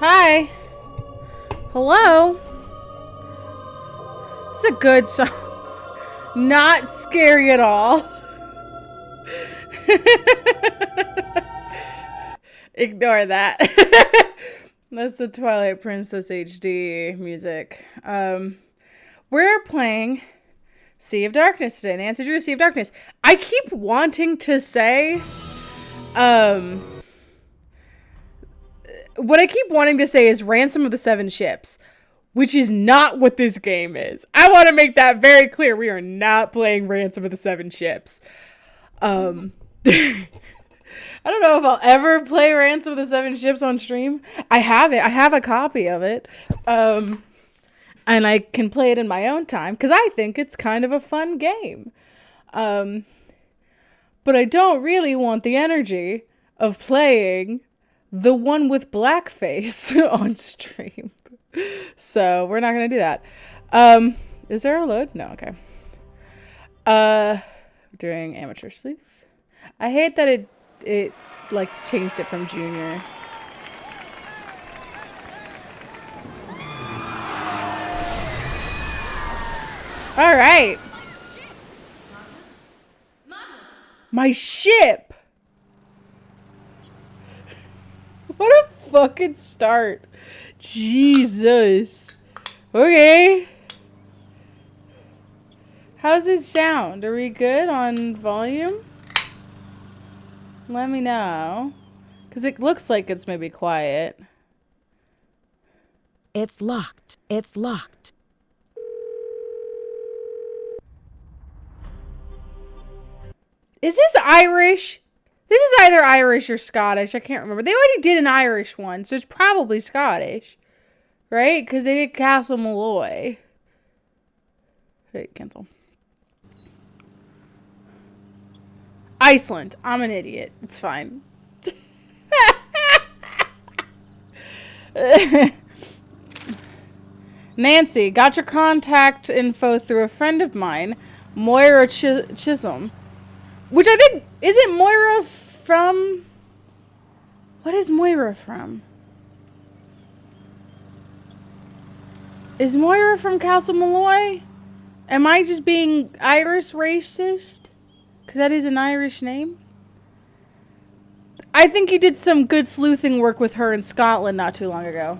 Hi. Hello. It's a good song. Not scary at all. Ignore that. That's the Twilight Princess HD music. We're playing Sea of Darkness today. Nancy Drew, Sea of Darkness. I keep wanting to say, what I keep wanting to say is Ransom of the Seven Ships, which is not what this game is. I want to make that very clear. We are not playing Ransom of the Seven Ships. I don't know if I'll ever play Ransom of the Seven Ships on stream. I have it. I have a copy of it. And I can play it in my own time because I think it's kind of a fun game. But I don't really want the energy of playing the one with blackface on stream. So we're not going to do that. Is there a load? No, okay. Doing amateur sleuth. I hate that it like changed it from junior. All right. My ship. What a fucking start. Jesus. Okay. How's it sound? Are we good on volume? Let me know. Because it looks like it's maybe quiet. It's locked. It's locked. Is this Irish? This is either Irish or Scottish. I can't remember. They already did an Irish one, so it's probably Scottish. Right? Because they did Castle Malloy. Wait, cancel. Iceland. I'm an idiot. It's fine. Nancy, got your contact info through a friend of mine, Moira Chisholm. Which I think, is it Moira from? What is Moira from? Is Moira from Castle Malloy? Am I just being Irish racist? Because that is an Irish name. I think you did some good sleuthing work with her in Scotland not too long ago.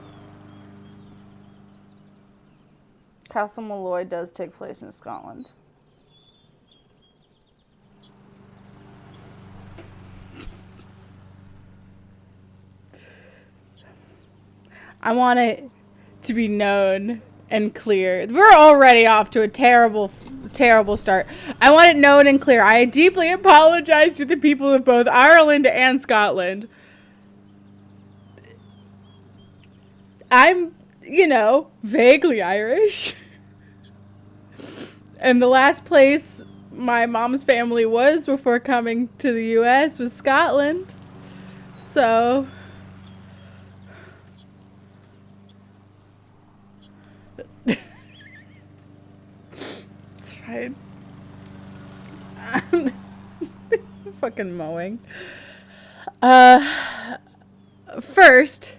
Castle Malloy does take place in Scotland. I want it to be known and clear. We're already off to a terrible, terrible start. I want it known and clear. I deeply apologize to the people of both Ireland and Scotland. I'm, vaguely Irish. And the last place my mom's family was before coming to the U.S. was Scotland. So it's fine. Fucking mowing. First,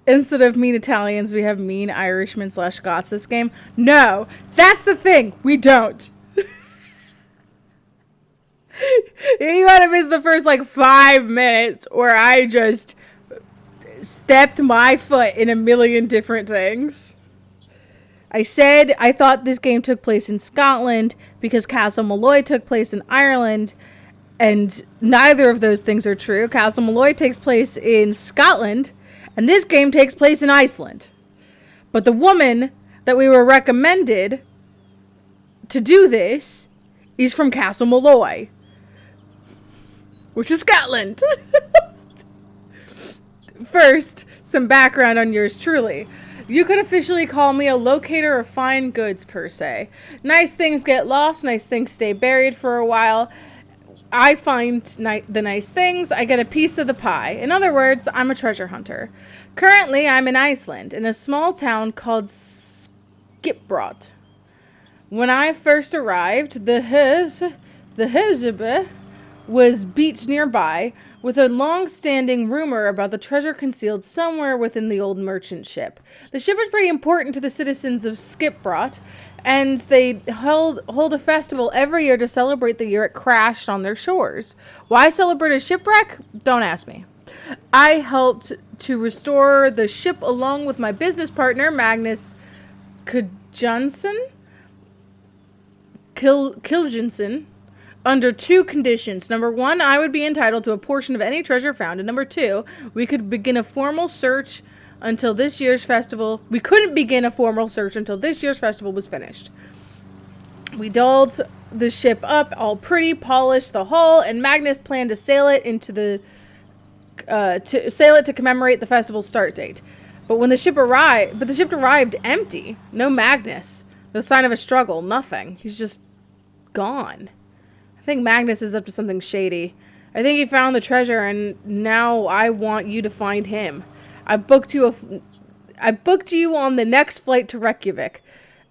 instead of mean Italians, we have mean Irishmen / Scots this game. No, that's the thing. We don't. You gotta miss the first 5 minutes where I just stepped my foot in a million different things. I said I thought this game took place in Scotland because Castle Malloy took place in Ireland, and neither of those things are true. Castle Malloy takes place in Scotland, and this game takes place in Iceland. But the woman that we were recommended to do this is from Castle Malloy, which is Scotland. First, some background on yours truly. You could officially call me a locator of fine goods, per se. Nice things get lost, nice things stay buried for a while. I find the nice things, I get a piece of the pie. In other words, I'm a treasure hunter. Currently, I'm in Iceland, in a small town called Skipbrot. When I first arrived, the Husebe was beached nearby, with a long-standing rumor about the treasure concealed somewhere within the old merchant ship. The ship was pretty important to the citizens of Skipbrot, and they hold a festival every year to celebrate the year it crashed on their shores. Why celebrate a shipwreck? Don't ask me. I helped to restore the ship along with my business partner, Magnus Kiljensen, under two conditions. Number one, I would be entitled to a portion of any treasure found. And number two, we could begin a formal search until this year's festival. We couldn't begin a formal search until this year's festival was finished. We dolled the ship up, all pretty, polished the hull, and Magnus planned to sail it to commemorate the festival's start date. But the ship arrived empty. No Magnus. No sign of a struggle. Nothing. He's just gone. I think Magnus is up to something shady. I think he found the treasure, and now I want you to find him. I booked you on the next flight to Reykjavik.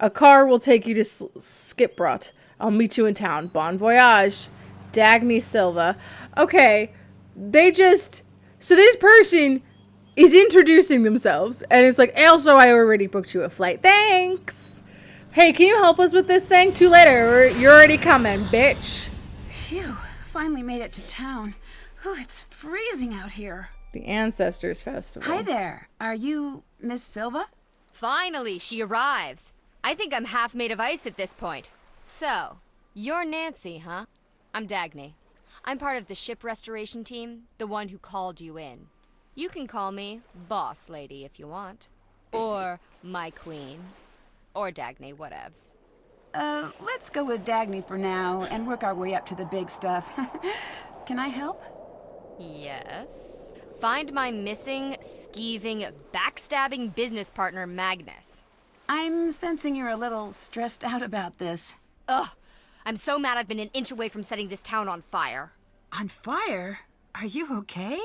A car will take you to Skipbrot. I'll meet you in town. Bon voyage. Dagny Silva. Okay. So this person is introducing themselves, and it's like, also, I already booked you a flight. Thanks. Hey, can you help us with this thing? Too later. You're already coming, bitch. Phew, finally made it to town. Ooh, it's freezing out here. The Ancestors Festival. Hi there. Are you Miss Silva? Finally, she arrives. I think I'm half made of ice at this point. So, you're Nancy, huh? I'm Dagny. I'm part of the ship restoration team, the one who called you in. You can call me Boss Lady if you want. Or my queen. Or Dagny, whatevs. Let's go with Dagny for now and work our way up to the big stuff. Can I help? Yes. Find my missing, skeeving, backstabbing business partner, Magnus. I'm sensing you're a little stressed out about this. Ugh. I'm so mad I've been an inch away from setting this town on fire. On fire? Are you okay?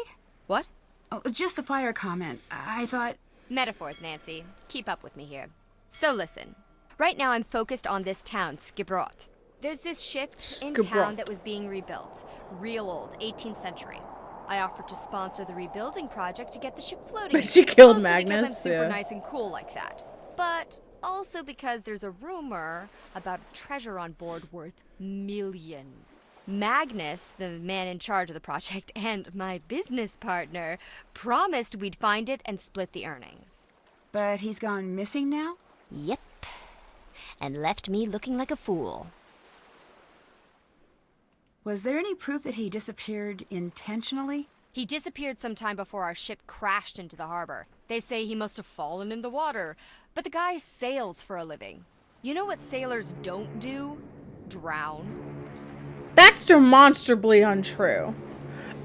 What? Oh, just a fire comment. I thought... Metaphors, Nancy. Keep up with me here. So listen. Right now I'm focused on this town, Skipbrot. There's this ship in town that was being rebuilt. Real old, 18th century. I offered to sponsor the rebuilding project to get the ship floating. But she killed Mostly Magnus. because I'm super nice and cool like that. But also because there's a rumor about a treasure on board worth millions. Magnus, the man in charge of the project, and my business partner promised we'd find it and split the earnings. But he's gone missing now? Yep. And left me looking like a fool. Was there any proof that he disappeared intentionally? He disappeared sometime before our ship crashed into the harbor. They say he must have fallen in the water, but the guy sails for a living. You know what sailors don't do? Drown. That's demonstrably untrue.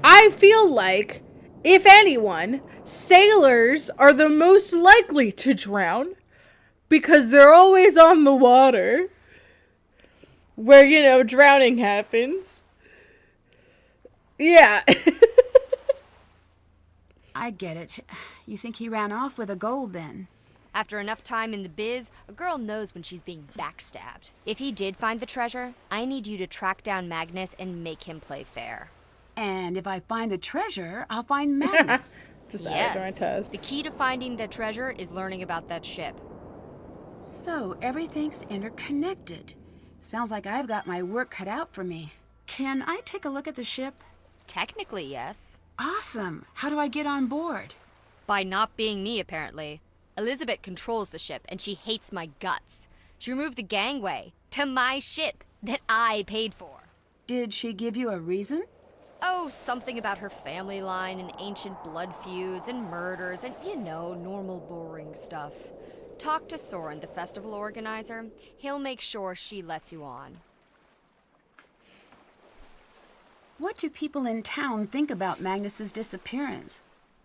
I feel like, if anyone, sailors are the most likely to drown because they're always on the water where, drowning happens. Yeah. I get it. You think he ran off with the gold then? After enough time in the biz, a girl knows when she's being backstabbed. If he did find the treasure, I need you to track down Magnus and make him play fair. And if I find the treasure, I'll find Magnus. Just add it to my Yes. test. The key to finding the treasure is learning about that ship. So everything's interconnected. Sounds like I've got my work cut out for me. Can I take a look at the ship? Technically, yes. Awesome. How do I get on board? By not being me, apparently. Elizabeth controls the ship, and she hates my guts. She removed the gangway to my ship that I paid for. Did she give you a reason? Oh, something about her family line and ancient blood feuds and murders and, normal boring stuff. Talk to Soren, the festival organizer. He'll make sure she lets you on. What do people in town think about Magnus's disappearance?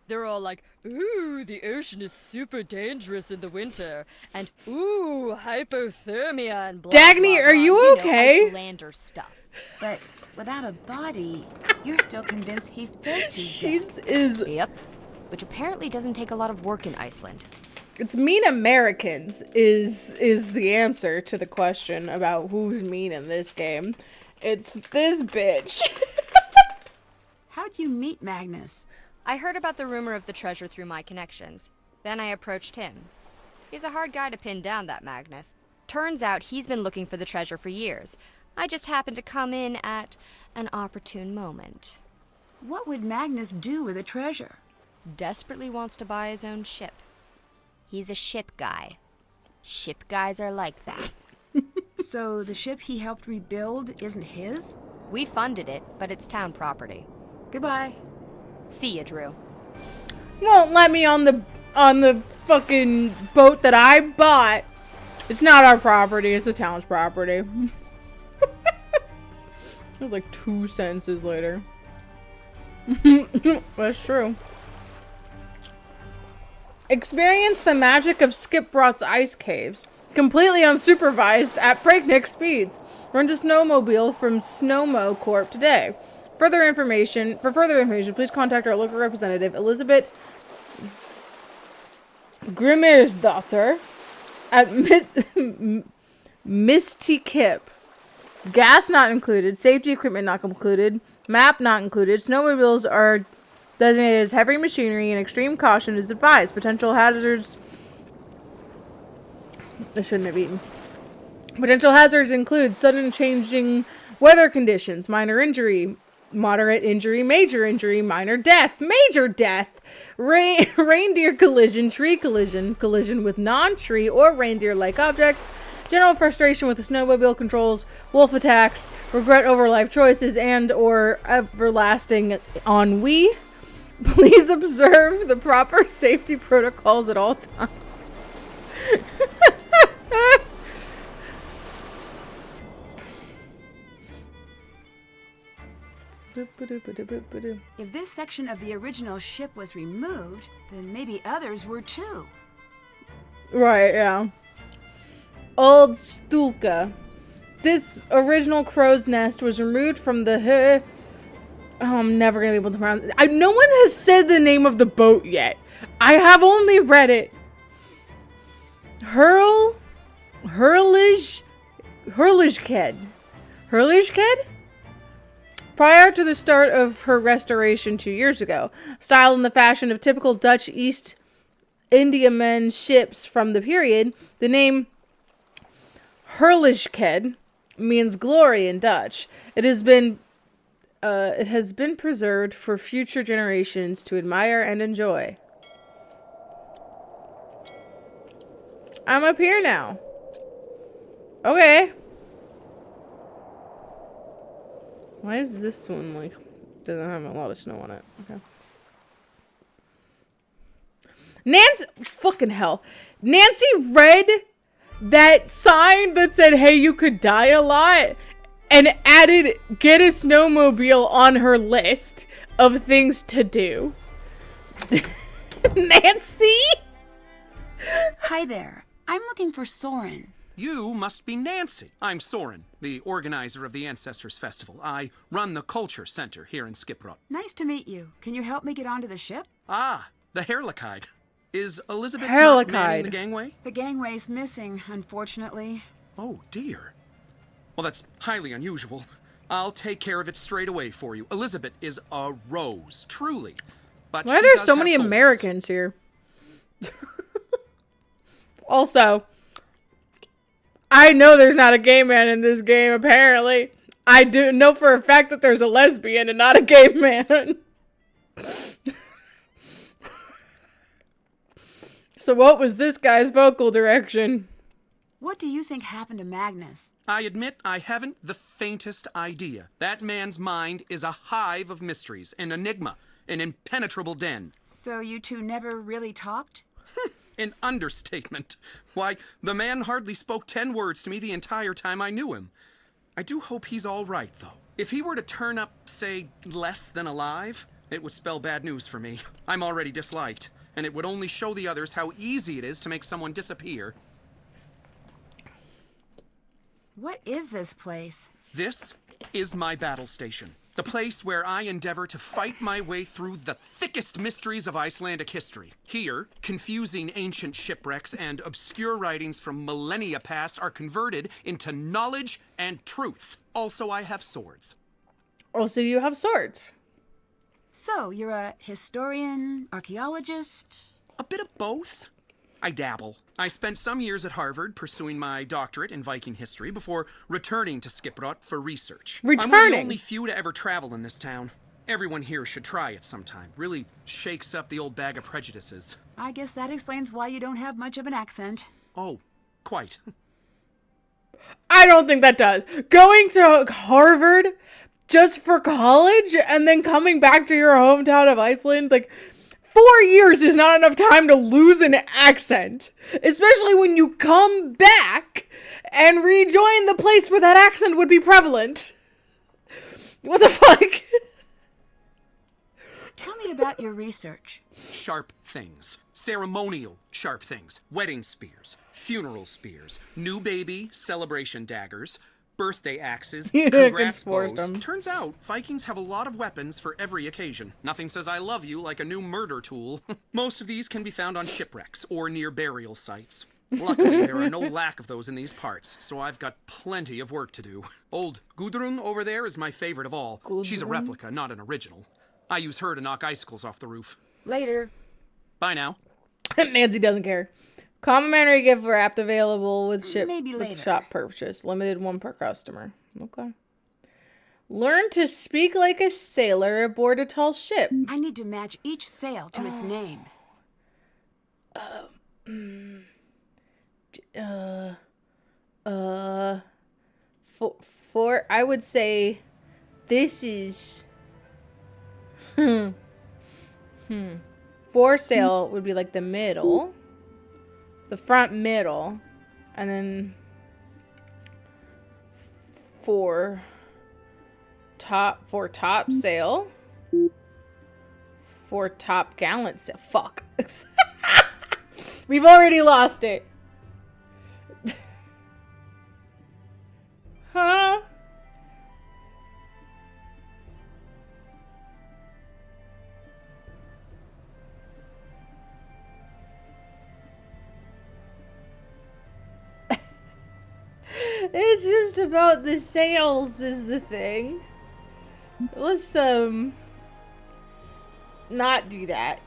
They're all like, ooh, the ocean is super dangerous in the winter, and ooh, hypothermia and blah, Dagny, blah, are blah. you okay? Icelander stuff. But without a body, you're still convinced he fell to She death. is. Yep. Which apparently doesn't take a lot of work in Iceland. It's mean Americans is the answer to the question about who's mean in this game. It's this bitch. How'd you meet Magnus? I heard about the rumor of the treasure through my connections. Then I approached him. He's a hard guy to pin down, that Magnus. Turns out he's been looking for the treasure for years. I just happened to come in at an opportune moment. What would Magnus do with the treasure? Desperately wants to buy his own ship. He's a ship guy. Ship guys are like that. So the ship he helped rebuild isn't his? We funded it, but it's town property. Goodbye. See ya, Drew. Won't let me on the fucking boat that I bought. It's not our property, it's the town's property. It was like 2 sentences later. That's true. Experience the magic of Skipbrot's ice caves, completely unsupervised at breakneck speeds. Rent a snowmobile from Snowmo Corp today. For further information, please contact our local representative, Elizabeth Grimmersdotter, at Misty Kip. Gas not included. Safety equipment not included. Map not included. Snowmobiles are designated as heavy machinery and extreme caution is advised. Potential hazards... I shouldn't have eaten. Potential hazards include sudden changing weather conditions, minor injury, moderate injury, minor death, major death, reindeer collision, tree collision, collision with non-tree or reindeer-like objects, general frustration with the snowmobile controls, wolf attacks, regret over life choices, and or everlasting ennui. Please observe the proper safety protocols at all times. If this section of the original ship was removed, then maybe others were too. Right, yeah. Old Stulka. This original crow's nest was removed from the... Oh, I'm never going to be able to pronounce it. No one has said the name of the boat yet. I have only read it. Hurligked. Prior to the start of her restoration 2 years ago, styled in the fashion of typical Dutch East Indiaman ships from the period, the name Hurligked means glory in Dutch. It has been preserved for future generations to admire and enjoy. I'm up here now. Okay. Why is this one like doesn't have a lot of snow on it? Okay. Fucking hell. Nancy read that sign that said, hey, you could die a lot, and added get a snowmobile on her list of things to do. Nancy? Hi there. I'm looking for Soren. You must be Nancy. I'm Soren, the organizer of the Ancestors Festival. I run the Culture Center here in Skipbrot. Nice to meet you. Can you help me get onto the ship? Ah, the Herlikide. Is Elizabeth not manning the gangway? The gangway's missing, unfortunately. Oh, dear. Well, that's highly unusual. I'll take care of it straight away for you. Elizabeth is a rose, truly. But why are there so many Americans here? Also, I know there's not a gay man in this game, apparently. I do know for a fact that there's a lesbian and not a gay man. So what was this guy's vocal direction? What do you think happened to Magnus? I admit I haven't the faintest idea. That man's mind is a hive of mysteries, an enigma, an impenetrable den. So you two never really talked? An understatement. Why, the man hardly spoke 10 words to me the entire time I knew him. I do hope he's all right, though. If he were to turn up, say, less than alive, it would spell bad news for me. I'm already disliked, and it would only show the others how easy it is to make someone disappear. What is this place? This is my battle station. The place where I endeavor to fight my way through the thickest mysteries of Icelandic history. Here, confusing ancient shipwrecks and obscure writings from millennia past are converted into knowledge and truth. Also, I have swords. Also, you have swords. So, you're a historian, archaeologist? A bit of both. I dabble. I spent some years at Harvard pursuing my doctorate in Viking history before returning to Skiprot for research. I'm one of the only few to ever travel in this town. Everyone here should try it sometime. Really shakes up the old bag of prejudices. I guess that explains why you don't have much of an accent. Oh, quite. I don't think that does. Going to Harvard just for college and then coming back to your hometown of Iceland, like 4 years is not enough time to lose an accent, especially when you come back and rejoin the place where that accent would be prevalent. What the fuck? Tell me about your research. Sharp things. Ceremonial sharp things. Wedding spears. Funeral spears. New baby celebration daggers. Birthday axes. Congrats bows. Turns out, Vikings have a lot of weapons for every occasion. Nothing says I love you like a new murder tool. Most of these can be found on shipwrecks or near burial sites. Luckily, there are no lack of those in these parts, so I've got plenty of work to do. Old Gudrun over there is my favorite of all. Gudrun? She's a replica, not an original. I use her to knock icicles off the roof. Later. Bye now. Nancy doesn't care. Complimentary gift wrapped available with Maybe later. with shop purchase. Limited one per customer. Okay. Learn to speak like a sailor aboard a tall ship. I need to match each sail to its name. For I would say this is foresail would be like the middle, the front middle, and then for top sail, for top gallant sail. Fuck. We've already lost it. Huh? It's just about the sails is the thing. Let's not do that.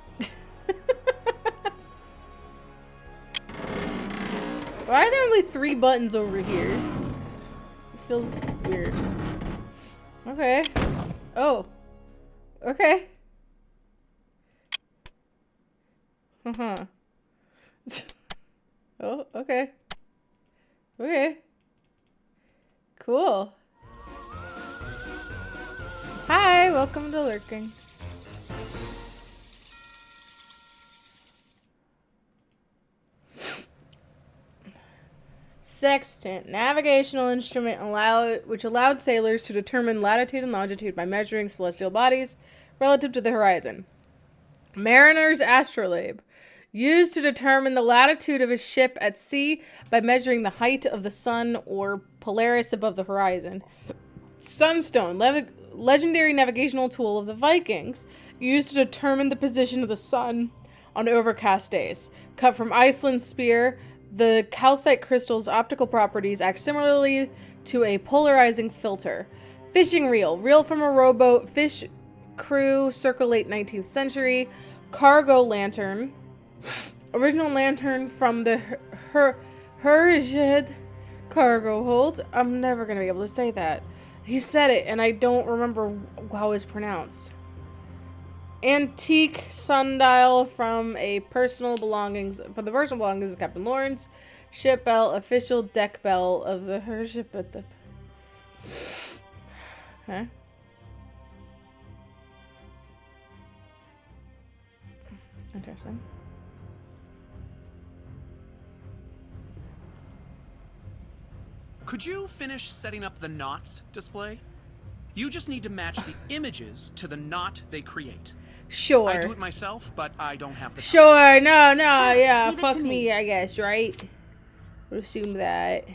Why are there only 3 buttons over here? It feels weird. Okay. Oh. Okay. Uh-huh. Oh, okay. Okay. Cool. Hi, welcome to Lurking. Sextant, navigational instrument which allowed sailors to determine latitude and longitude by measuring celestial bodies relative to the horizon. Mariner's astrolabe, used to determine the latitude of a ship at sea by measuring the height of the sun or Polaris above the horizon. Sunstone, legendary navigational tool of the Vikings, used to determine the position of the sun on overcast days. Cut from Iceland's spear, the calcite crystal's optical properties act similarly to a polarizing filter. Fishing reel, reel from a rowboat, fish crew, circa late 19th century. Cargo lantern, original lantern from the Herjed cargo hold. I'm never going to be able to say that. He said it, and I don't remember how it's pronounced. Antique sundial from the personal belongings of Captain Lawrence. Ship bell, official deck bell of the her ship at the. Okay. Interesting. Could you finish setting up the knots display? You just need to match the images to the knot they create. Sure. I do it myself, but I don't have the time. Sure. No. Sure, Yeah. leave it Fuck to me, me. I guess. Right. Would assume that.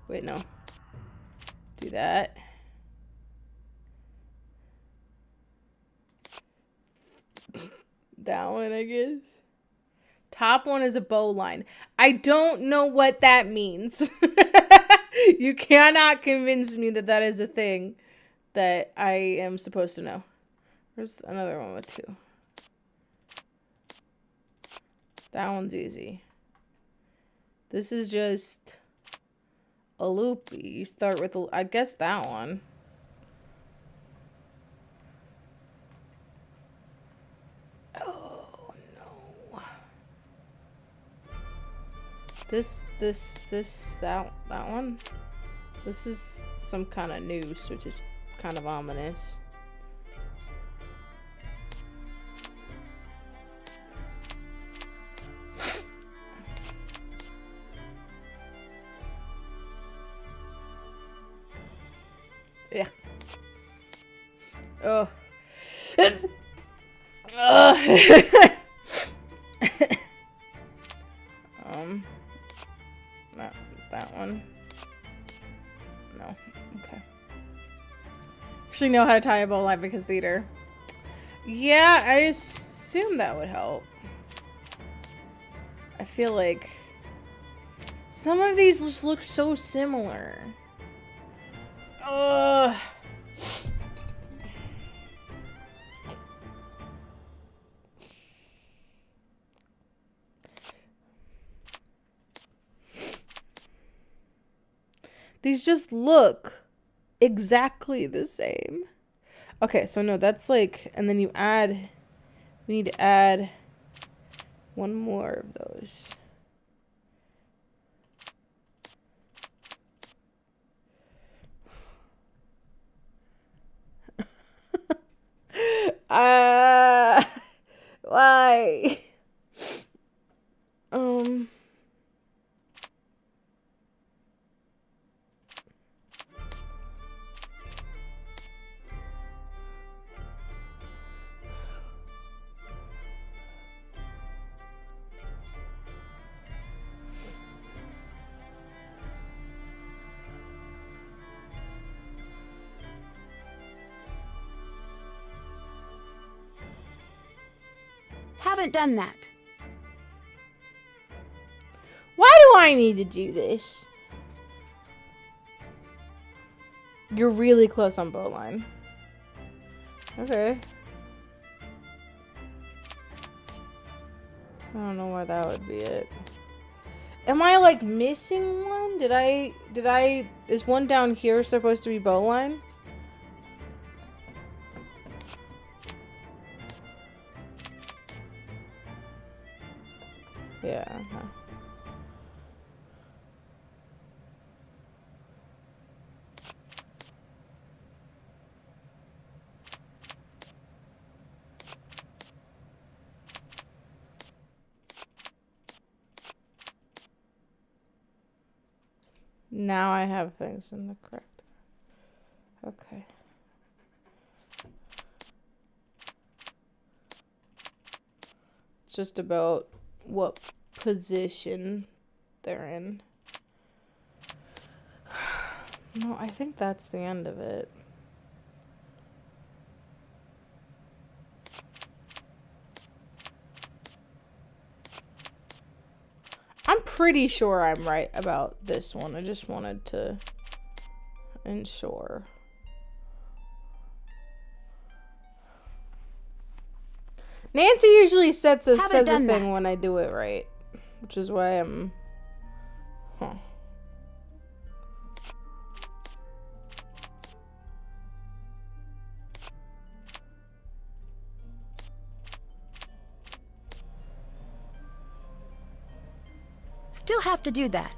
Wait, no. Do that. That one, I guess. Top one is a bow line. I don't know what that means. You cannot convince me that that is a thing that I am supposed to know. Where's another one with 2? That one's easy. This is just a loopy. You start with, I guess, that one. Oh, no. That one. This is some kind of noose, which is kind of ominous. Yeah. Oh. Not that one. No. Okay. Actually know how to tie a bow line because theater. Yeah, I assume that would help. I feel like some of these just look so similar. Ugh. These just look exactly the same. Okay, so no, that's like, and then you add, we need to add one more of those. Why? Haven't done that. Why do I need to do this? You're really close on bow line. Okay. I don't know why that would be it. Am I like missing one? Is one down here supposed to be bow line? Yeah. Okay. Now I have things in the correct. Okay. It's just about what position they're in. No, I think that's the end of it. I'm pretty sure I'm right about this one. I just wanted to ensure. Nancy usually says a thing when I do it right, which is why I'm... Huh. Still have to do that.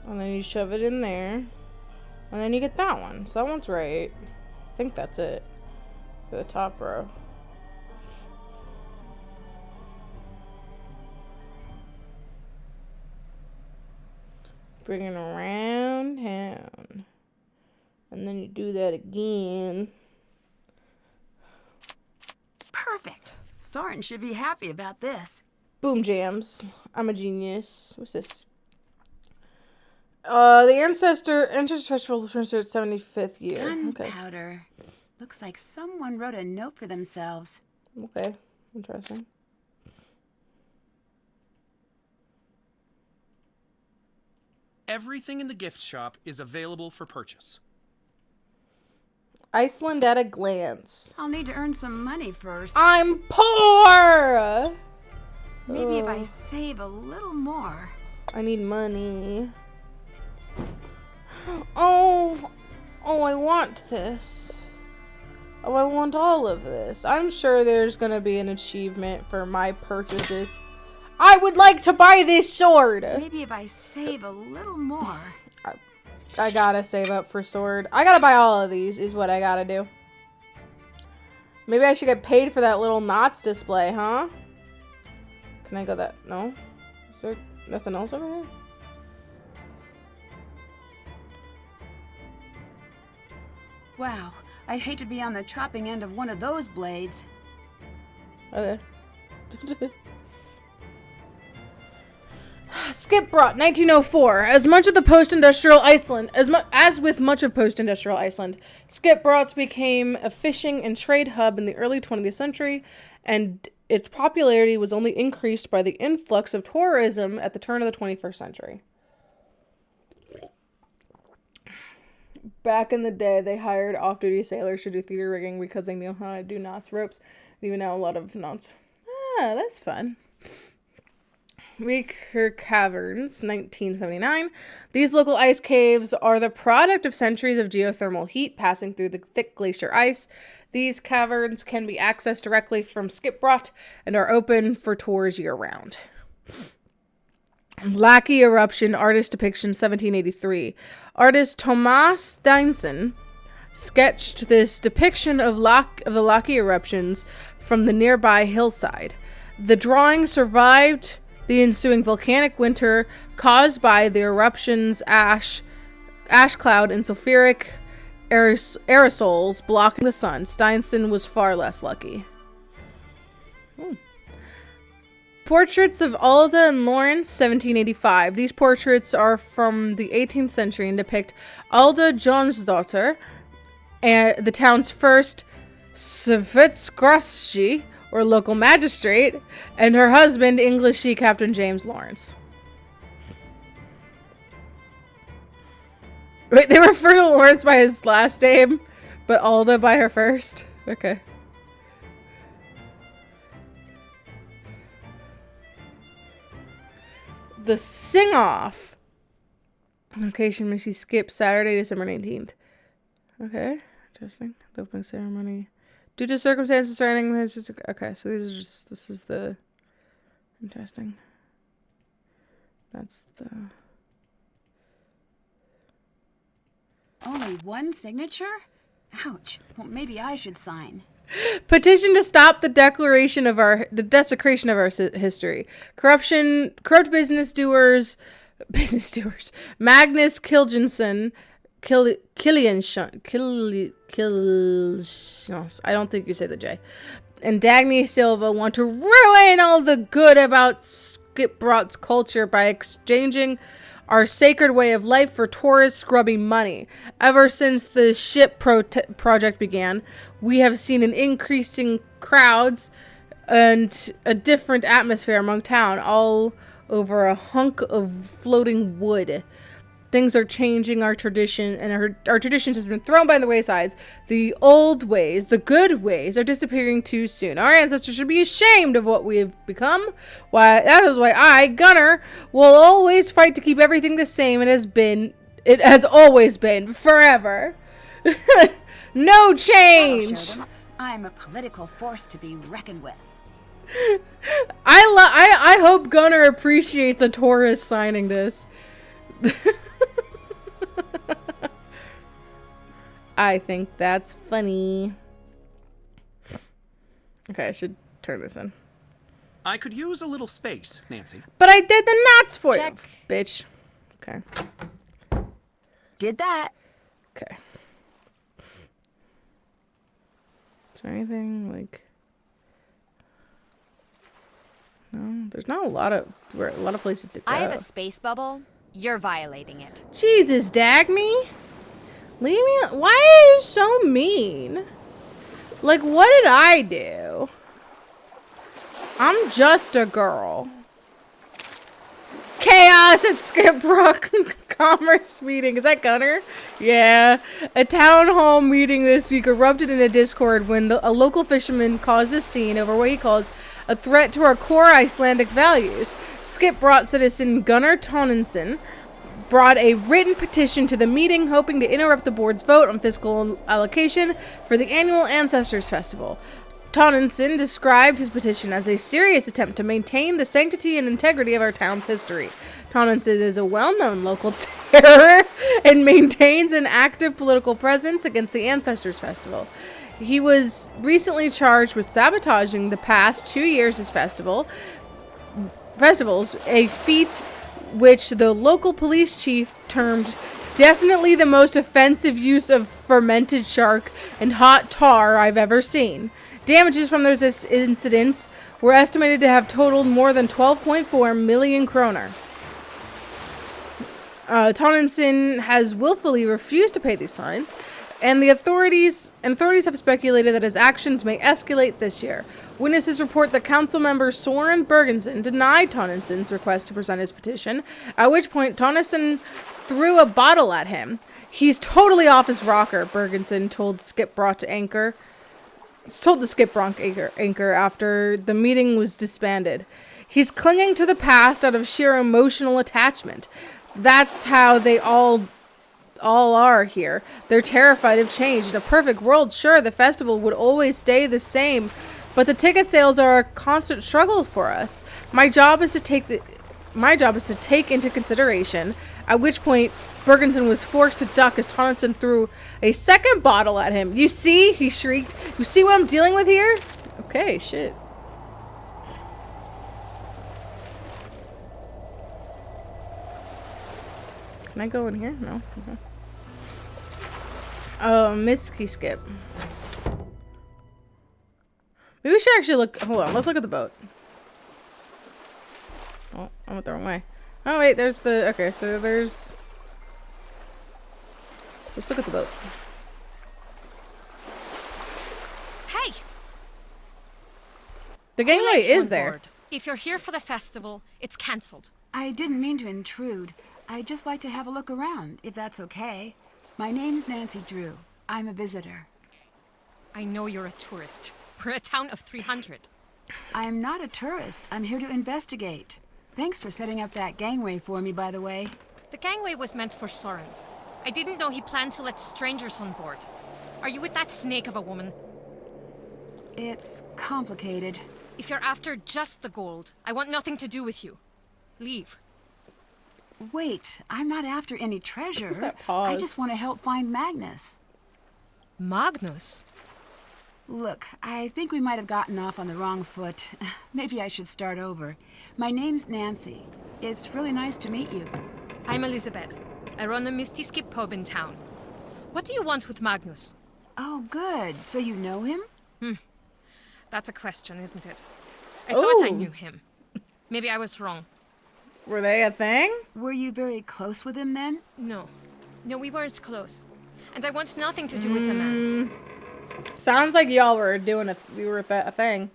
And then you shove it in there. And then you get that one. So that one's right. I think that's it. For the top row. Bring it around town. And then you do that again. Perfect. Soren should be happy about this. Boom jams. I'm a genius. What's this? The Ancestor Festival turns to its 75th year. Okay. Gunpowder. Looks like someone wrote a note for themselves. Okay. Interesting. Everything in the gift shop is available for purchase. Iceland at a glance. I'll need to earn some money first. I'm poor! Maybe if I save a little more. I need money. Oh, I want this. Oh, I want all of this. I'm sure there's gonna be an achievement for my purchases. I would like to buy this sword! Maybe if I save a little more. I gotta save up for sword. I gotta buy all of these, is what I gotta do. Maybe I should get paid for that little knots display, huh? Can I go that? No? Is there nothing else over here? Wow, I'd hate to be on the chopping end of one of those blades. Okay. Skip brought 1904. As much of the post-industrial Iceland, as with much of post-industrial Iceland, Skip Brotts became a fishing and trade hub in the early 20th century, and its popularity was only increased by the influx of tourism at the turn of the 21st century. Back in the day, they hired off-duty sailors to do theater rigging because they knew how to do knots, ropes, and even now a lot of knots. Ah, that's fun. Meeker Caverns, 1979. These local ice caves are the product of centuries of geothermal heat passing through the thick glacier ice. These caverns can be accessed directly from Skipbrot and are open for tours year-round. Laki Eruption Artist Depiction, 1783. Artist Thomas Steinsen sketched this depiction of the Laki eruptions from the nearby hillside. The drawing survived the ensuing volcanic winter caused by the eruption's ash cloud and sulfuric aerosols blocking the sun. Steinsen was far less lucky. Portraits of Alda and Lawrence, 1785. These portraits are from the 18th century and depict Alda Jonsdottir, and the town's first Svetsgrossi, or local magistrate, and her husband, English sea captain James Lawrence. Wait, they refer to Lawrence by his last name, but Alda by her first? Okay. The Sing-Off. Location, Missy Skip, Saturday, December 19th. Okay, interesting. The opening ceremony. Due to circumstances surrounding this, okay, so this is the, interesting. That's the. Only one signature? Ouch. Well, maybe I should sign. Petition to stop the desecration of our history. Corrupt business doers. Magnus Kiljanson, I don't think you say the J. And Dagny Silva want to ruin all the good about Skipbrot's culture by exchanging our sacred way of life for tourist scrubby money. Ever since the ship project began, we have seen an increasing crowds and a different atmosphere among town, all over a hunk of floating wood. Things are changing our tradition, and our traditions has been thrown by the waysides. The old ways, the good ways, are disappearing too soon. Our ancestors should be ashamed of what we have become. That is why I, Gunner, will always fight to keep everything the same it has always been, forever. No change! I'll show them. I'm a political force to be reckoned with. I hope Gunner appreciates a tourist signing this. I think that's funny. Okay, I should turn this in. I could use a little space, Nancy. But I did the knots for Check. you, bitch. Okay. Did that. Okay. Is there anything like... There's not a lot of places to go. I have a space bubble. You're violating it. Jesus, Dagny. Leave me. Why are you so mean? Like, what did I do? I'm just a girl. Chaos at Skipbrook Commerce meeting. Is that Gunner? Yeah. A town hall meeting this week erupted in a discord when a local fisherman caused a scene over what he calls a threat to our core Icelandic values. Skip brought citizen Gunnar Tonninson brought a written petition to the meeting hoping to interrupt the board's vote on fiscal allocation for the annual Ancestors Festival. Tonninson described his petition as a serious attempt to maintain the sanctity and integrity of our town's history. Tonninson is a well-known local terror and maintains an active political presence against the Ancestors Festival. He was recently charged with sabotaging the past 2 years' festivals, a feat which the local police chief termed definitely the most offensive use of fermented shark and hot tar I've ever seen. Damages from those incidents were estimated to have totaled more than 12.4 million kroner. Tonninson has willfully refused to pay these fines, and the authorities have speculated that his actions may escalate this year. Witnesses report that council member Soren Bergensen denied Tonninson's request to present his petition, at which point Tonninson threw a bottle at him. He's totally off his rocker, Bergensen told the Skip Bronx anchor after the meeting was disbanded. He's clinging to the past out of sheer emotional attachment. That's how they all are here. They're terrified of change. In a perfect world, sure, the festival would always stay the same, but the ticket sales are a constant struggle for us. My job is to take into consideration, at which point Bergensen was forced to duck as Tonninson threw a second bottle at him. You see? He shrieked. You see what I'm dealing with here? Okay, shit. Can I go in here? No. Okay. Misky Skip. Maybe we should actually look. Hold on, let's look at the boat. Oh, I went the wrong way. Oh, wait, there's the. Okay, so there's. Let's look at the boat. Hey! The gangway is there. If you're here for the festival, it's cancelled. I didn't mean to intrude. I'd just like to have a look around, if that's okay. My name's Nancy Drew. I'm a visitor. I know you're a tourist. We're a town of 300. I'm not a tourist. I'm here to investigate. Thanks for setting up that gangway for me, by the way. The gangway was meant for Soren. I didn't know he planned to let strangers on board. Are you with that snake of a woman? It's complicated. If you're after just the gold, I want nothing to do with you. Leave. Wait, I'm not after any treasure. Who's that pause? I just want to help find Magnus. Magnus? Look, I think we might have gotten off on the wrong foot. Maybe I should start over. My name's Nancy. It's really nice to meet you. I'm Elizabeth. I run a Misty Skip pub in town. What do you want with Magnus? Oh, good. So you know him? That's a question, isn't it? I thought I knew him. Maybe I was wrong. Were they a thing? Were you very close with him then? No, we weren't close. And I want nothing to do with the man. Sounds like y'all were doing a thing.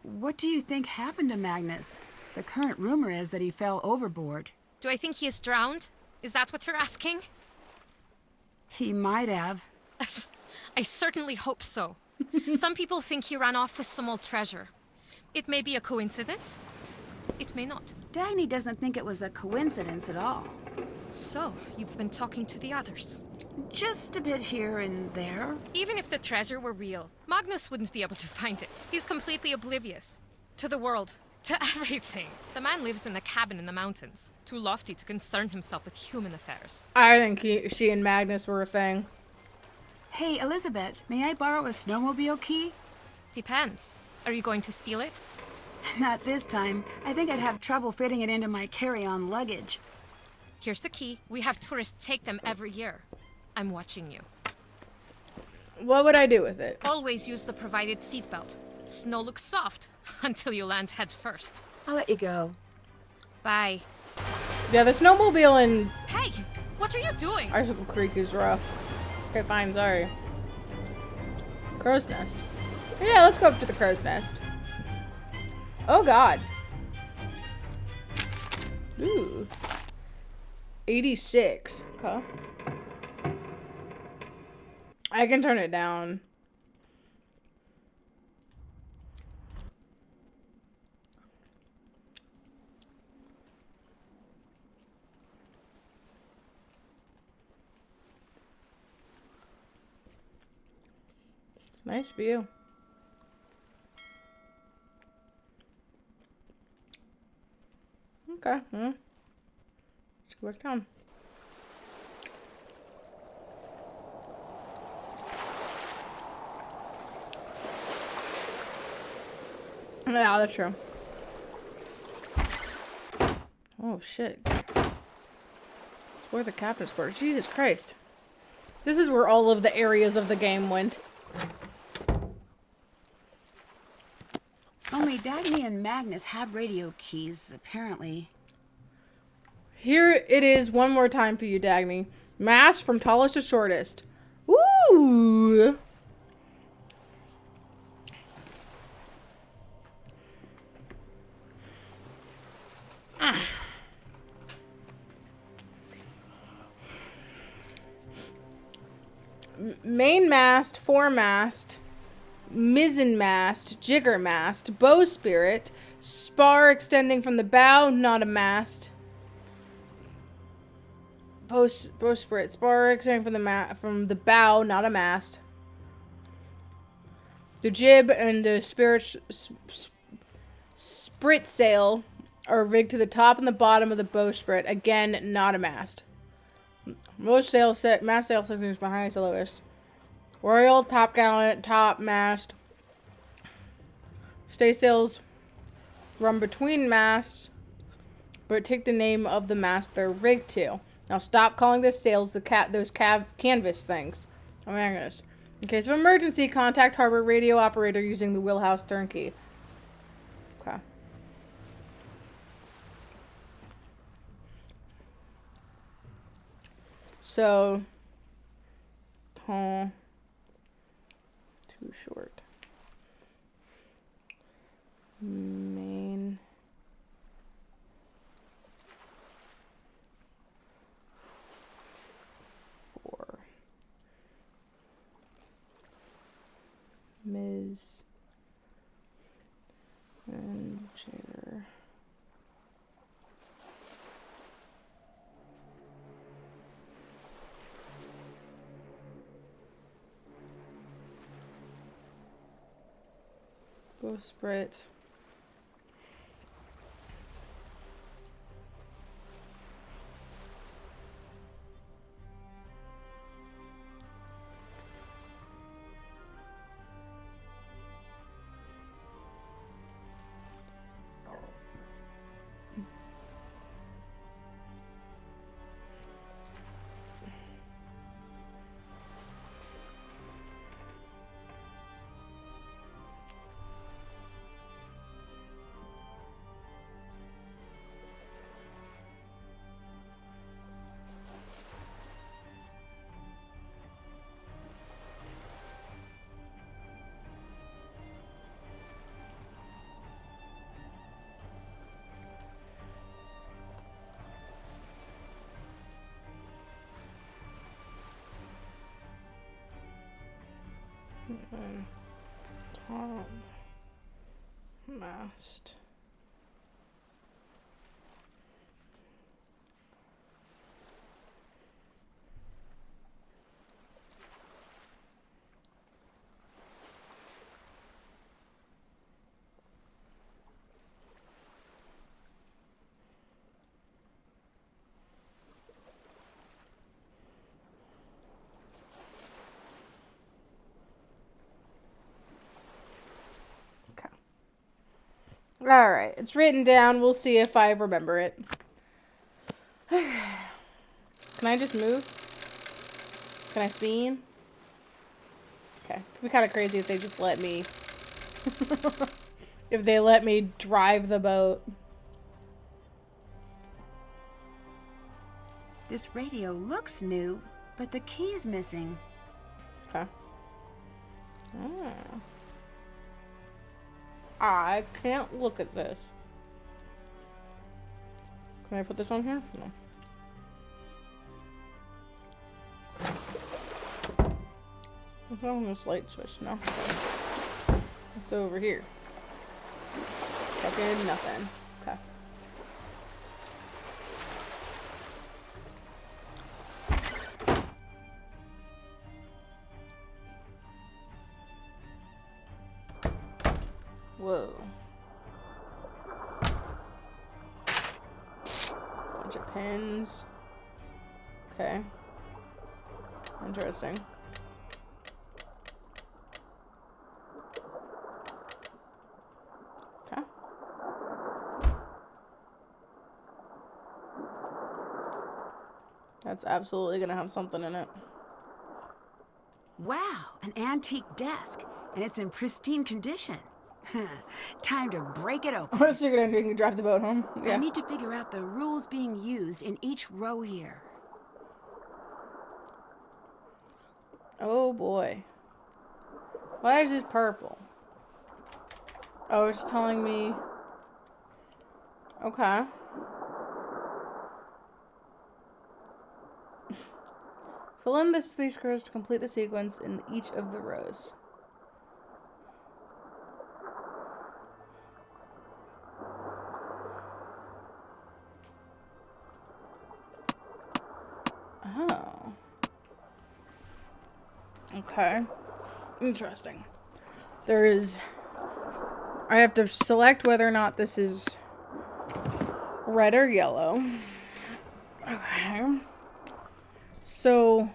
What do you think happened to Magnus? The current rumor is that he fell overboard. Do I think he is drowned? Is that what you're asking? He might have. I certainly hope so. Some people think he ran off with some old treasure. It may be a coincidence. It may not. Dagny doesn't think it was a coincidence at all. So, you've been talking to the others. Just a bit here and there. Even if the treasure were real, Magnus wouldn't be able to find it. He's completely oblivious. To the world. To everything. The man lives in a cabin in the mountains. Too lofty to concern himself with human affairs. I think she and Magnus were a thing. Hey, Elizabeth, may I borrow a snowmobile key? Depends. Are you going to steal it? Not this time. I think I'd have trouble fitting it into my carry-on luggage. Here's the key. We have tourists take them every year. I'm watching you. What would I do with it? Always use the provided seatbelt. Snow looks soft until you land head first. I'll let you go. Bye. Yeah, the snowmobile in Hey, what are you doing? Icicle Creek is rough. Okay, fine, sorry. Crow's Nest. Yeah, let's go up to the Crow's Nest. Oh god. Ooh. 86. Okay. I can turn it down. It's a nice view. Okay. Let's go back down. Yeah, that's true. Oh, shit. It's where the captain's quarters. Jesus Christ. This is where all of the areas of the game went. Only Dagny and Magnus have radio keys, apparently. Here it is one more time for you, Dagny. Mast from tallest to shortest. Ooh. Main mast, foremast, mizzen mast, jigger mast, bowsprit, spar extending from the bow, not a mast. Bowsprit, spar extending from the bow, not a mast. The jib and the sprit sail are rigged to the top and the bottom of the bowsprit. Again, not a mast. Most mast sail sections behind the lowest. Royal, top gallant, top mast. Staysails run between masts, but take the name of the mast they're rigged to. Now stop calling this sails those canvas things. Oh my goodness. In case of emergency, contact harbor radio operator using the wheelhouse turnkey. Okay. So, too short. Main. Four. Ms. And Jigger. Bowsprit. Top mast. Alright, it's written down. We'll see if I remember it. Can I just move? Can I spin? Okay. It'd be kind of crazy if they just let me... if they let me drive the boat. This radio looks new, but the key's missing. Okay. Ah. I can't look at this. Can I put this on here? No. What's wrong with this light switch? No. It's over here. Fucking nothing. Okay. Whoa. Bunch of pins. Okay. Interesting. Okay. That's absolutely gonna have something in it. Wow, an antique desk, and it's in pristine condition. Time to break it open. What's you gonna do? You drive the boat home? Yeah. I need to figure out the rules being used in each row here. Oh boy. Why is this purple? Oh, it's telling me. Okay. Fill in the 3 squares to complete the sequence in each of the rows. Oh. Okay. Interesting. There is... I have to select whether or not this is red or yellow. Okay. So...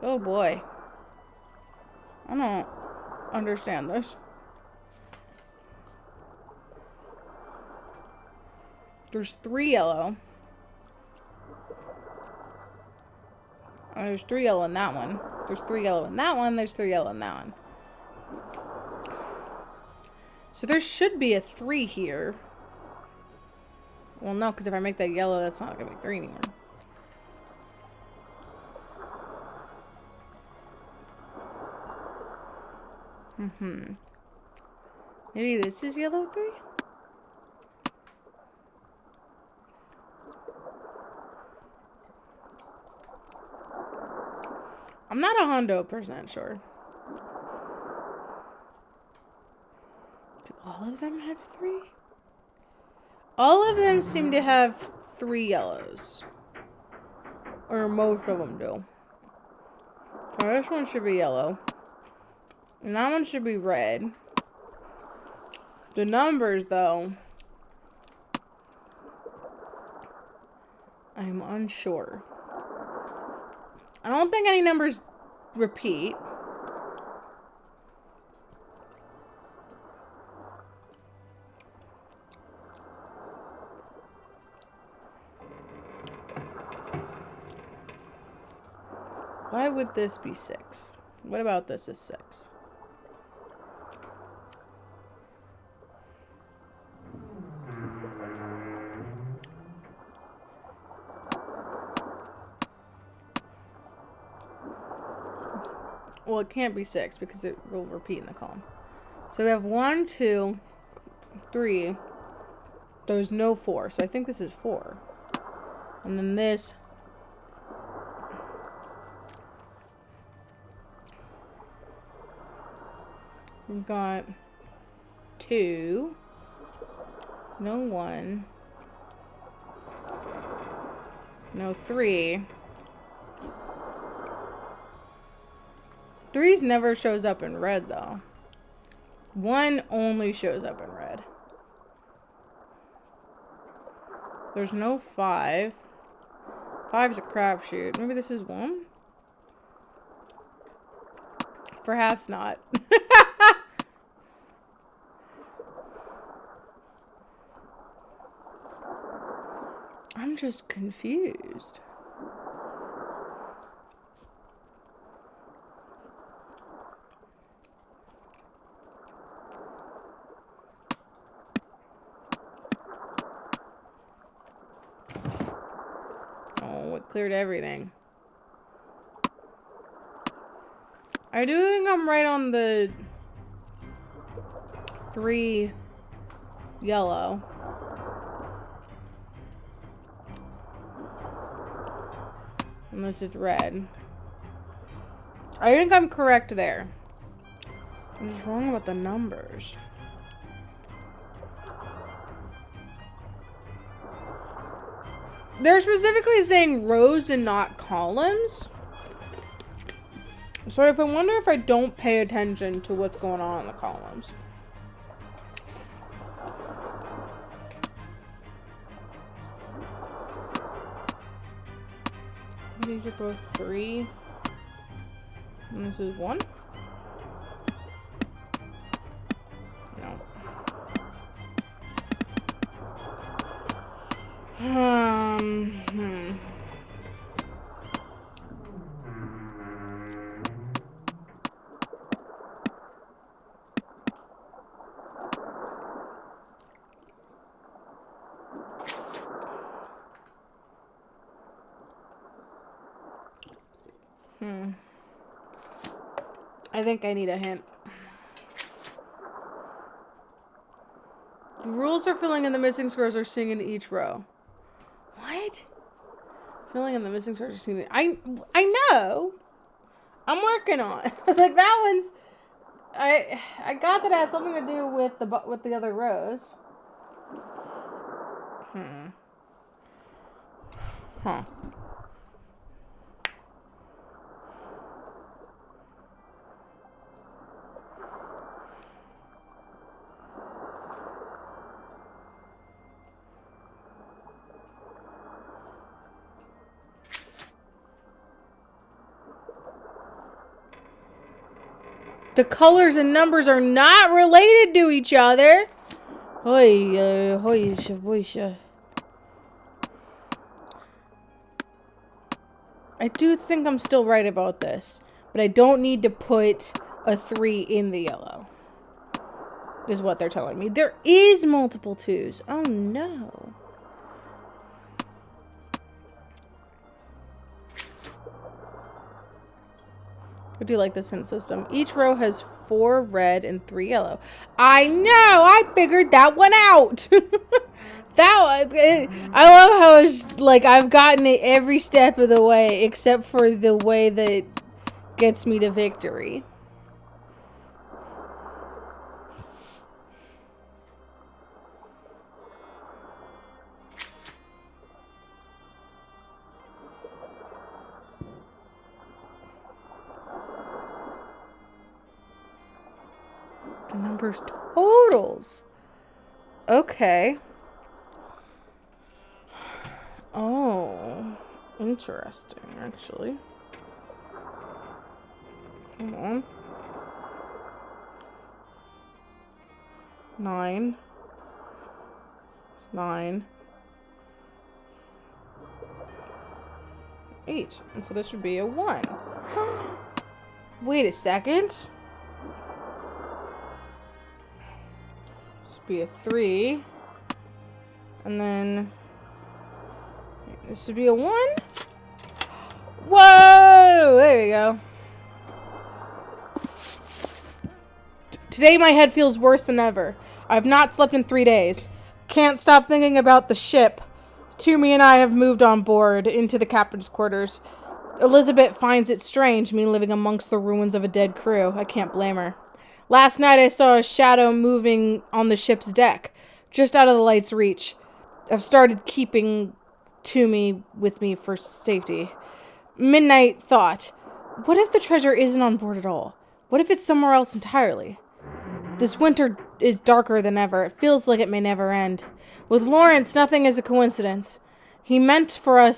Oh boy. I don't understand this. There's 3 yellow. Oh, there's 3 yellow in that one. There's 3 yellow in that one. There's 3 yellow in that one. So there should be a 3 here. Well, no, because if I make that yellow, that's not going to be 3 anymore. Maybe this is yellow 3? I'm not 100% sure. Do all of them have 3? All of them seem to have 3 yellows. Or most of them do. So this one should be yellow. And that one should be red. The numbers, though, I'm unsure. I don't think any numbers repeat. Why would this be 6? What about this is 6? Well, it can't be 6 because it will repeat in the column. So we have 1, 2, 3. There's no 4, so I think this is 4. And then this. We've got 2. No 1. No 3. 3 never shows up in red, though. 1 only shows up in red. There's no 5. 5's a crapshoot. Maybe this is 1? Perhaps not. I'm just confused. Oh, it cleared everything. I do think I'm right on the 3 yellow. Unless it's red. I think I'm correct there. I'm just wrong about the numbers. They're specifically saying rows and not columns. So I wonder if I don't pay attention to what's going on in the columns. These are both 3. And this is 1. No. I think I need a hint. The rules are filling in the missing squares or seeing in each row. What? Filling in the missing squares or seeing I know. I'm working on it. Like that one's I got that it has something to do with the other rows. Huh. The colors and numbers are not related to each other. I do think I'm still right about this, but I don't need to put a 3 in the yellow. Is what they're telling me. There is multiple 2s. Oh no. I do like this hint system. Each row has 4 red and 3 yellow. I know! I figured that one out! I love how it's like I've gotten it every step of the way except for the way that gets me to victory. The numbers totals. Okay. Oh, interesting, actually. Come on. 9. 9. 8. And so this would be a 1. Wait a second. This would be a 3. And then this would be a 1. Whoa! There we go. Today my head feels worse than ever. I've not slept in 3 days. Can't stop thinking about the ship. Toomey and I have moved on board into the captain's quarters. Elizabeth finds it strange, me living amongst the ruins of a dead crew. I can't blame her. Last night I saw a shadow moving on the ship's deck, just out of the light's reach. I've started keeping Toomey with me for safety. Midnight thought, what if the treasure isn't on board at all? What if it's somewhere else entirely? This winter is darker than ever. It feels like it may never end. With Lawrence, nothing is a coincidence. He meant for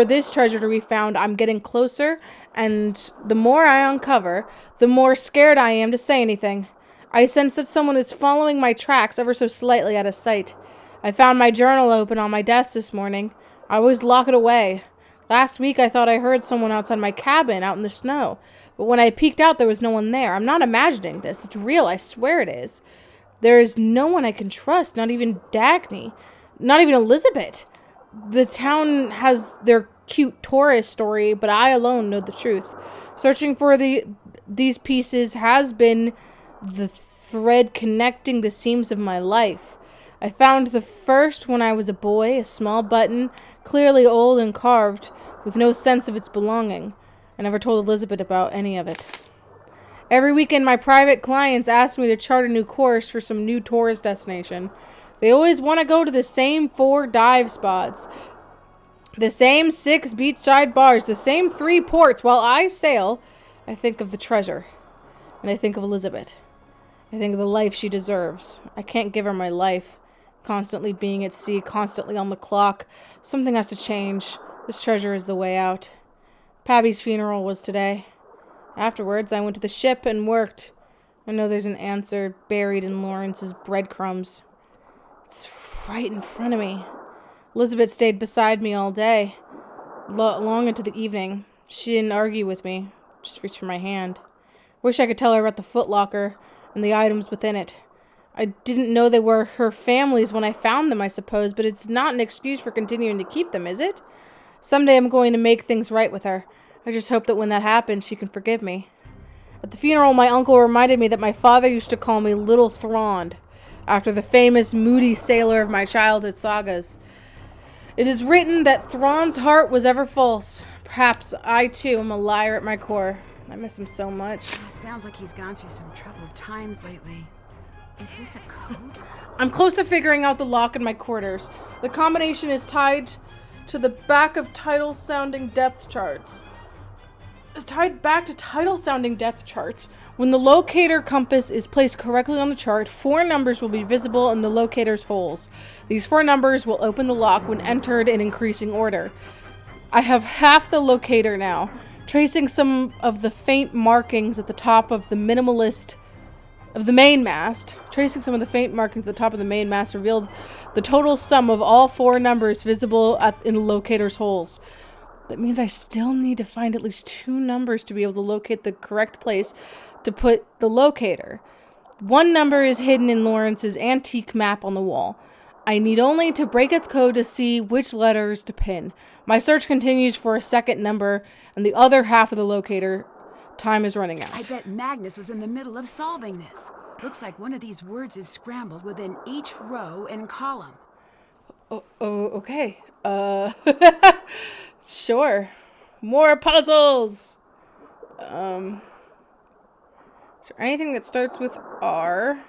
this treasure to be found. I'm getting closer, and the more I uncover, the more scared I am to say anything. I sense that someone is following my tracks ever so slightly out of sight. I found my journal open on my desk this morning. I always lock it away. Last week I thought I heard someone outside my cabin out in the snow. But when I peeked out, there was no one there. I'm not imagining this. It's real. I swear it is. There is no one I can trust. Not even Dagny. Not even Elizabeth. The town has their cute tourist story, but I alone know the truth. Searching for these pieces has been the thread connecting the seams of my life. I found the first when I was a boy, a small button, clearly old and carved, with no sense of its belonging. I never told Elizabeth about any of it. Every weekend, my private clients ask me to chart a new course for some new tourist destination. They always want to go to the same 4 dive spots, the same 6 beachside bars, the same 3 ports. While I sail, I think of the treasure, and I think of Elizabeth. I think of the life she deserves. I can't give her my life. Constantly being at sea, constantly on the clock. Something has to change. This treasure is the way out. Pabby's funeral was today. Afterwards, I went to the ship and worked. I know there's an answer buried in Lawrence's breadcrumbs. It's right in front of me. Elizabeth stayed beside me all day, long into the evening. She didn't argue with me, just reached for my hand. Wish I could tell her about the footlocker and the items within it. I didn't know they were her family's when I found them, I suppose, but it's not an excuse for continuing to keep them, is it? Someday I'm going to make things right with her. I just hope that when that happens, she can forgive me. At the funeral, my uncle reminded me that my father used to call me Little Thrond, after the famous moody sailor of my childhood sagas. It is written that Thrond's heart was ever false. Perhaps I, too, am a liar at my core. I miss him so much. Sounds like he's gone through some troubled times lately. Is this a code? I'm close to figuring out the lock in my quarters. The combination is tied to the back of title-sounding depth charts. It's tied back to title-sounding depth charts. When the locator compass is placed correctly on the chart, 4 numbers will be visible in the locator's holes. These 4 numbers will open the lock when entered in increasing order. I have half the locator now. Tracing some of the faint markings at the top of the main mast revealed the total sum of all 4 numbers visible in the locator's holes. That means I still need to find at least 2 numbers to be able to locate the correct place to put the locator. 1 number is hidden in Lawrence's antique map on the wall. I need only to break its code to see which letters to pin. My search continues for a second number, and the other half of the locator. Time is running out. I bet Magnus was in the middle of solving this. Looks like one of these words is scrambled within each row and column. Okay. Sure. More puzzles! Is there anything that starts with R?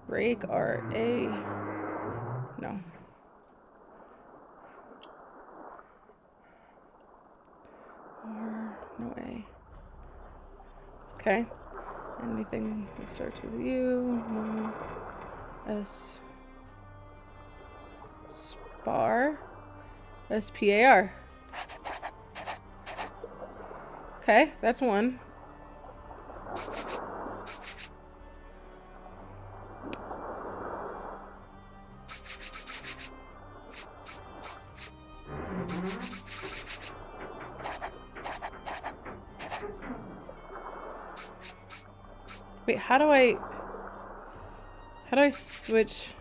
Break, R-A... No. R, no A. Okay. Anything that starts with U? No. S. Spar. S-P-A-R. Okay, that's one. Wait, how do I switch?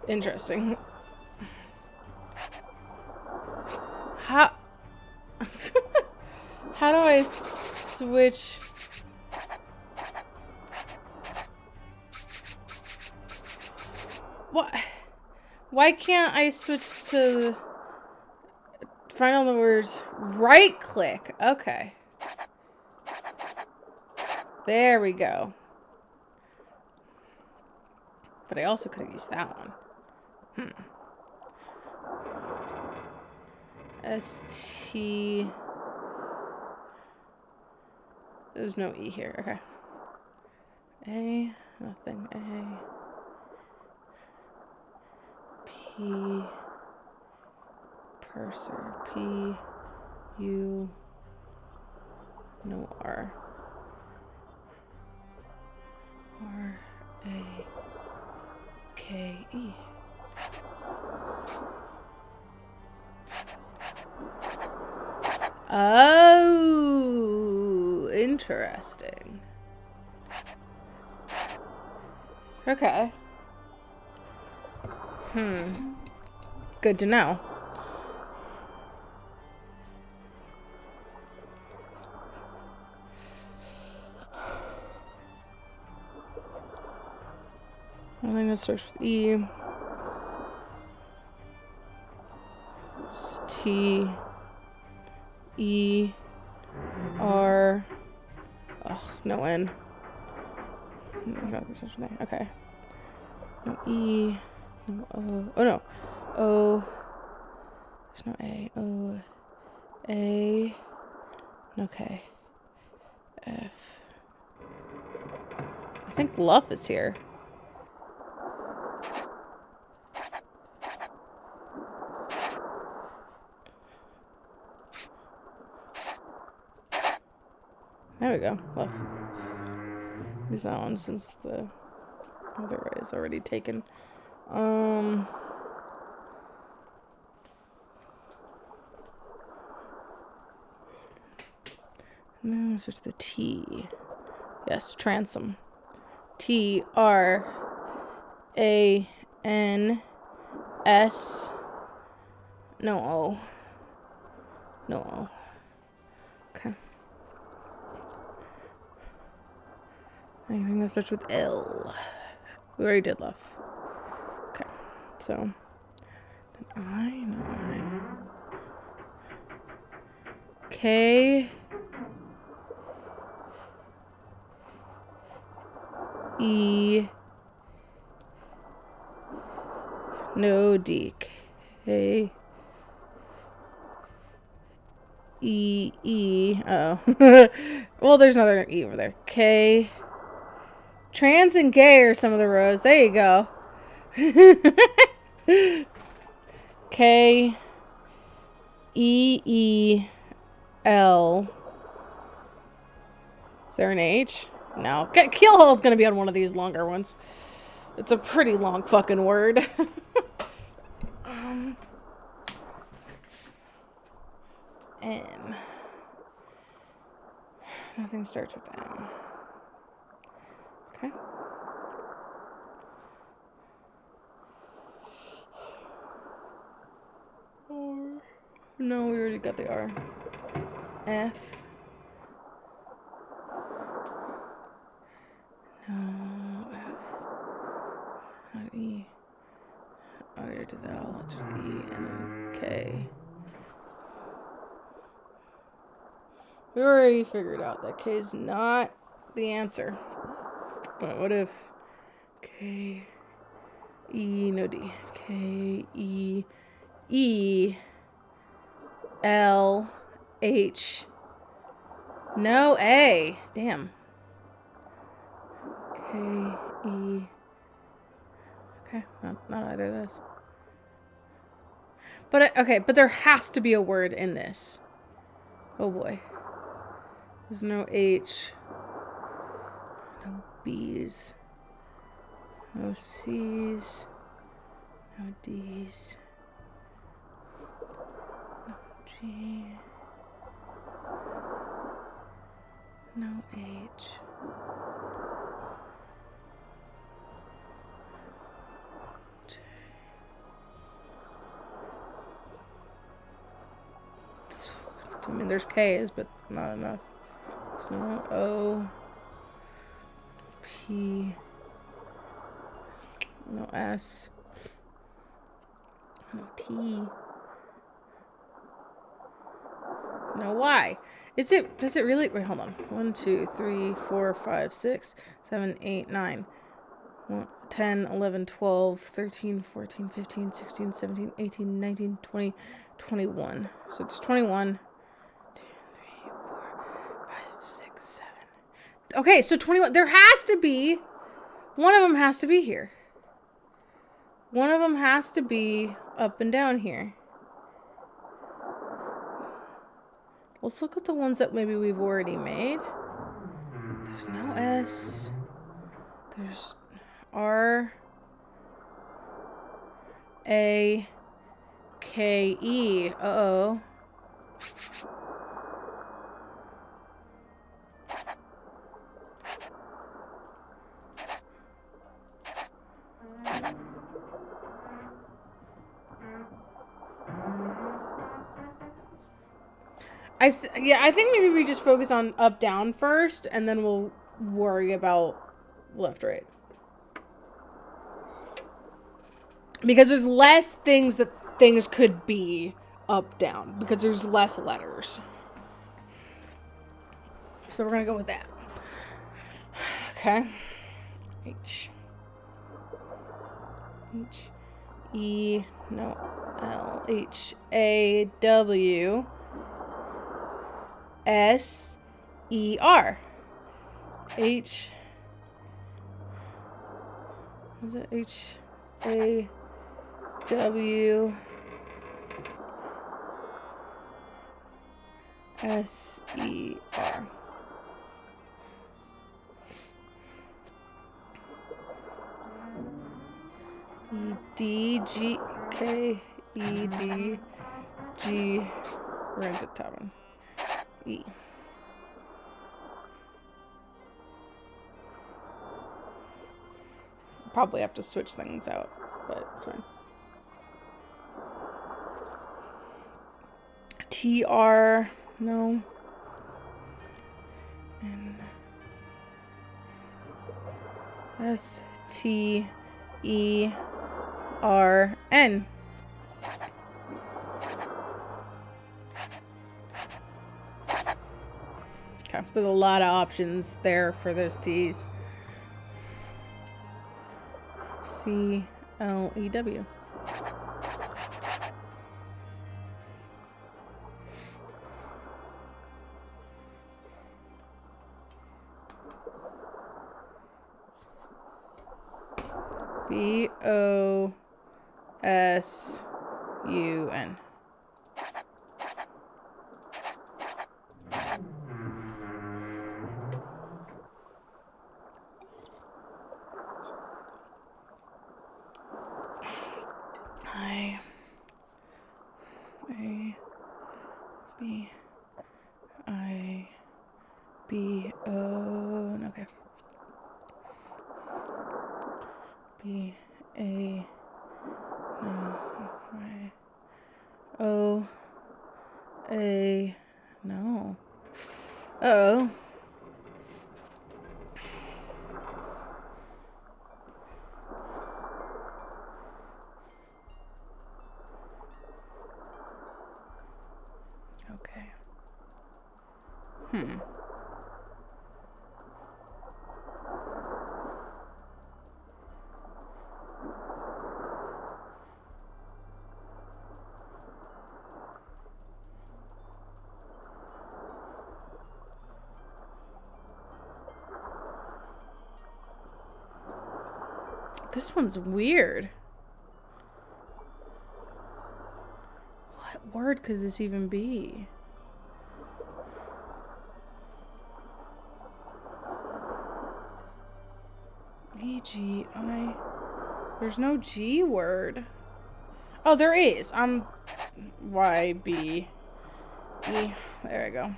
Interesting. How do I switch? What? Why can't I switch to find all the words? Right click. Okay. There we go. But I also could have used that one. S-T... There's no E here. Okay. A... Nothing. A... P... Purser. P... U... No R. R... A... K... E... Oh, interesting. Okay. Good to know. I think it starts with E. It's T. E. R. Oh, no N. Okay. No E. No O. Oh no. O. There's no A. O. A. No K. F. I think Luff is here. There we go. Luff. Use that one since the other way is already taken. Now let's search the T. Yes, transom. T-R-A-N-S. No O. No O. Okay. Anything that starts with L. We already did love. Okay. So then I know K. E. No D. K. E. E. Oh. Well, there's another E over there. K. Trans and gay are some of the rows. There you go. K. E. E. L. Is there an H? No. Keelhole's gonna be on one of these longer ones. It's a pretty long fucking word. M. Nothing starts with M. Okay. R. No, we already got the R. F. No, F. Not E. Oh, we already did the L. Just E and then K. We already figured out that K is not the answer. But what if K, E, no D, K, E, E, L, H, no A. Damn. K, E. Okay, not either of those. But, okay, but there has to be a word in this. Oh boy. There's no H. No B's. No C's. No D's. No G. No H. J. I mean, there's K's, but not enough. There's no O. P. No S. No T. No Y. Is it, does it really, wait, hold on. 1, 2, 3, 4, 5, 6, 7, 8, 9. 10, 11, 12, 13, 14, 15, 16, 17, 18, 19, 20, 21. So it's 21. 2, 3, 4, 5, 6, 7. Okay, so 21. There has to be, one of them has to be here. One of them has to be up and down here. Let's look at the ones that maybe we've already made. There's no S. There's R. A. K. E. Uh-oh. Yeah, I think maybe we just focus on up down first, and then we'll worry about left right. Because there's less things that things could be up down, because there's less letters. So we're gonna go with that. Okay. H. E. No. L. H. A. W. S. E. R. H. Was it H. A. W. S. E. R. E. D. G. K. E. D. G. We're into the top one. E. Probably have to switch things out, but it's fine. T. R. No. N. S. T. E. R. N. Okay, there's a lot of options there for those T's. C. L. E. W. B. O. S. U. N. I. A. B. I. B. O. Okay. B. A. No. I. O. A. No. Uh-oh. Okay. This one's weird. What word could this even be? E. G. I. There's no G word. Oh, there is. Y. B. E. There we go.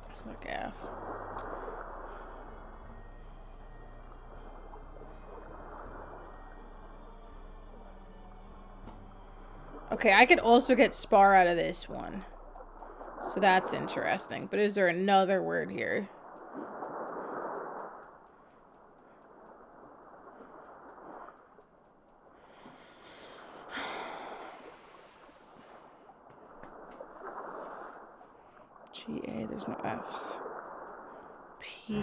Let's look F. Okay, I could also get spar out of this one. So that's interesting. But is there another word here? G-A, there's no F's. P.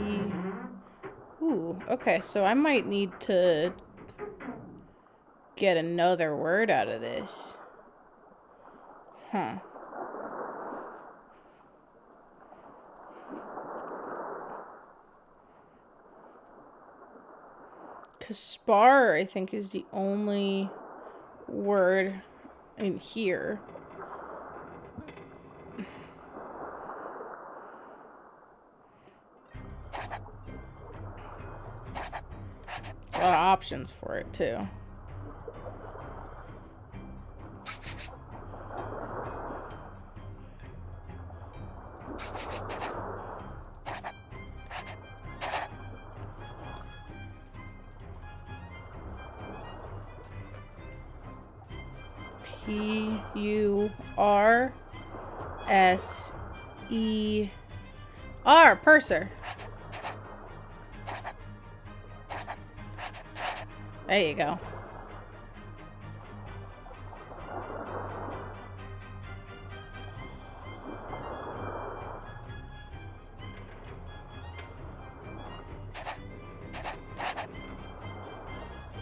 Ooh, okay, so I might need to get another word out of this. Huh. Because spar, I think, is the only word in here. A lot of options for it, too. P-U-R-S-E-R. Purser. There you go.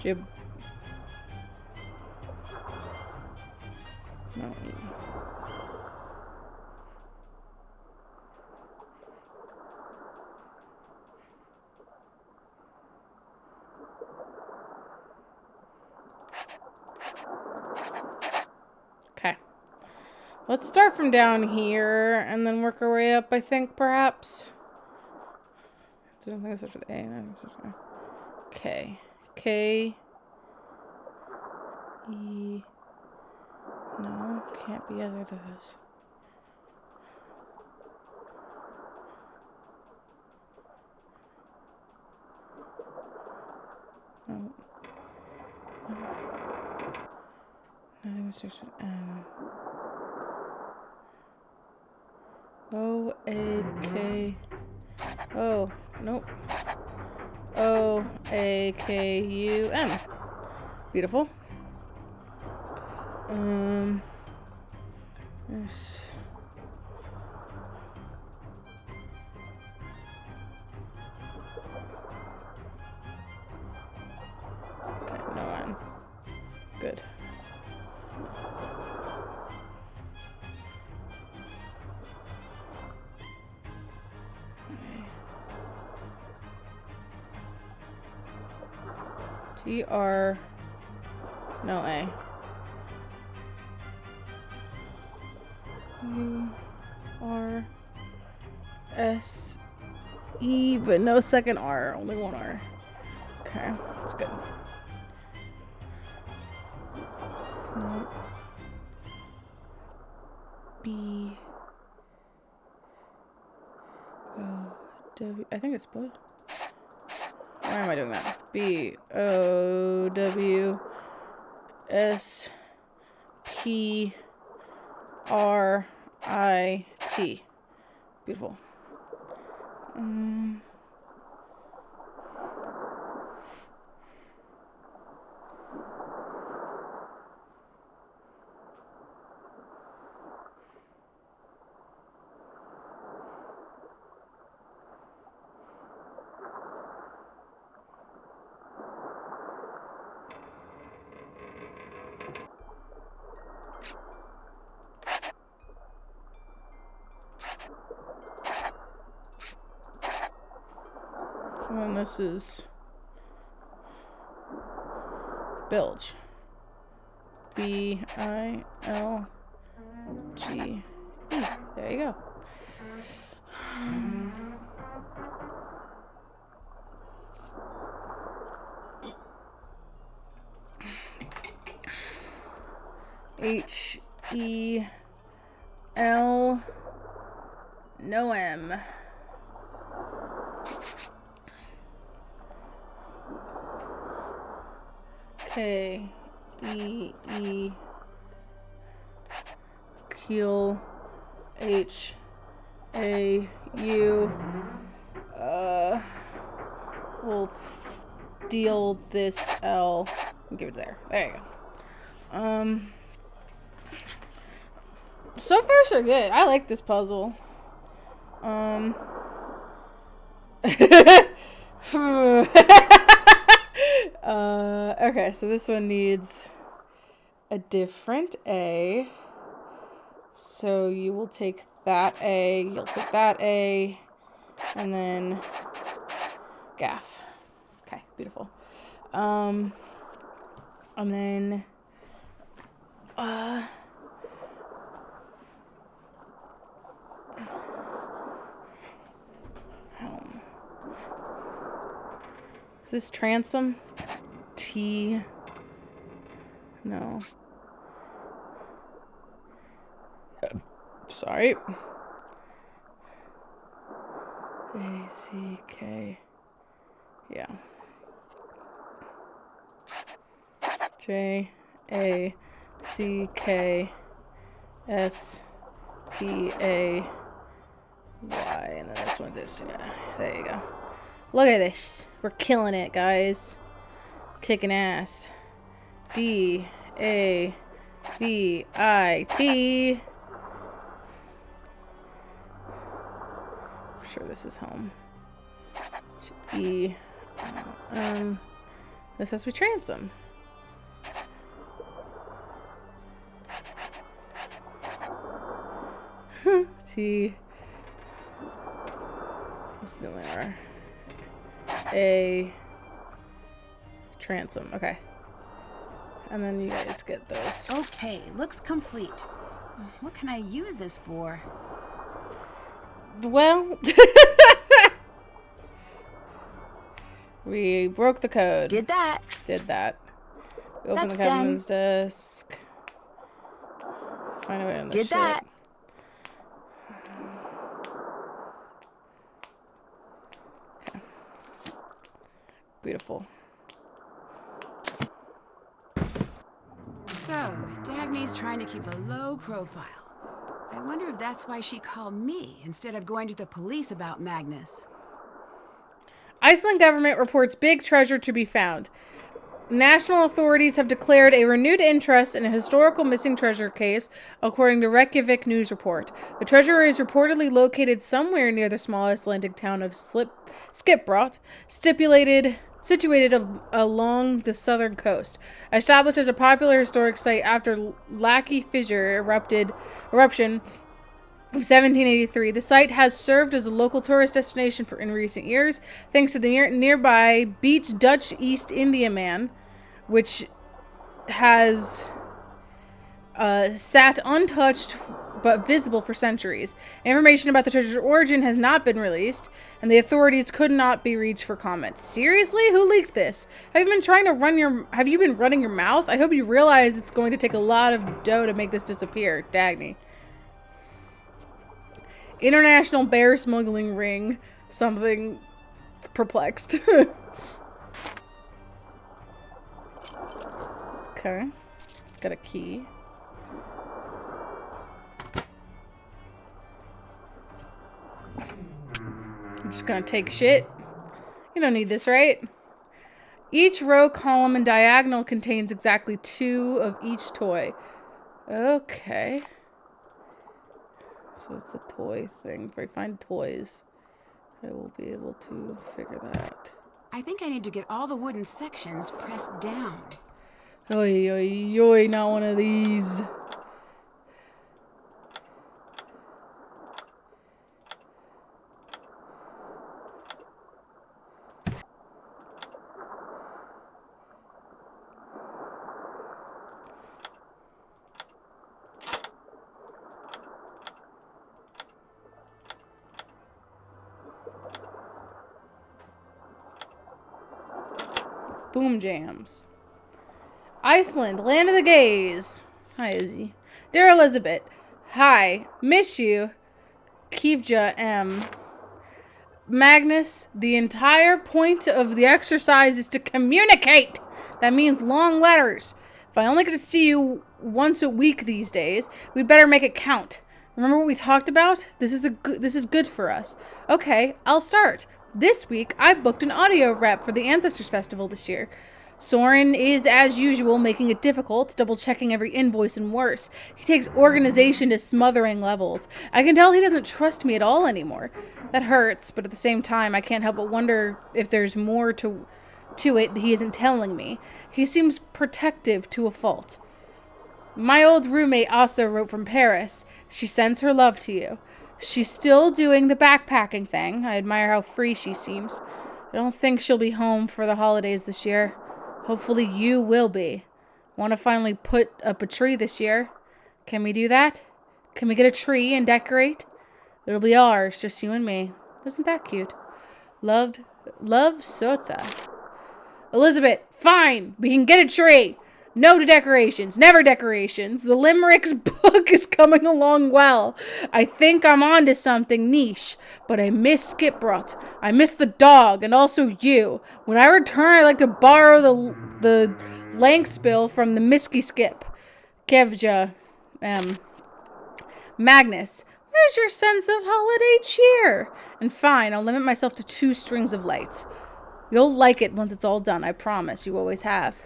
Jib. No. Okay. Let's start from down here and then work our way up, I think, perhaps. I don't think I searched for the A. I think I searched for K. K. E. No, can't be either of those. No. Nothing starts with M. O A K. Oh, nope. O A K U M. Beautiful. Yes. Okay, no N. Good. T-R, no A. U-R-S-E, but no second R, only one R. Okay, that's good. No. B. O. W. I think it's both. Why am I doing that? B. O. W. S. P. R. I. T. Beautiful. And this is bilge. B-I-L-G-E. There you go. H-E-L, no M. K-E-E, Keel, H-A-U. We'll steal this L and give it there. There you go. So far so good. I like this puzzle. Okay, so this one needs a different A. So you will take that A, you'll take that A, and then gaff. Okay, beautiful. And then is this transom? T. No. Sorry. A-C-K. Yeah. J-A-C-K. CKSTAY. And then this one just, yeah. There you go. Look at this. We're killing it, guys. Kicking ass. DAVIT. I'm sure this is home. This has to be transom. T. This is there. A. Transom. Okay. And then you guys get those. Okay, looks complete. What can I use this for? Well, we broke the code. Did that. Did that. We opened That's the captain's desk. Find a way on the Did ship. that. Okay. Beautiful. So, Dagny's trying to keep a low profile. I wonder if that's why she called me instead of going to the police about Magnus. Iceland government reports big treasure to be found. National authorities have declared a renewed interest in a historical missing treasure case, according to Reykjavik news report. The treasure is reportedly located somewhere near the small Icelandic town of Skipbrot, situated along the southern coast. Established as a popular historic site after Lackey Fissure eruption of 1783, the site has served as a local tourist destination in recent years, thanks to the nearby beach Dutch East Indiaman, which has sat untouched but visible for centuries. Information about the treasure's origin has not been released, and the authorities could not be reached for comment. Seriously? Who leaked this? Have you been running your mouth? I hope you realize it's going to take a lot of dough to make this disappear. Dagny. International bear smuggling ring. Something perplexed. Okay. Got a key. I'm just gonna take shit. You don't need this, right? Each row, column, and diagonal contains exactly 2 of each toy. Okay. So it's a toy thing. If I find toys, I will be able to figure that out. I think I need to get all the wooden sections pressed down. Oi, oi, oi, not one of these. Boom jams. Iceland, land of the gays. Hi, Izzy. Dear Elizabeth. Hi. Miss you. Kivja M. Magnus, the entire point of the exercise is to communicate. That means long letters. If I only get to see you once a week these days, we'd better make it count. Remember what we talked about? This is good for us. Okay, I'll start. This week, I booked an audio rep for the Ancestors Festival this year. Soren is, as usual, making it difficult, double-checking every invoice and worse. He takes organization to smothering levels. I can tell he doesn't trust me at all anymore. That hurts, but at the same time, I can't help but wonder if there's more to it that he isn't telling me. He seems protective to a fault. My old roommate also wrote from Paris. She sends her love to you. She's still doing the backpacking thing. I admire how free she seems. I don't think she'll be home for the holidays this year. Hopefully you will be. Want to finally put up a tree this year? Can we do that? Can we get a tree and decorate? It'll be ours, just you and me. Isn't that cute? Love Sota. Elizabeth, fine. We can get a tree. No to decorations. Never decorations. The Limericks book is coming along well. I think I'm onto something niche. But I miss Skipbrot. I miss the dog. And also you. When I return, I'd like to borrow the Lankspill from the Misky Skip. Kevja. Magnus, where's your sense of holiday cheer? And fine, I'll limit myself to 2 strings of lights. You'll like it once it's all done, I promise. You always have.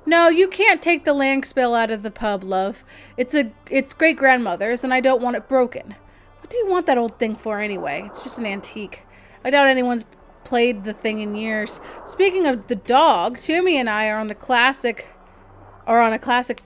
No, you can't take the lamp spill out of the pub, love. It's great-grandmother's, and I don't want it broken. What do you want that old thing for, anyway? It's just an antique. I doubt anyone's played the thing in years. Speaking of the dog, Toomey and I are on a classic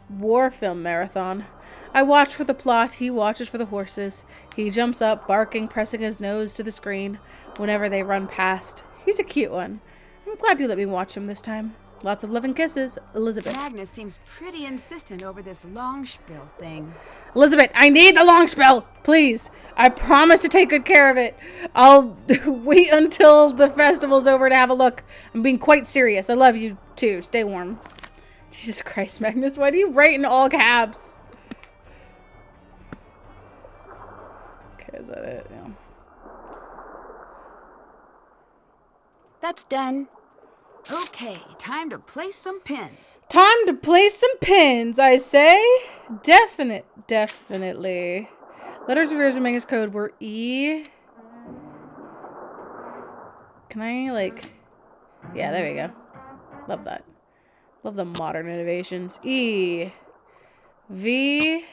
war film marathon. I watch for the plot, he watches for the horses. He jumps up, barking, pressing his nose to the screen whenever they run past. He's a cute one. I'm glad you let me watch him this time. Lots of love and kisses, Elizabeth. Magnus seems pretty insistent over this long spiel thing. Elizabeth, I need the long spill, please. I promise to take good care of it. I'll wait until the festival's over to have a look. I'm being quite serious. I love you too. Stay warm. Jesus Christ, Magnus, why do you write in all caps? Okay, is that it? Yeah. That's done. Okay, time to place some pins. Time to place some pins, I say. Definitely. Letters of Magnus code were E. Can I, like... Yeah, there we go. Love that. Love the modern innovations. E. V.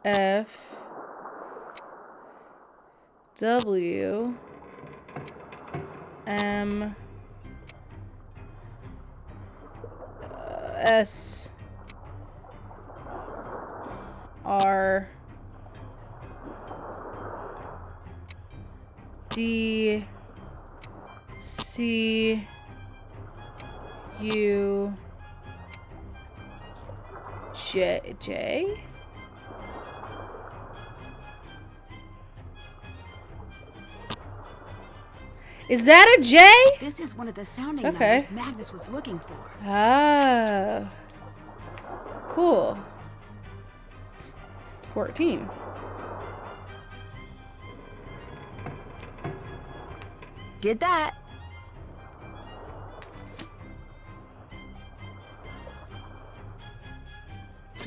F. W. M. S. R. D. C. U. J. Is that a J? This is one of the sounding numbers Magnus was looking for. Ah. Cool. 14. Did that.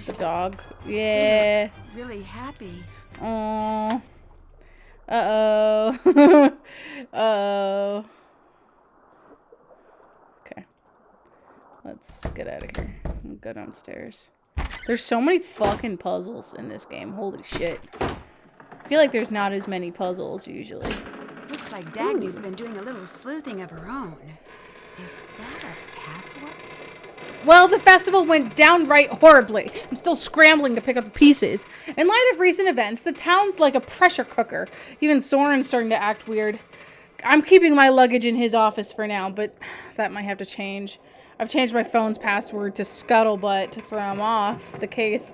The dog. Yeah. Really happy. Aww. Uh-oh. Uh-oh. Okay. Let's get out of here. I'll go downstairs. There's so many fucking puzzles in this game. Holy shit. I feel like there's not as many puzzles usually. Looks like Dagny's been doing a little sleuthing of her own. Is that a password? Well, the festival went downright horribly. I'm still scrambling to pick up the pieces. In light of recent events, the town's like a pressure cooker. Even Soren's starting to act weird. I'm keeping my luggage in his office for now, but that might have to change. I've changed my phone's password to Scuttlebutt to throw him off the case.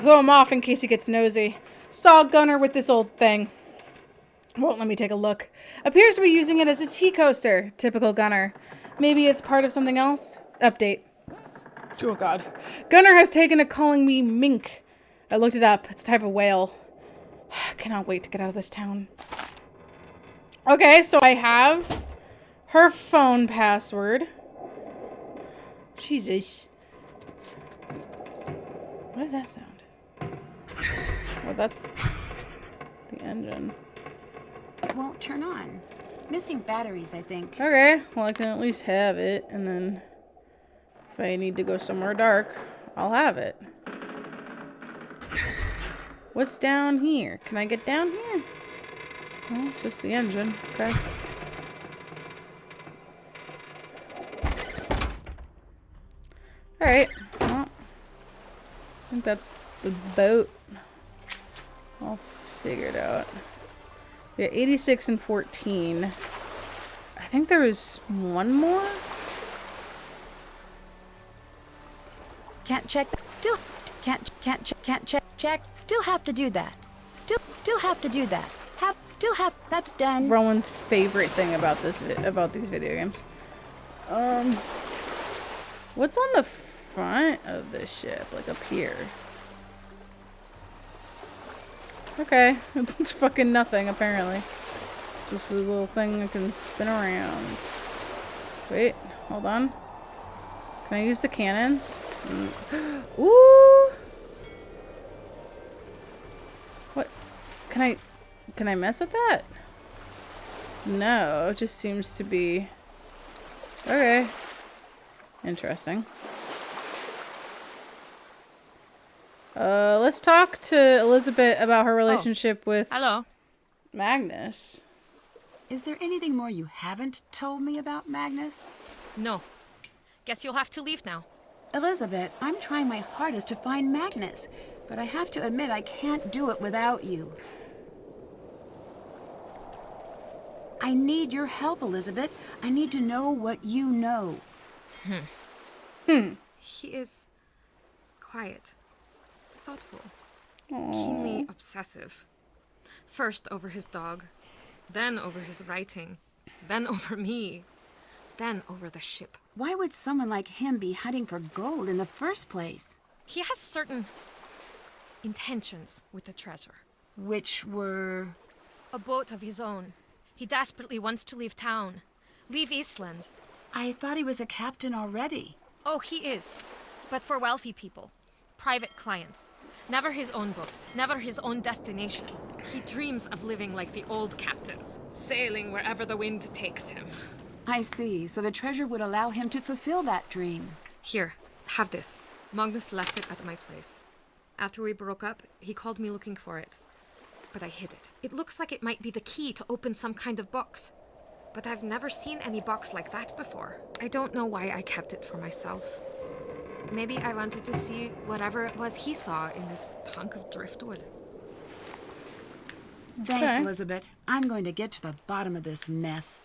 Throw him off in case he gets nosy. Saw Gunner with this old thing. Won't let me take a look. Appears to be using it as a tea coaster. Typical Gunner. Maybe it's part of something else? Update. Oh god. Gunner has taken to calling me Mink. I looked it up. It's a type of whale. Cannot wait to get out of this town. Okay, so I have her phone password. Jesus. What does that sound? Well, that's the engine. It won't turn on. Missing batteries, I think. Okay, well I can at least have it, and then if I need to go somewhere dark, I'll have it. What's down here? Can I get down here? Well, it's just the engine. Okay. Alright, well, I think that's the boat. I'll figure it out. Yeah, 86 and 14. I think there was one more. Can't check. Can't check. Still have to do that. Still have to do that. That's done. Rowan's favorite thing about these video games. What's on the front of this ship? Like up here. Okay, it's fucking nothing apparently. Just a little thing I can spin around. Wait, hold on. Can I use the cannons? Ooh! What? Can I mess with that? No, it just seems to be... Okay. Interesting. Let's talk to Elizabeth about her relationship with Hello. Magnus. Is there anything more you haven't told me about Magnus? No. Guess you'll have to leave now. Elizabeth, I'm trying my hardest to find Magnus, but I have to admit I can't do it without you. I need your help, Elizabeth. I need to know what you know. He is quiet, thoughtful, keenly obsessive. First over his dog, then over his writing, then over me, then over the ship. Why would someone like him be hunting for gold in the first place? He has certain intentions with the treasure. Which were... A boat of his own. He desperately wants to leave town. Leave Eastland. I thought he was a captain already. Oh, he is. But for wealthy people. Private clients. Never his own boat. Never his own destination. He dreams of living like the old captains. Sailing wherever the wind takes him. I see. So the treasure would allow him to fulfill that dream. Here, have this. Magnus left it at my place. After we broke up, he called me looking for it. But I hid it. It looks like it might be the key to open some kind of box. But I've never seen any box like that before. I don't know why I kept it for myself. Maybe I wanted to see whatever it was he saw in this hunk of driftwood. Thanks, Okay. Elizabeth. I'm going to get to the bottom of this mess.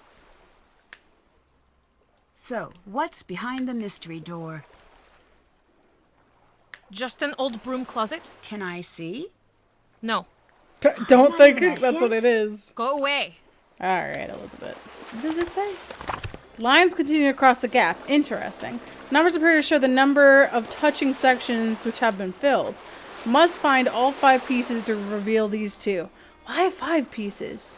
So, what's behind the mystery door? Just an old broom closet? Can I see? No. Don't not think even a that's what it hint. is. Go away. Alright, Elizabeth. What does it say? Lines continue across the gap. Interesting. Numbers appear to show the number of touching sections which have been filled. Must find all 5 pieces to reveal these 2. Why 5 pieces?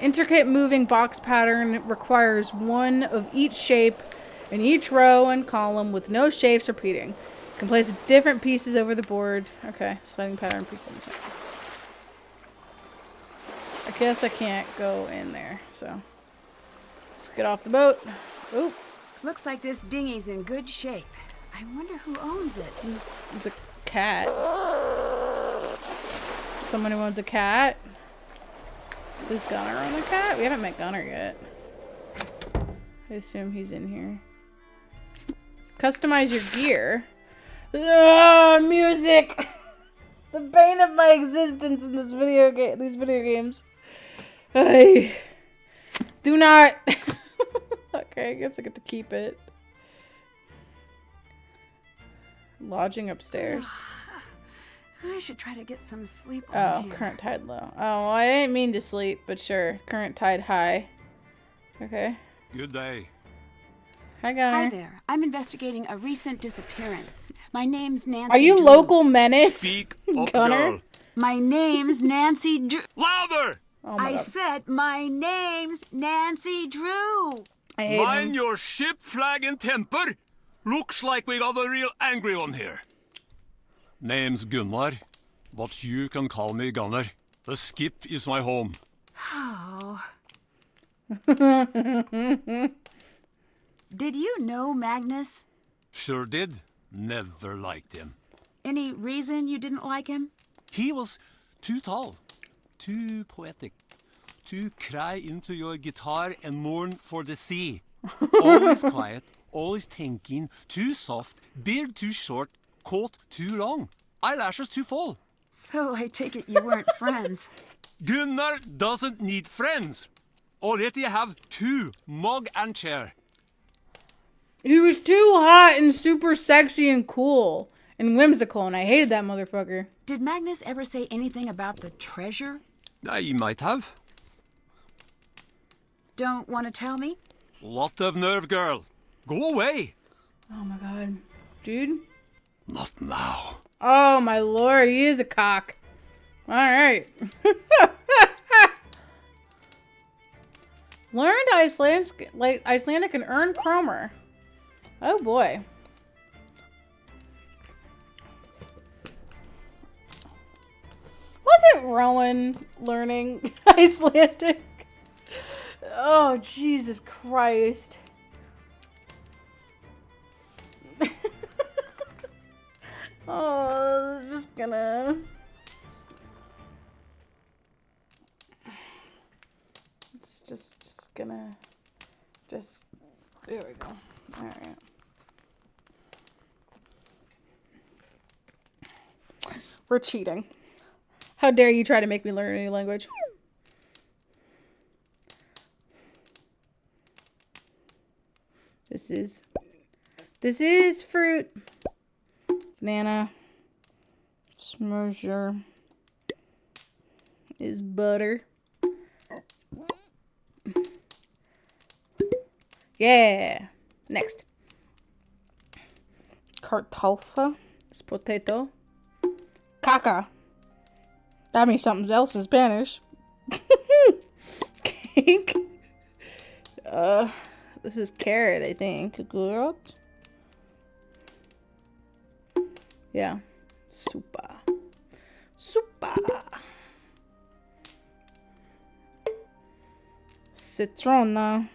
Intricate moving box pattern requires 1 of each shape in each row and column with no shapes repeating. Can place different pieces over the board. Okay, sliding pattern pieces. I guess I can't go in there, so let's get off the boat. Oop, Looks like this dinghy's in good shape. I wonder who owns it. this is a cat. Someone who owns a cat. Does Gunner own a cat? We haven't met Gunner yet. I assume he's in here. Customize your gear. Ugh, music! The bane of my existence in this these video games. I do not. Okay, I guess I get to keep it. Lodging upstairs. I should try to get some sleep Oh, on here. current tide low. Oh, well, I didn't mean to sleep, but sure. Current tide high. Okay. Good day. Hi, Gunner. Hi there. I'm investigating a recent disappearance. My name's Nancy Are you Drew. local menace? Speak up, Gunner? girl. My name's Nancy Drew. Louder! Oh my I God. said my name's Nancy Drew. I hate Mind him. your ship flag and temper. Looks like we got a real angry one here. Name's Gunnar, but you can call me Gunnar. The skip is my home. Oh. Did you know Magnus? Sure did. Never liked him. Any reason you didn't like him? He was too tall, too poetic, to cry into your guitar and mourn for the sea. Always quiet, always thinking, too soft, beard too short, coat too long, eyelashes too full. So I take it you weren't friends. Gunnar doesn't need friends. Already have 2, mug and chair. He was too hot and super sexy and cool and whimsical, and I hated that motherfucker. Did Magnus ever say anything about the treasure? I might have. Don't want to tell me? Lot of nerve, girl. Go away. Oh my God. Dude. Not now. Oh my lord, he is a cock. Alright. Learned Icelandic and earn Cromer. Oh boy. Wasn't Rowan learning Icelandic? Oh, Jesus Christ. Oh, just gonna... It's just gonna... Just... There we go. Alright. We're cheating. How dare you try to make me learn a new language? This is fruit. Banana. Smoozer. Is butter. Yeah. Next. Kartoffa is potato. Caca. That means something else in Spanish. Cake. This is carrot, I think. Carrot. Yeah. Supa. Supa. Citrona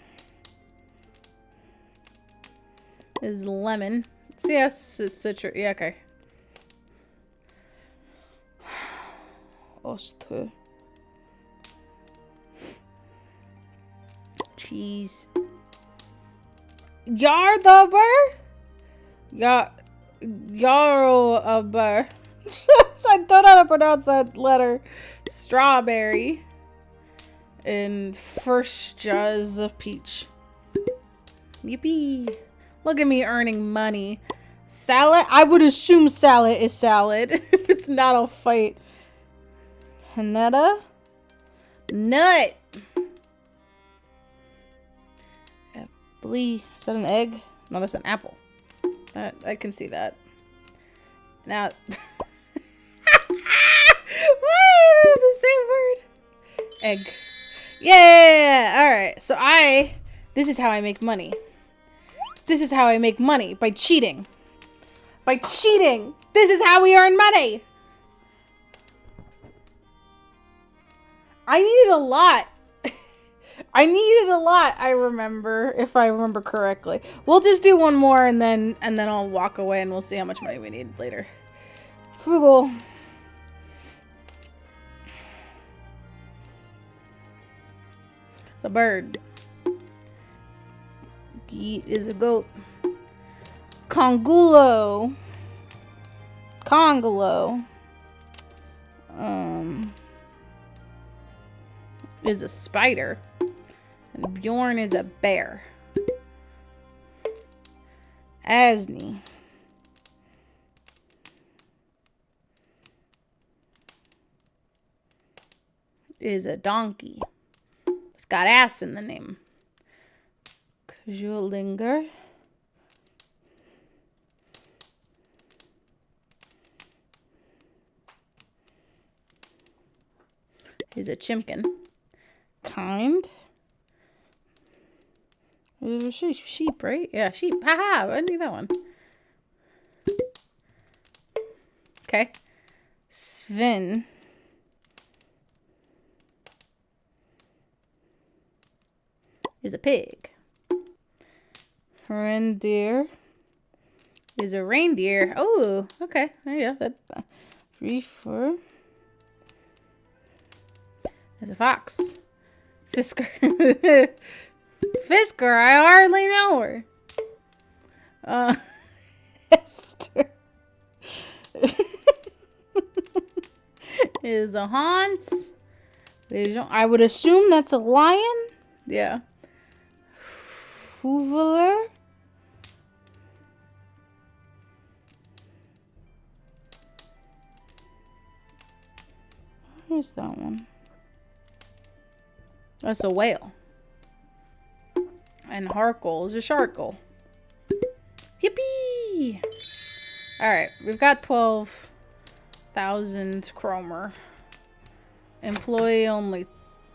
is lemon. So yes, it's citrus. Yeah, okay. Oster. Cheese. Yardober? Yarober. I don't know how to pronounce that letter. Strawberry. And first jazz of peach. Yippee. Look at me earning money. Salad? I would assume salad is salad. If it's not, I'll fight. Hanetta? Nut. Apple. Is that an egg? No, that's an apple. I can see that. Now. Why the same word? Egg. Yeah! Alright, so this is how I make money. This is how I make money. By cheating. By cheating! This is how we earn money! I needed a lot. I needed a lot, I remember, if I remember correctly. We'll just do one more and then I'll walk away and we'll see how much money we need later. Frugal. It's a bird. Geet is a goat. Congulo. Congolo. Is a spider. And Bjorn is a bear. Asni is a donkey. It's got ass in the name. Kjulinger is a chimkin. Kind. Sheep, right? Yeah, sheep. Haha, I knew that one. Okay. Sven. Is a pig. Reindeer is a reindeer. Oh, okay. Yeah, that 3, 4. Is a fox. Fisker. Fisker, I hardly know her. Esther is a Hans. I would assume that's a lion. Yeah. Hooveler. Where's that one? That's a whale. And Harkle is a sharkle. Yippee! Alright, we've got 12,000 Cromer. Employee only.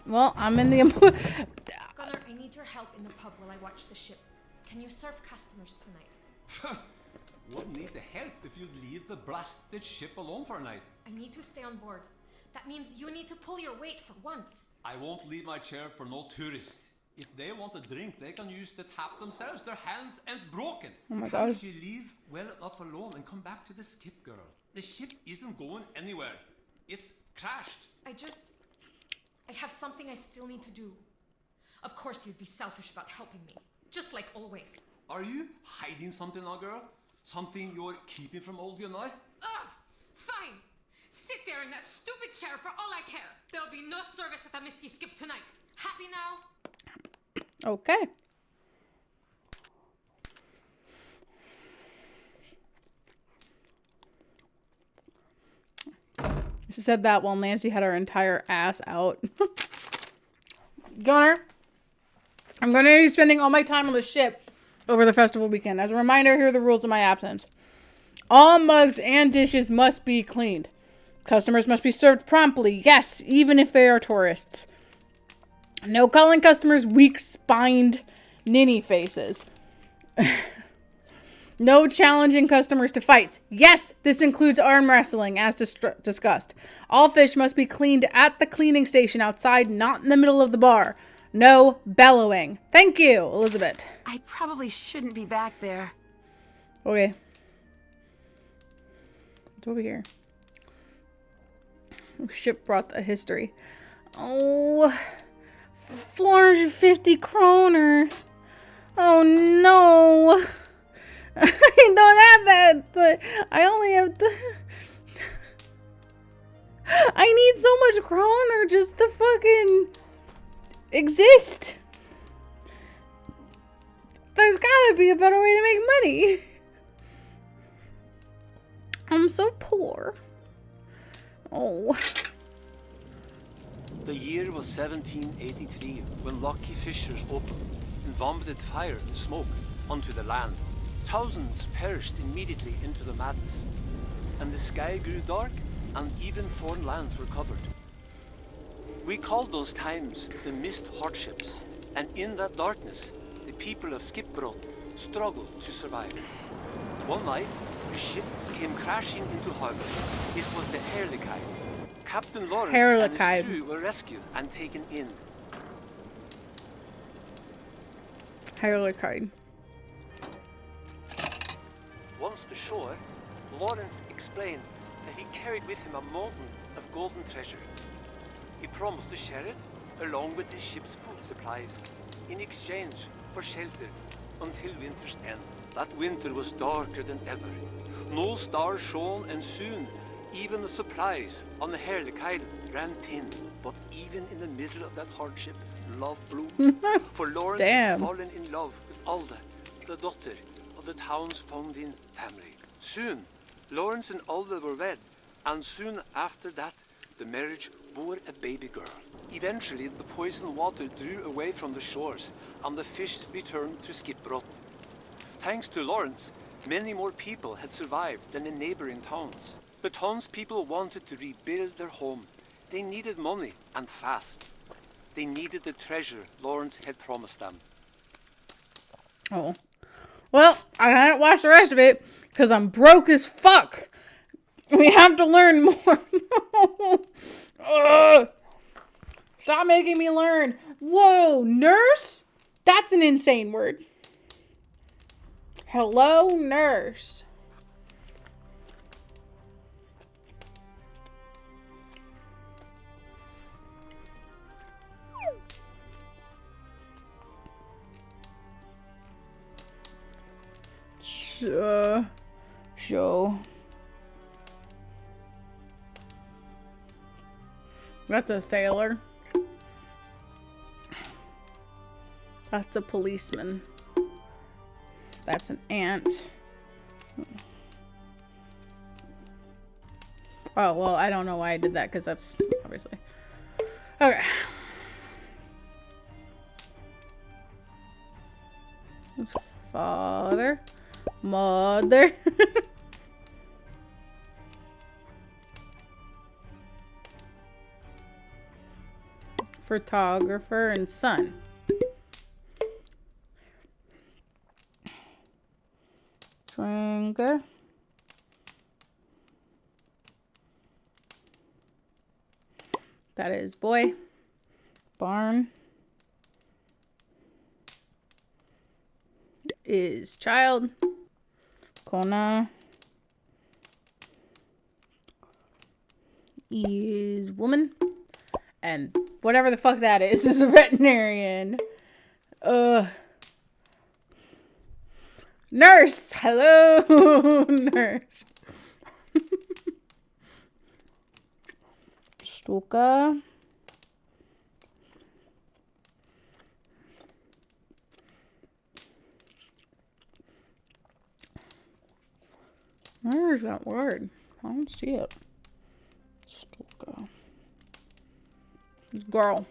Well, I'm in the Gunnar, I need your help in the pub while I watch the ship. Can you serve customers tonight? Wouldn't need the help if you'd leave the blasted ship alone for a night. I need to stay on board. That means you need to pull your weight for once. I won't leave my chair for no tourist. If they want a drink, they can use the tap themselves. Their hands ain't broken. Oh my Can't God. you leave well enough alone and come back to the skip, girl? The ship isn't going anywhere. It's crashed. I have something I still need to do. Of course you'd be selfish about helping me. Just like always. Are you hiding something now, girl? Something you're keeping from old Gunnar? Ugh! Fine! Sit there in that stupid chair for all I care. There'll be no service at the Misty Skip tonight. Happy now? Okay. She said that while Nancy had her entire ass out. Gunnar, I'm going to be spending all my time on the ship over the festival weekend. As a reminder, here are the rules of my absence. All mugs and dishes must be cleaned. Customers must be served promptly, yes, even if they are tourists. No calling customers weak-spined ninny faces. No challenging customers to fights. Yes, this includes arm wrestling, as discussed. All fish must be cleaned at the cleaning station outside, not in the middle of the bar. No bellowing. Thank you, Elizabeth. I probably shouldn't be back there. Okay. It's over here. Ship brought a history. Oh, 450 kroner. Oh no. I don't have that, but I only have I need so much kroner just to fucking exist. There's gotta be a better way to make money. I'm so poor. Oh. The year was 1783 when Lucky Fishers opened and vomited fire and smoke onto the land. Thousands perished immediately into the madness, and the sky grew dark and even foreign lands were covered. We called those times the mist hardships, and in that darkness, the people of Skipbrot struggled to survive. One night, a ship came crashing into harbor. It was the Herlikai. Captain Lawrence and his crew were rescued and taken in. Herlikai. Once ashore, Lawrence explained that he carried with him a mountain of golden treasure. He promised to share it along with the ship's food supplies in exchange for shelter until winter's end. That winter was darker than ever. No stars shone, and soon even the supplies on the Herlikai ran thin. But even in the middle of that hardship, love bloomed. For Lawrence had fallen in love with Alda, the daughter of the town's founding family. Soon, Lawrence and Alda were wed, and soon after that, the marriage bore a baby girl. Eventually, the poisoned water drew away from the shores, and the fish returned to Skipbrot. Thanks to Lawrence, many more people had survived than in neighboring towns. The townspeople wanted to rebuild their home. They needed money, and fast. They needed the treasure Lawrence had promised them. Oh. Well, I can't watch the rest of it, because I'm broke as fuck. We have to learn more. Stop making me learn. Whoa, nurse? That's an insane word. Hello, nurse. Show. That's a sailor. That's a policeman. That's an ant. Oh, well, I don't know why I did that, because that's obviously... Okay. That's father. Mother. Photographer and son. Okay. That is boy. Barn is child. Kona is woman. And whatever the fuck that is a veterinarian. Nurse! Hello, nurse. Stuka. Where is that word? I don't see it. Stuka. Girl.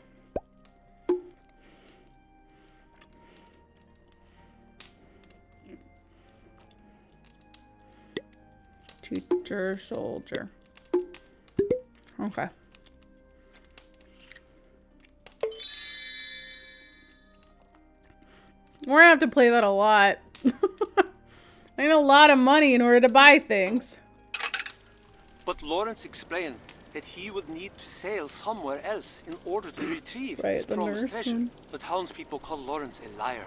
Teacher, soldier. Okay. We're gonna have to play that a lot. I need a lot of money in order to buy things. But Lawrence explained that he would need to sail somewhere else in order to retrieve his the promised nurse treasure. one. The townspeople called Lawrence a liar.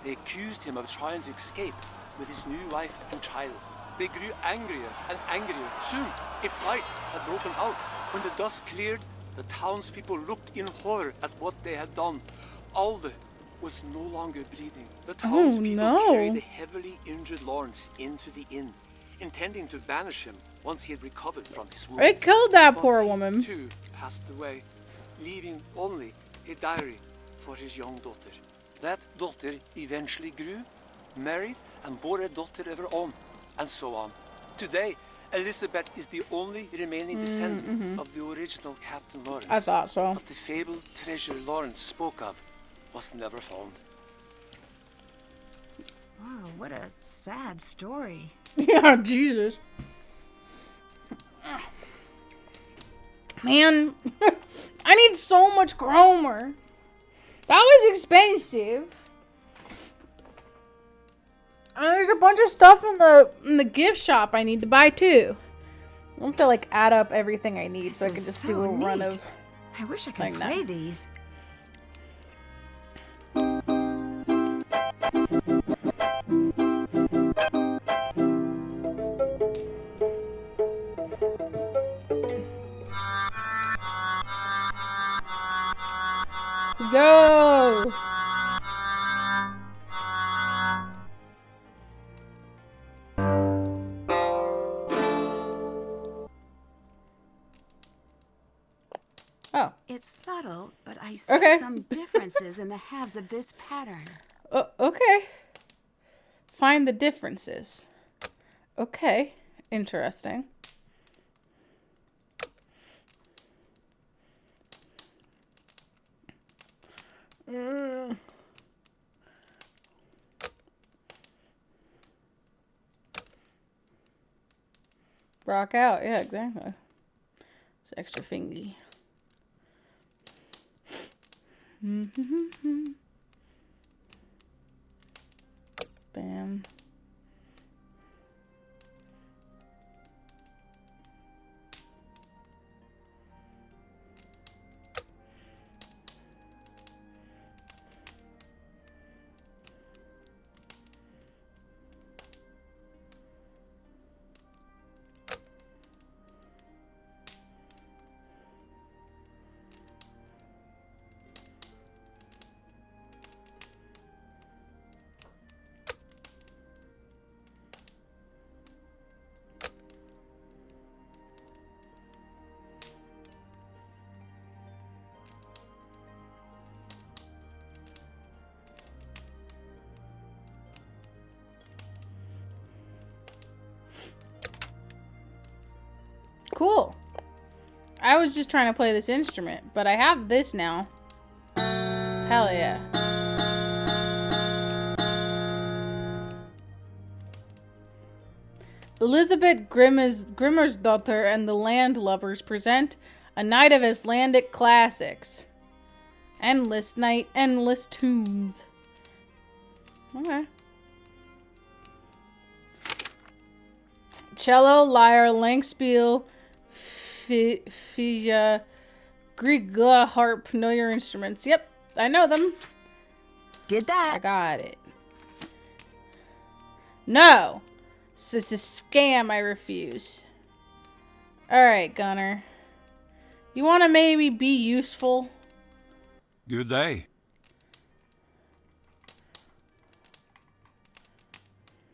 They accused him of trying to escape with his new wife and child. They grew angrier and angrier. Soon, a fight had broken out. When the dust cleared, the townspeople looked in horror at what they had done. Alde was no longer breathing. The townspeople carried the heavily injured Lawrence into the inn, intending to banish him once he had recovered from his wounds. They killed that But poor he, woman. too, passed away, leaving only a diary for his young daughter. That daughter eventually grew, married, and bore a daughter of her own, and so on. Today, Elizabeth is the only remaining descendant of the original Captain Lawrence. I thought so. But the fabled treasure Lawrence spoke of was never found. Wow, what a sad story. Yeah, Jesus. Man, I need so much Cromer. That was expensive. And there's a bunch of stuff in the gift shop I need to buy too. I have to like add up everything I need so I can This is just do so a run neat. of. I wish I could like that. play these. Go! Oh. It's subtle, but I see Okay. some differences in the halves of this pattern. Okay. Find the differences. Okay. Interesting. Rock out. Yeah, exactly. It's extra fingy. Bam. Cool. I was just trying to play this instrument, but I have this now. Hell yeah. Elizabeth Grimmer's daughter and the Landlubbers present a night of Icelandic classics. Endless night, endless tunes. Okay. cello, lyre, langspiel, fia, grigla, harp. Know your instruments. Yep, I know them. Did that. I got it. No! It's a scam, I refuse. Alright, Gunner. You want to maybe be useful? Good day.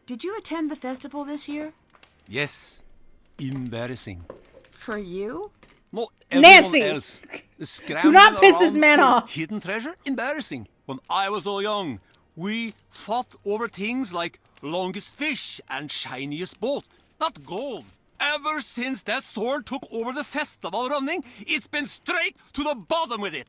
Did you attend the festival this year? Yes. Embarrassing. For you? No, everyone Nancy! else. Do not piss this Scrambling man around for off. hidden treasure? Embarrassing. When I was so young, we fought over things like longest fish and shiniest boat. Not gold. Ever since that sword took over the festival running, it's been straight to the bottom with it.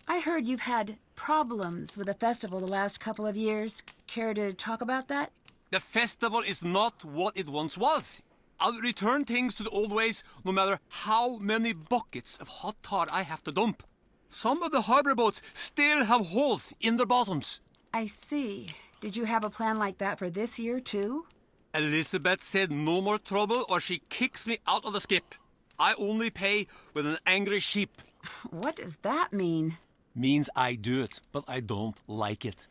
I heard you've had problems with the festival the last couple of years. Care to talk about that? The festival is not what it once was. I'll return things to the old ways no matter how many buckets of hot tar I have to dump. Some of the harbor boats still have holes in their bottoms. I see. Did you have a plan like that for this year, too? Elizabeth said no more trouble or she kicks me out of the skip. I only pay with an angry sheep. What does that mean? Means I do it, but I don't like it.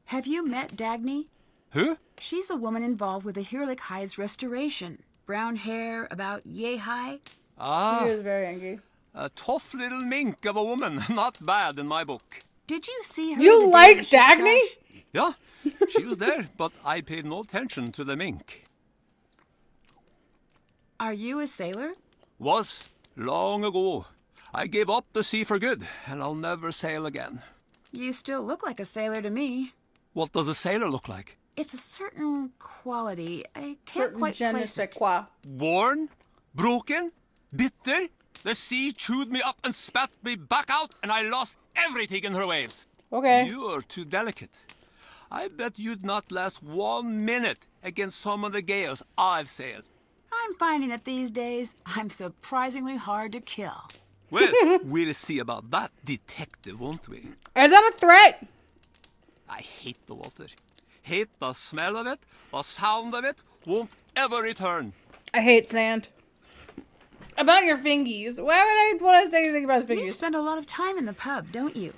Have you met Dagny? Who? She's the woman involved with the Hirlik High's restoration. Brown hair, about yay high. He Ah, was very angry. a tough little mink of a woman. Not bad in my book. Did you see her? You the day like the ship Dagny? crashed? Yeah, she was there, but I paid no attention to the mink. Are you a sailor? Was long ago. I gave up the sea for good, and I'll never sail again. You still look like a sailor to me. What does a sailor look like? It's a certain quality. I can't Certain quite je ne place sais it. quoi. Worn? Broken? Bitter? The sea chewed me up and spat me back out, and I lost everything in her waves. Okay. You're too delicate. I bet you'd not last 1 minute against some of the gales I've sailed. I'm finding that these days I'm surprisingly hard to kill. Well, we'll see about that, detective, won't we? Is that a threat? I hate the water. Hate the smell of it, the sound of it, won't ever return. I hate sand. About your fingies. Why would I want to say anything about his You fingies? spend a lot of time in the pub, don't you?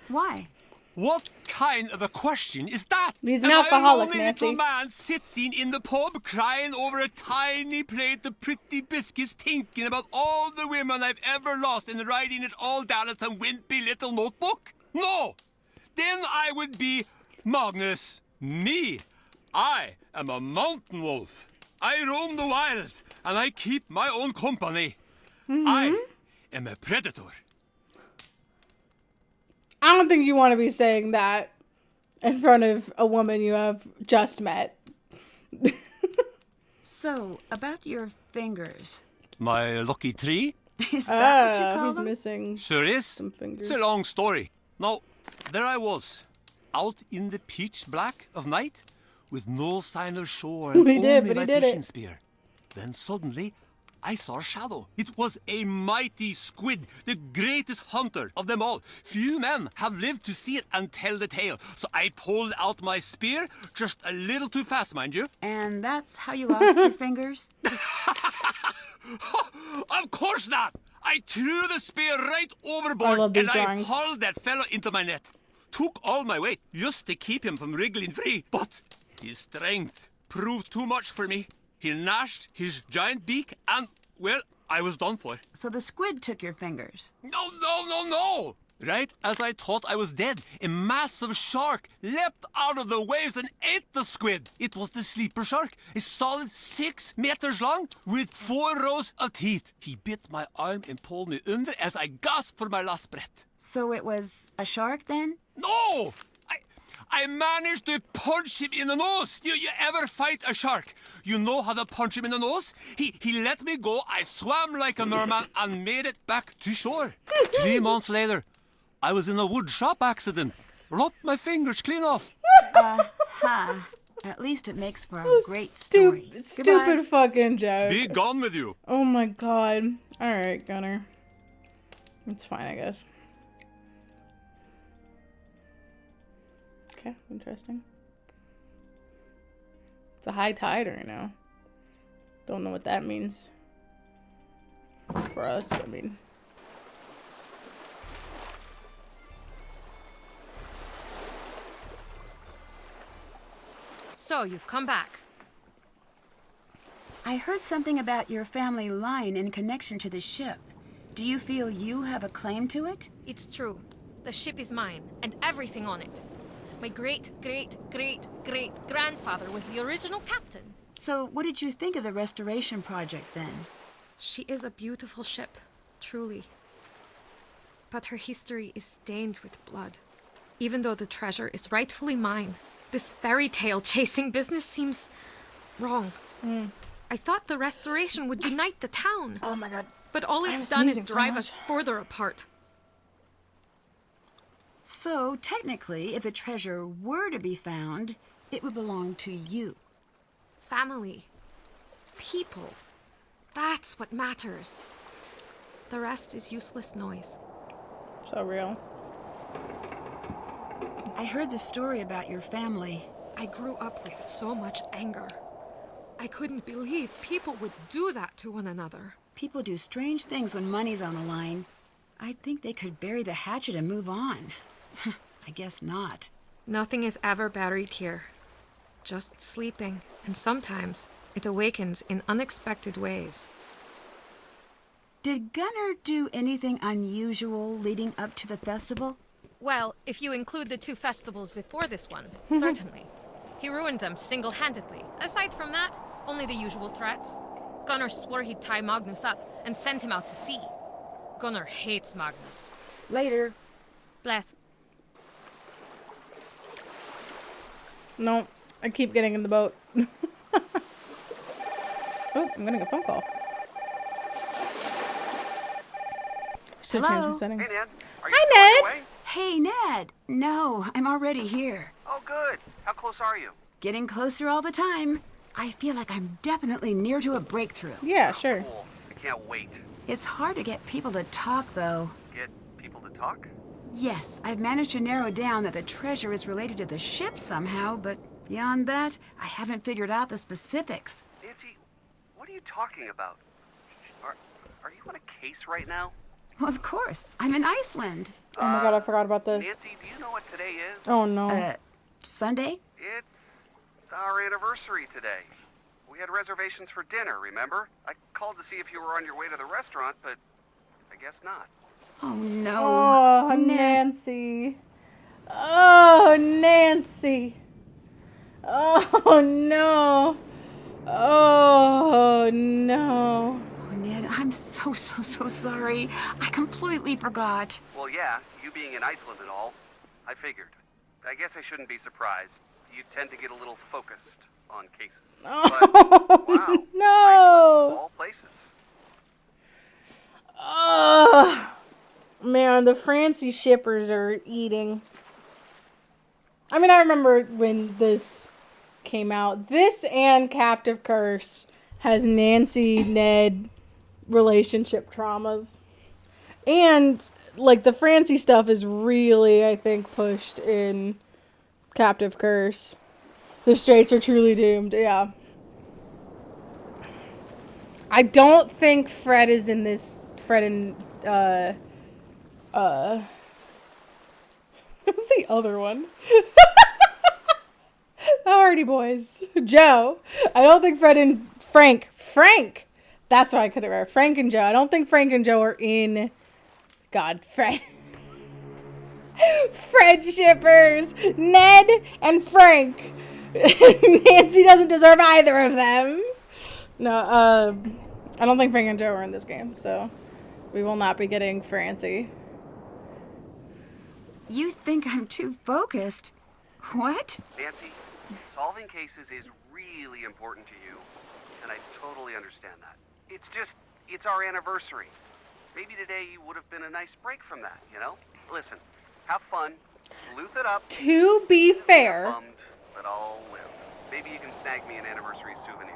Why? What kind of a question is that? He's an Am alcoholic, I a lonely Nancy. little man sitting in the pub crying over a tiny plate of pretty biscuits thinking about all the women I've ever lost and writing it all down in some wimpy little notebook? No! Then I would be Magnus. Me. I am a mountain wolf. I roam the wilds and I keep my own company. I am a predator. I don't think you want to be saying that in front of a woman you have just met. So, about your fingers. My lucky tree? Is that what you call he's them? missing. Sure is. Some fingers. It's a long story. Now, there I was, out in the pitch black of night, with no sign of shore and He did, only but my he did fishing it. spear. Then suddenly, I saw a shadow. It was a mighty squid, the greatest hunter of them all. Few men have lived to see it and tell the tale. So I pulled out my spear, just a little too fast, mind you. And that's how you lost your fingers? Of course not! I threw the spear right I overboard love these and I drawings. hauled that fellow into my net. Took all my weight just to keep him from wriggling free. But his strength proved too much for me. He gnashed his giant beak and, well, I was done for. So the squid took your fingers. No! Right as I thought I was dead, a massive shark leapt out of the waves and ate the squid. It was the sleeper shark, a solid 6 meters long with 4 rows of teeth. He bit my arm and pulled me under as I gasped for my last breath. So it was a shark then? No! I managed to punch him in the nose. You ever fight a shark? You know how to punch him in the nose? He let me go. I swam like a merman and made it back to shore. 3 months later, I was in a wood shop accident. Lopped my fingers clean off. At least it makes for a great story. Goodbye. Stupid fucking joke. Be gone with you. Oh my god. Alright, Gunner. It's fine, I guess. Okay, interesting. It's a high tide right now. Don't know what that means. For us, I mean. So, you've come back. I heard something about your family line in connection to the ship. Do you feel you have a claim to it? It's true. The ship is mine, and everything on it. My great-great-great-great-grandfather was the original captain. So what did you think of the restoration project then? She is a beautiful ship, truly. But her history is stained with blood. Even though the treasure is rightfully mine, this fairy tale chasing business seems wrong. I thought the restoration would unite the town. Oh my god. But all it's done is drive us further apart. So, technically, if the treasure were to be found, it would belong to you. Family. People. That's what matters. The rest is useless noise. So real. I heard the story about your family. I grew up with so much anger. I couldn't believe people would do that to one another. People do strange things when money's on the line. I think they could bury the hatchet and move on. I guess not. Nothing is ever buried here. Just sleeping, and sometimes it awakens in unexpected ways. Did Gunnar do anything unusual leading up to the festival? Well, if you include the 2 festivals before this one, certainly. He ruined them single-handedly. Aside from that, only the usual threats. Gunnar swore he'd tie Magnus up and send him out to sea. Gunnar hates Magnus. Later. Bless. No, I keep getting in the boat. Oh, I'm getting a phone call. Should change Hello? the settings. Hey, Ned. Are you Hi, still on your Ned. way? Hey, Ned. No, I'm already here. Oh, good. How close are you? Getting closer all the time. I feel like I'm definitely near to a breakthrough. Yeah, sure. Cool. I can't wait. It's hard to get people to talk, though. Get people to talk? Yes, I've managed to narrow down that the treasure is related to the ship somehow, but beyond that, I haven't figured out the specifics. Nancy, what are you talking about? Are you on a case right now? Well, of course. I'm in Iceland. Oh my god, I forgot about this. Nancy, do you know what today is? Oh no. Sunday? It's our anniversary today. We had reservations for dinner, remember? I called to see if you were on your way to the restaurant, but I guess not. Oh, no. Oh, Ned. Nancy. Oh, Nancy. Oh, no. Oh, no. Oh, Ned, I'm so sorry. I completely forgot. Well, yeah, you being in Iceland and all, I figured. I guess I shouldn't be surprised. You tend to get a little focused on cases. Oh, But, wow. Iceland, of no. all places. Oh, man, the Francie shippers are eating. I mean, I remember when this came out. This and Captive Curse has Nancy, Ned relationship traumas. And, like, the Francie stuff is really, I think, pushed in Captive Curse. The Straits are truly doomed, yeah. I don't think Fred is in this. Fred and, what's the other one? The Hardy Boys. Joe. I don't think Fred and Frank. That's why I couldn't remember. Frank and Joe. I don't think Frank and Joe are in. God, Fred. Fred shippers. Ned and Frank. Nancy doesn't deserve either of them. No, I don't think Frank and Joe are in this game, so we will not be getting Francie. You think I'm too focused? What? Nancy, solving cases is really important to you, and I totally understand that. It's our anniversary. Maybe today would have been a nice break from that, you know? Listen, have fun, sleuth it up. To be fair, Bummed, but I'll live. Maybe you can snag me an anniversary souvenir.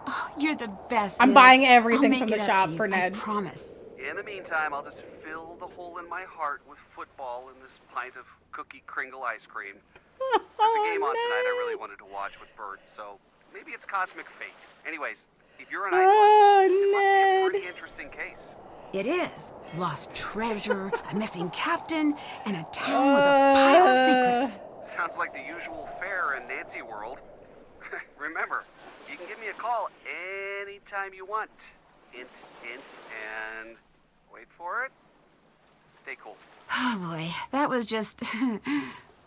Oh, you're the best, I'm Ned. buying everything I'll from make the it up shop to you, for Ned. I promise. In the meantime, I'll just fill the hole in my heart with football and this pint of cookie Kringle ice cream. There's a game on tonight I really wanted to watch with Bert, so maybe it's cosmic fate. Anyways, if you're an Iceland, it must be a pretty interesting case. It is. Lost treasure, a missing captain, and a town with a pile of secrets. Sounds like the usual fare in Nancy world. Remember, you can give me a call anytime you want. Hint, hint, and wait for it. Stay cool. Oh boy, that was just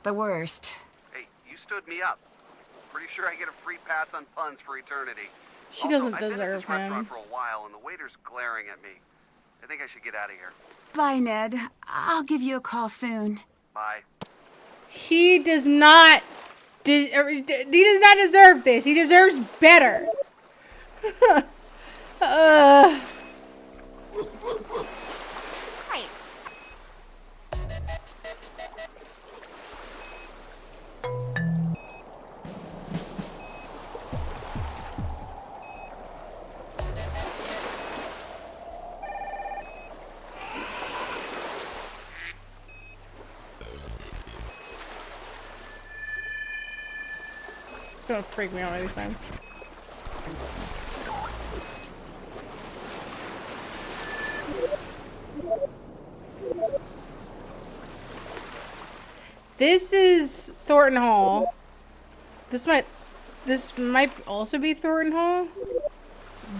the worst. Hey, you stood me up. Pretty sure I get a free pass on puns for eternity. She doesn't I've been at deserve this restaurant him. for a while, and the waiter's glaring at me. I think I should get out of here. Bye, Ned. I'll give you a call soon. Bye. He does not. He does not deserve this. He deserves better. It's gonna freak me out one of these times. This is Thornton Hall. This might also be Thornton Hall.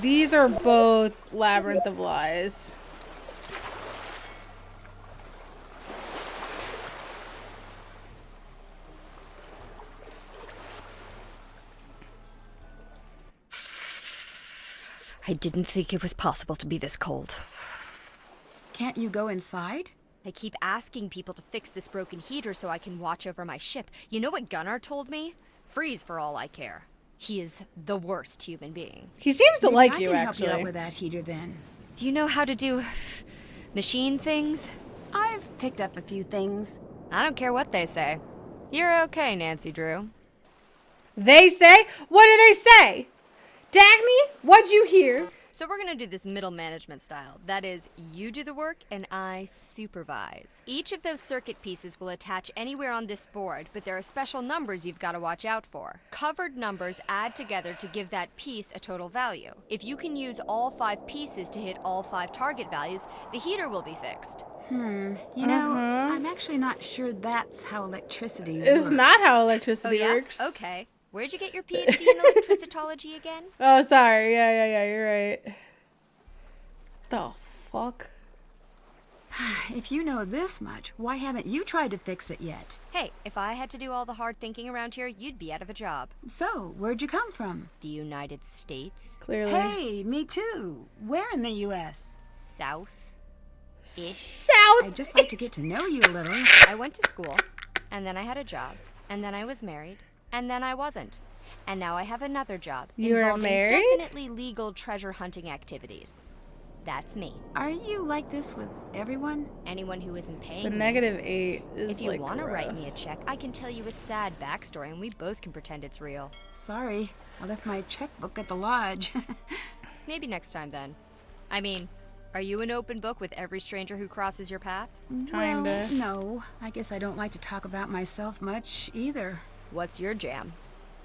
These are both Labyrinth of Lies. I didn't think it was possible to be this cold. Can't you go inside? I keep asking people to fix this broken heater so I can watch over my ship. You know what Gunnar told me? Freeze for all I care. He is the worst human being. He seems to Maybe like I you, can actually. help you out with that heater then. Do you know how to do machine things? I've picked up a few things. I don't care what they say. You're okay, Nancy Drew. They say? What do they say? Dagny, what'd you hear? So we're gonna do this middle management style. That is, you do the work and I supervise. Each of those circuit pieces will attach anywhere on this board, but there are special numbers you've got to watch out for. Covered numbers add together to give that piece a total value. If you can use all 5 pieces to hit all 5 target values, the heater will be fixed. You know, I'm actually not sure that's how electricity works. It's not how Oh electricity yeah? works. Okay. Where'd you get your PhD in electricitology again? Oh, sorry. Yeah, you're right. The fuck? If you know this much, why haven't you tried to fix it yet? Hey, if I had to do all the hard thinking around here, you'd be out of a job. So, where'd you come from? The United States? Clearly. Hey, me too. Where in the U.S.? South? South. I'd just like to get to know you a little. I went to school, and then I had a job, and then I was married, and then I wasn't. And now I have another job. You were involving married? Definitely legal treasure hunting activities. That's me. Are you like this with everyone? Anyone who isn't paying The me. -8 is If you like want to write rough. me a check, I can tell you a sad backstory, and we both can pretend it's real. Sorry, I left my checkbook at the lodge. Maybe next time then. I mean, are you an open book with every stranger who crosses your path? Kinda. Well, no. I guess I don't like to talk about myself much either. What's your jam?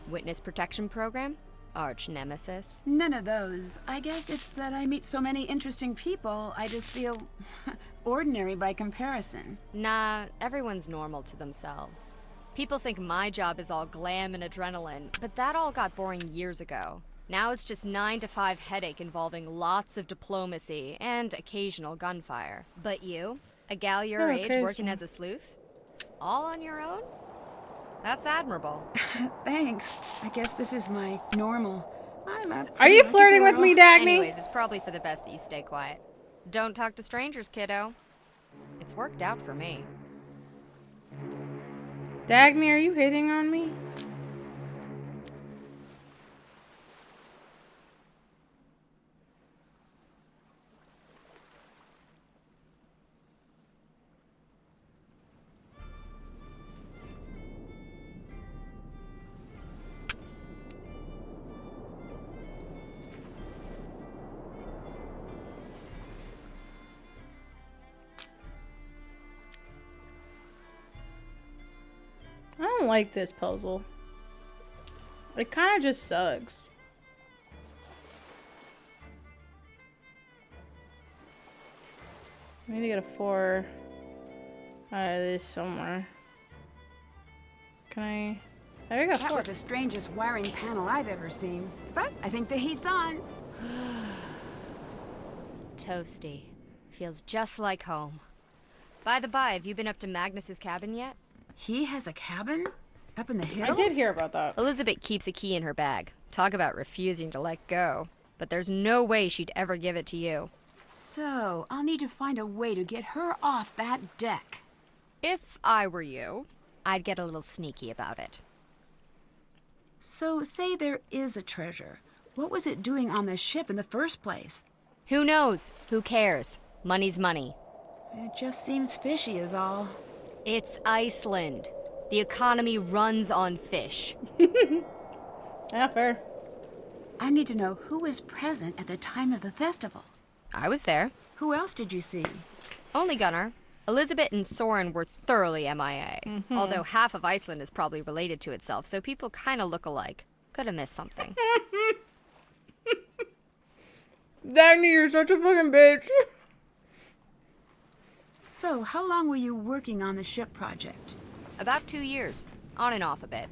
Witness protection program? Arch nemesis? None of those. I guess it's that I meet so many interesting people, I just feel ordinary by comparison. Nah, everyone's normal to themselves. People think my job is all glam and adrenaline, but that all got boring years ago. Now it's just 9 to 5 headache involving lots of diplomacy and occasional gunfire. But you, a gal your Oh, age working occasional. as a sleuth? All on your own? That's admirable. Thanks. I guess this is my normal. I'm a Are pretty you lucky flirting with girl. me, Dagny? Anyways, it's probably for the best that you stay quiet. Don't talk to strangers, kiddo. It's worked out for me. Dagny, are you hitting on me? I don't like this puzzle. It kind of just sucks. I need to get a 4 out of this somewhere. Can I? There you go. That 4. was the strangest wiring panel I've ever seen. But I think the heat's on. Toasty. Feels just like home. By the by, have you been up to Magnus's cabin yet? He has a cabin? Up in the hills? I did hear about that. Elizabeth keeps a key in her bag. Talk about refusing to let go. But there's no way she'd ever give it to you. So, I'll need to find a way to get her off that deck. If I were you, I'd get a little sneaky about it. So, say there is a treasure. What was it doing on the ship in the first place? Who knows? Who cares? Money's money. It just seems fishy is all. It's Iceland. The economy runs on fish. Yeah, fair. I need to know who was present at the time of the festival. I was there. Who else did you see? Only Gunnar. Elizabeth and Soren were thoroughly MIA. Although half of Iceland is probably related to itself, so people kind of look alike. Could have missed something. Dagny, you're such a fucking bitch. So, how long were you working on the ship project? About 2 years. On and off a bit.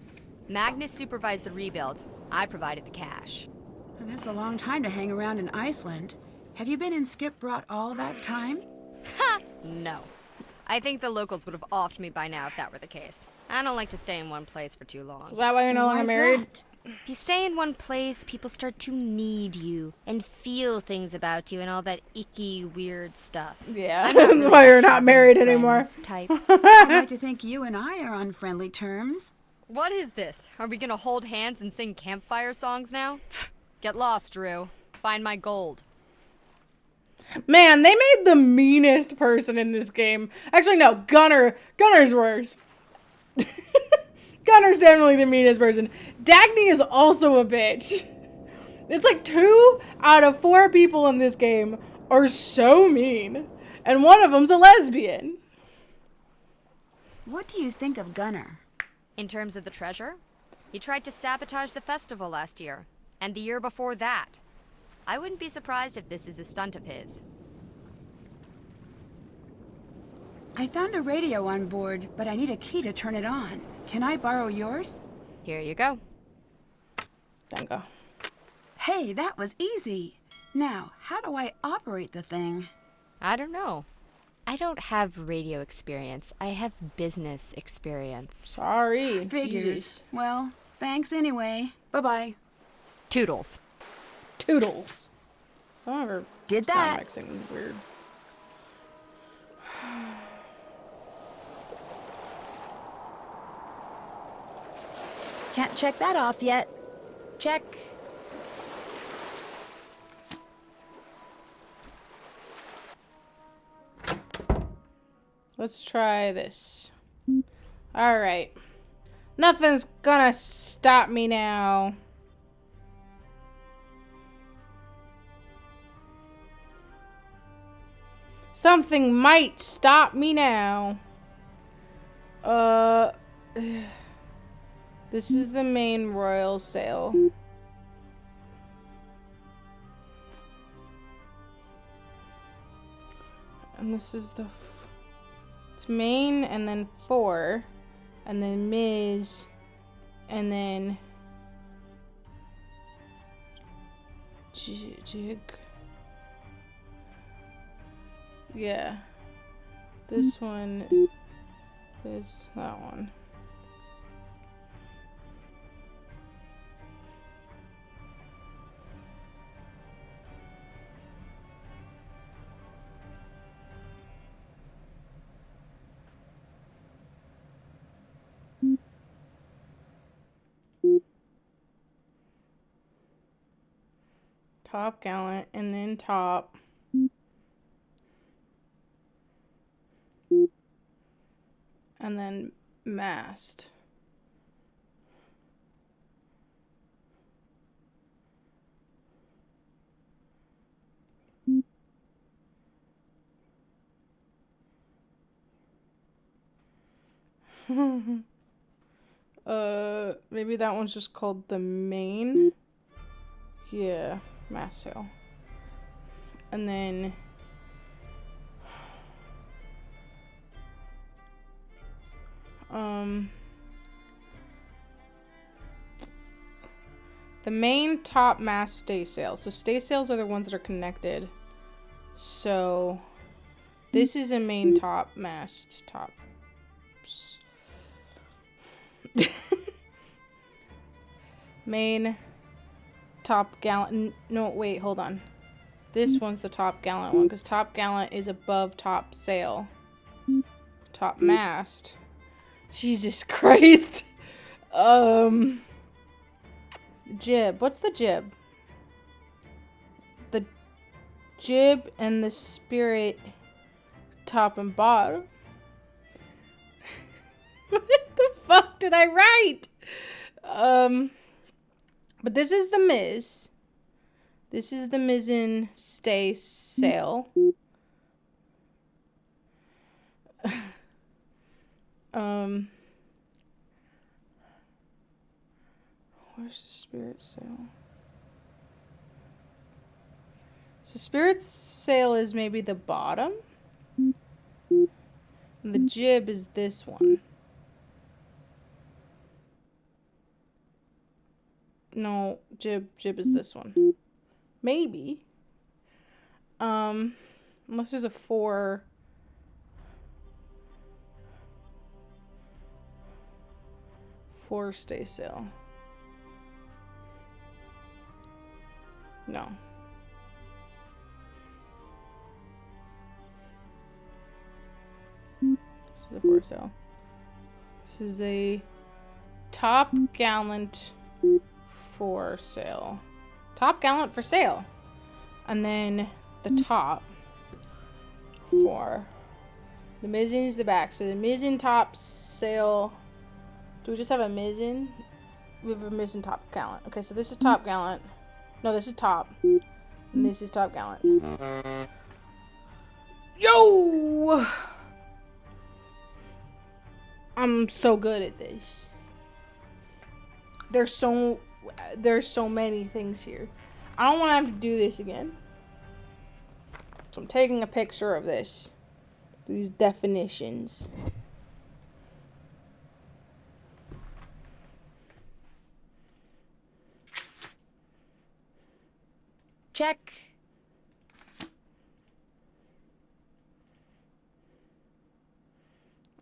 Magnus supervised the rebuild. I provided the cash. Well, that's a long time to hang around in Iceland. Have you been in Skipbrought all that time? No. I think the locals would have offed me by now if that were the case. I don't like to stay in one place for too long. Is that why you're no longer Why's married? that? If you stay in one place, people start to need you and feel things about you and all that icky, weird stuff. Yeah, I'm not that's really why you're a not married anymore. friends type. I'd like to think you and I are on friendly terms. What is this? Are we gonna hold hands and sing campfire songs now? Get lost, Drew. Find my gold. Man, they made the meanest person in this game. Actually, no, Gunner's worse. Gunner's definitely the meanest person. Dagny is also a bitch. It's like 2 out of 4 people in this game are so mean. And one of them's a lesbian. What do you think of Gunnar? In terms of the treasure, he tried to sabotage the festival last year, and the year before that. I wouldn't be surprised if this is a stunt of his. I found a radio on board, but I need a key to turn it on. Can I borrow yours? Here you go. Thank you. Hey, that was easy. Now, how do I operate the thing? I don't know. I don't have radio experience. I have business experience. Sorry. Figures. Jesus. Well, thanks anyway. Bye-bye. Toodles. Toodles. Some of her Did sound that. mixing is weird. Can't check that off yet. Check. Let's try this. Alright. Nothing's gonna stop me now. Something might stop me now. This is the main royal sail. And this is the... It's main, and then 4, and then Ms, and then... Jig. Yeah. This one is that one. Top gallant, and then top. And then mast. Maybe that one's just called the main. Yeah, mass sale. And then the main top mass stay sale. So stay sales are the ones that are connected. So this is a main top mast top. Main top gallant. No, wait, hold on. This one's the top gallant one because top gallant is above top sail. Top mast. Jesus Christ. Jib. What's the jib? The jib and the spirit top and bottom. What the fuck did I write? But this is the Miz. This is the mizzen stay sail. Where's the spirit sail? So spirit sail is maybe the bottom. And the jib is this one. No, jib is this one. Maybe. Unless there's a 4 stay sail. No. This is a 4 sail. This is a top gallant for sale. Top gallant for sale. And then the top for the mizzen is the back. So the mizzen top sail. Do we just have a mizzen? We have a mizzen top gallant. Okay, so this is top gallant. No, this is top. And this is top gallant. Yo! I'm so good at this. There's so many things here. I don't want to have to do this again. So I'm taking a picture of this. These definitions. Check.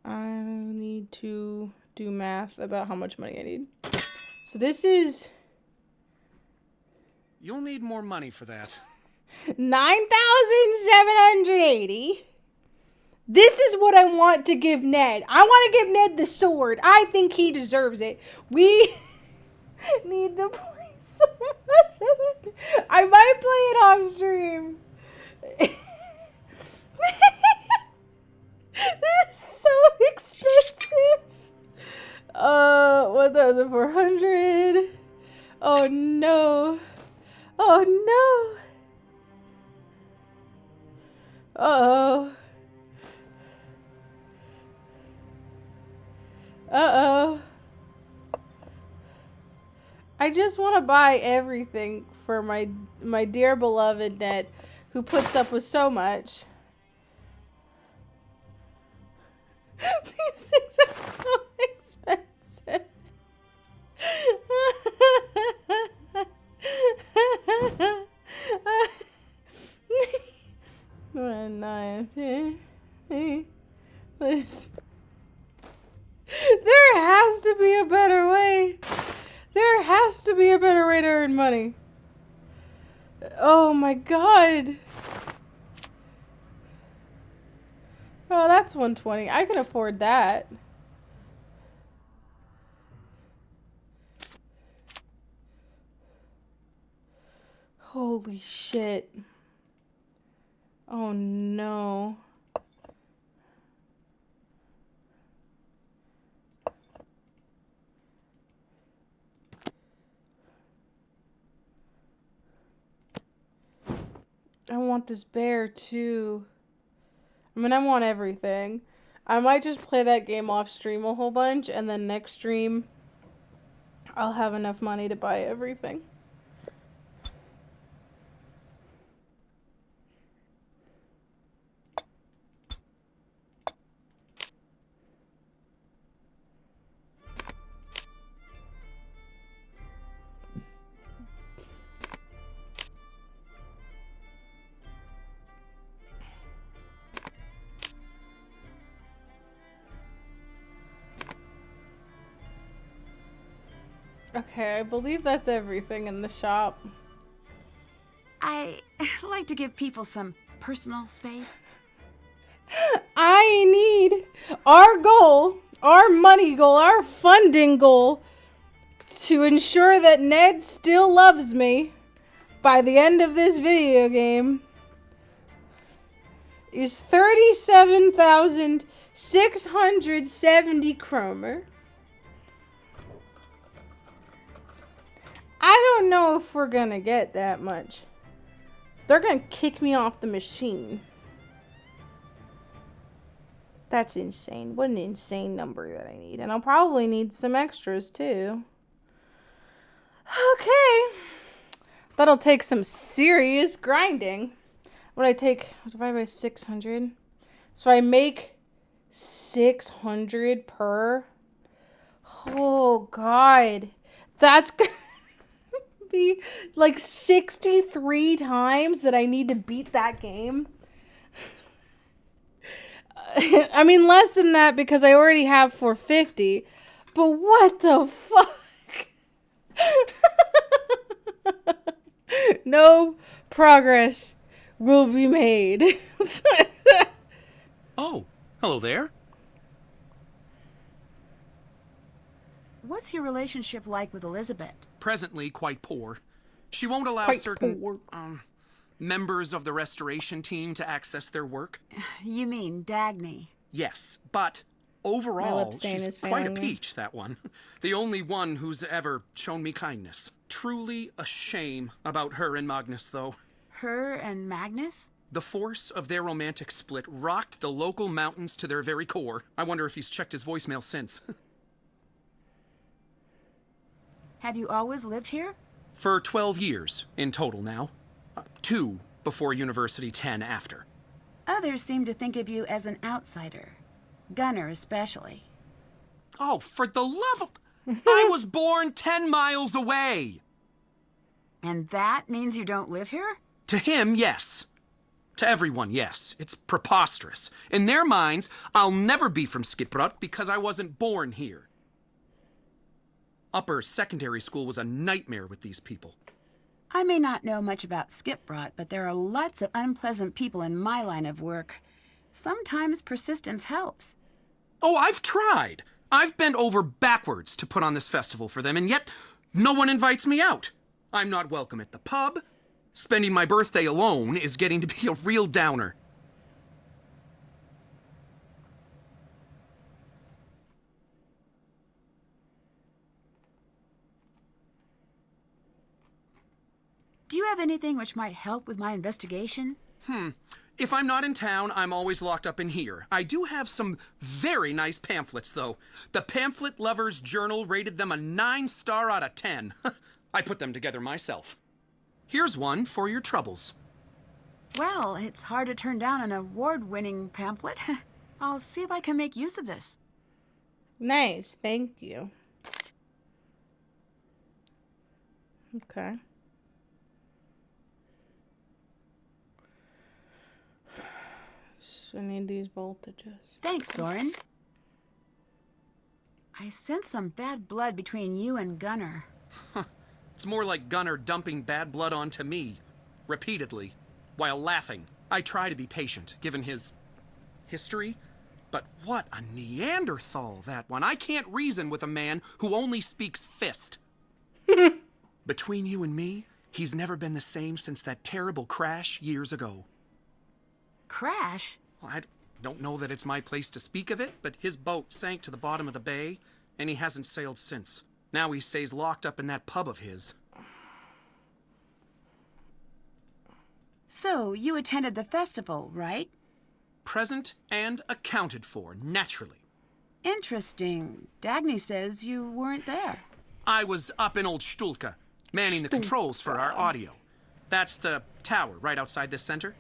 I need to do math about how much money I need. So this is You'll need more money for that. 9,780. This is what I want to give Ned. I want to give Ned the sword. I think he deserves it. We need to play so much of it. I might play it off stream. This is so expensive. 1,400. Oh no. Oh no. Uh-oh. Uh-oh. I just want to buy everything for my dear beloved Ned, who puts up with so much. These things are so expensive. 1, 9, please. There has to be a better way. There has to be a better way to earn money. Oh my god. Oh, that's 120. I can afford that. Holy shit. Oh no. I want this bear too. I mean, I want everything. I might just play that game off stream a whole bunch, and then next stream I'll have enough money to buy everything. Okay, I believe that's everything in the shop. I like to give people some personal space. I need our goal, our money goal, our funding goal to ensure that Ned still loves me by the end of this video game is 37,670 kroner. I don't know if we're gonna get that much. They're gonna kick me off the machine. That's insane. What an insane number that I need. And I'll probably need some extras too. Okay. That'll take some serious grinding. What I take? Divide by 600. So I make 600 per. Oh, God. That's going to be like 63 times that I need to beat that game. I mean, less than that because I already have 450. But what the fuck? No progress will be made. Oh, hello there. What's your relationship like with Elizabeth? Presently quite poor. She won't allow Quite certain poor. members of the restoration team to access their work. You mean Dagny? Yes, but My overall, lip stain she's is quite a failing me. peach, that one. The only one who's ever shown me kindness. Truly a shame about her and Magnus, though. Her and Magnus? The force of their romantic split rocked the local mountains to their very core. I wonder if he's checked his voicemail since. Have you always lived here? For 12 years in total now. 2 before university, 10 after. Others seem to think of you as an outsider. Gunnar especially. Oh, for the love of... I was born 10 miles away! And that means you don't live here? To him, yes. To everyone, yes. It's preposterous. In their minds, I'll never be from Skipbrot because I wasn't born here. Upper secondary school was a nightmare with these people. I may not know much about Skipbrot, but there are lots of unpleasant people in my line of work. Sometimes persistence helps. Oh, I've tried. I've bent over backwards to put on this festival for them, and yet no one invites me out. I'm not welcome at the pub. Spending my birthday alone is getting to be a real downer. Do you have anything which might help with my investigation? If I'm not in town, I'm always locked up in here. I do have some very nice pamphlets, though. The Pamphlet Lovers Journal rated them a 9-star out of 10. I put them together myself. Here's one for your troubles. Well, it's hard to turn down an award-winning pamphlet. I'll see if I can make use of this. Nice, thank you. Okay. So I need these voltages. Thanks, Soren. I sense some bad blood between you and Gunnar. It's more like Gunnar dumping bad blood onto me, repeatedly, while laughing. I try to be patient, given his history, but what a Neanderthal, that one. I can't reason with a man who only speaks fist. Between you and me, he's never been the same since that terrible crash years ago. Crash? Well, I don't know that it's my place to speak of it, but his boat sank to the bottom of the bay, and he hasn't sailed since. Now he stays locked up in that pub of his. So, you attended the festival, right? Present and accounted for, naturally. Interesting. Dagny says you weren't there. I was up in old Stulka, manning the controls for our audio. That's the tower right outside this center.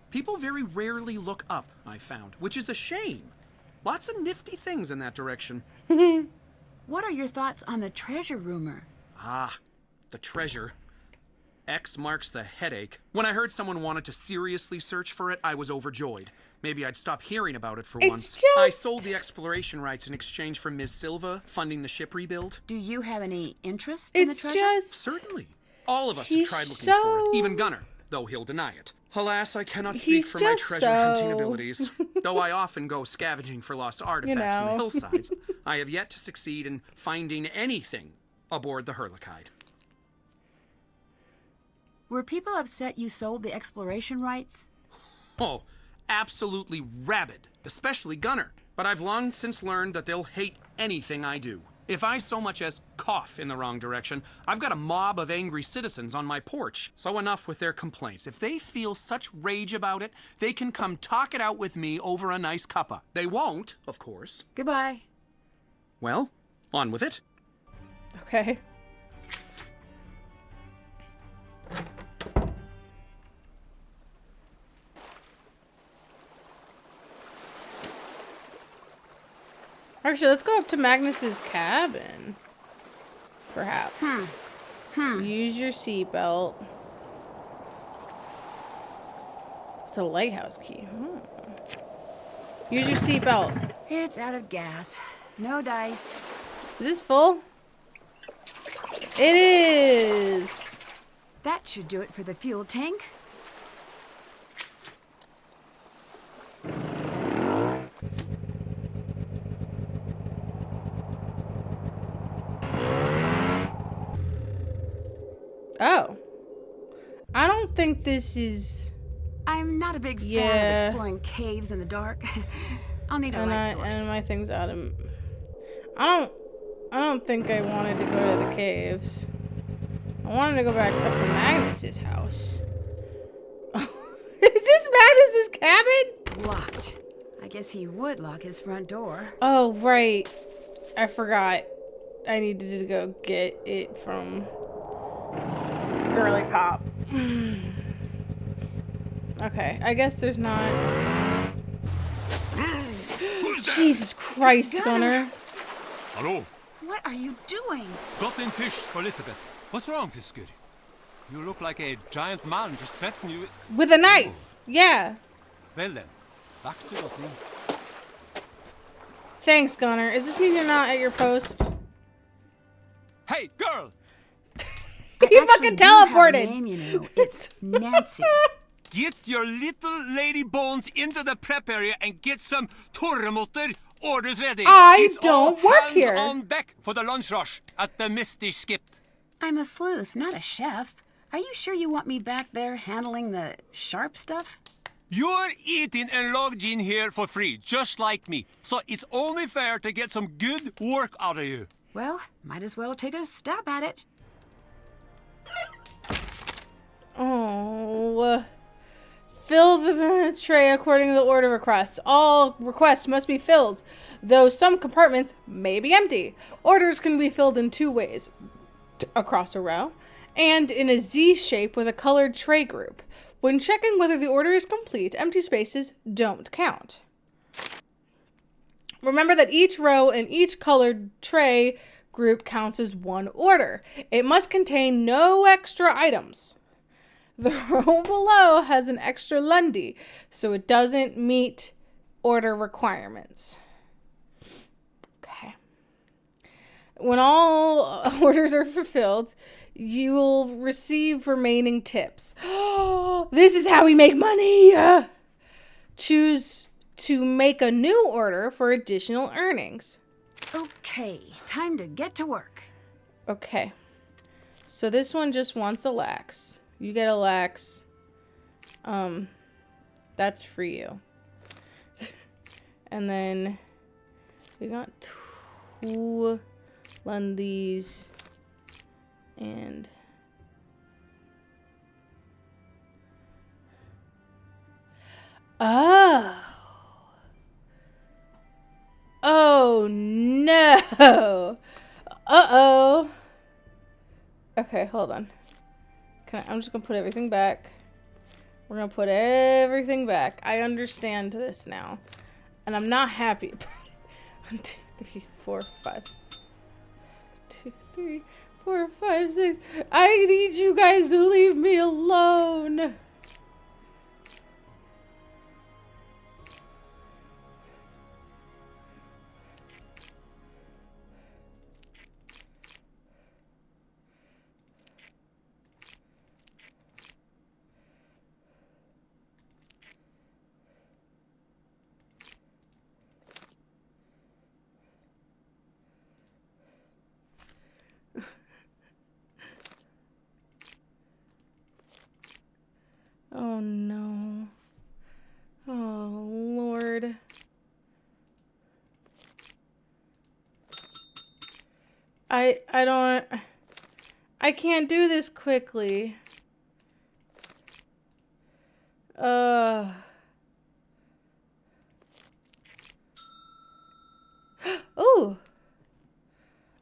People very rarely look up, I found, which is a shame. Lots of nifty things in that direction. What are your thoughts on the treasure rumor? Ah, the treasure. X marks the headache. When I heard someone wanted to seriously search for it, I was overjoyed. Maybe I'd stop hearing about it for once. I sold the exploration rights in exchange for Ms. Silva funding the ship rebuild. Do you have any interest in the treasure? Certainly. All of us have tried looking for it, even Gunnar, though he'll deny it. Alas, I cannot speak for my treasure hunting abilities. Though I often go scavenging for lost artifacts in the hillsides, I have yet to succeed in finding anything aboard the Hurlikide. Were people upset you sold the exploration rights? Oh, absolutely rabid, especially Gunnar. But I've long since learned that they'll hate anything I do. If I so much as cough in the wrong direction, I've got a mob of angry citizens on my porch. So enough with their complaints. If they feel such rage about it, they can come talk it out with me over a nice cuppa. They won't, of course. Goodbye. Well, on with it. Okay. Actually, let's go up to Magnus's cabin. Perhaps. Use your seatbelt. It's a lighthouse key. Use your seatbelt. It's out of gas. No dice. Is this full? It is. That should do it for the fuel tank. Oh. I don't think this is... I'm not a big fan of exploring caves in the dark. I'll need a light source. And my thing's out of... I don't think I wanted to go to the caves. I wanted to go back up to Magnus's house. Is this Magnus's cabin? Locked. I guess he would lock his front door. Oh, right. I forgot. I needed to go get it from Girly Pop. Okay, I guess there's not... Jesus Christ, Gunnar. Hello. What are you doing? Got in fish for Elizabeth. What's wrong, Fisker? You look like a giant man just threatened you with a knife. Yeah. Well then, back to the thing. Thanks, Gunnar. Does this mean you're not at your post? Hey, girl! He fucking teleported. Name, you know. It's Nancy. Get your little lady bones into the prep area and get some torremotter orders ready. I don't work here. Hands on deck for the lunch rush at the Misty Skip. I'm a sleuth, not a chef. Are you sure you want me back there handling the sharp stuff? You're eating and lodging here for free, just like me. So it's only fair to get some good work out of you. Well, might as well take a stab at it. Oh. Fill the tray according to the order requests. All requests must be filled, though some compartments may be empty. Orders can be filled in two ways. Across a row, and in a Z shape with a colored tray group. When checking whether the order is complete, empty spaces don't count. Remember that each row and each colored tray group counts as one order. It must contain no extra items. The row below has an extra Lundy, so it doesn't meet order requirements. Okay. When all orders are fulfilled, you will receive remaining tips. This is how we make money! Choose to make a new order for additional earnings. Okay, time to get to work. Okay. So this one just wants a lax. You get a lax. That's for you. And then we got 2 Lundies and oh no. Uh-oh. Okay, hold on. I'm just gonna put everything back. We're gonna put everything back. I understand this now. And I'm not happy about it. 1, 2, 3, 4, 5. 2, 3, 4, 5, 6. I need you guys to leave me alone. Oh no. Oh Lord. I don't... I can't do this quickly. Ooh.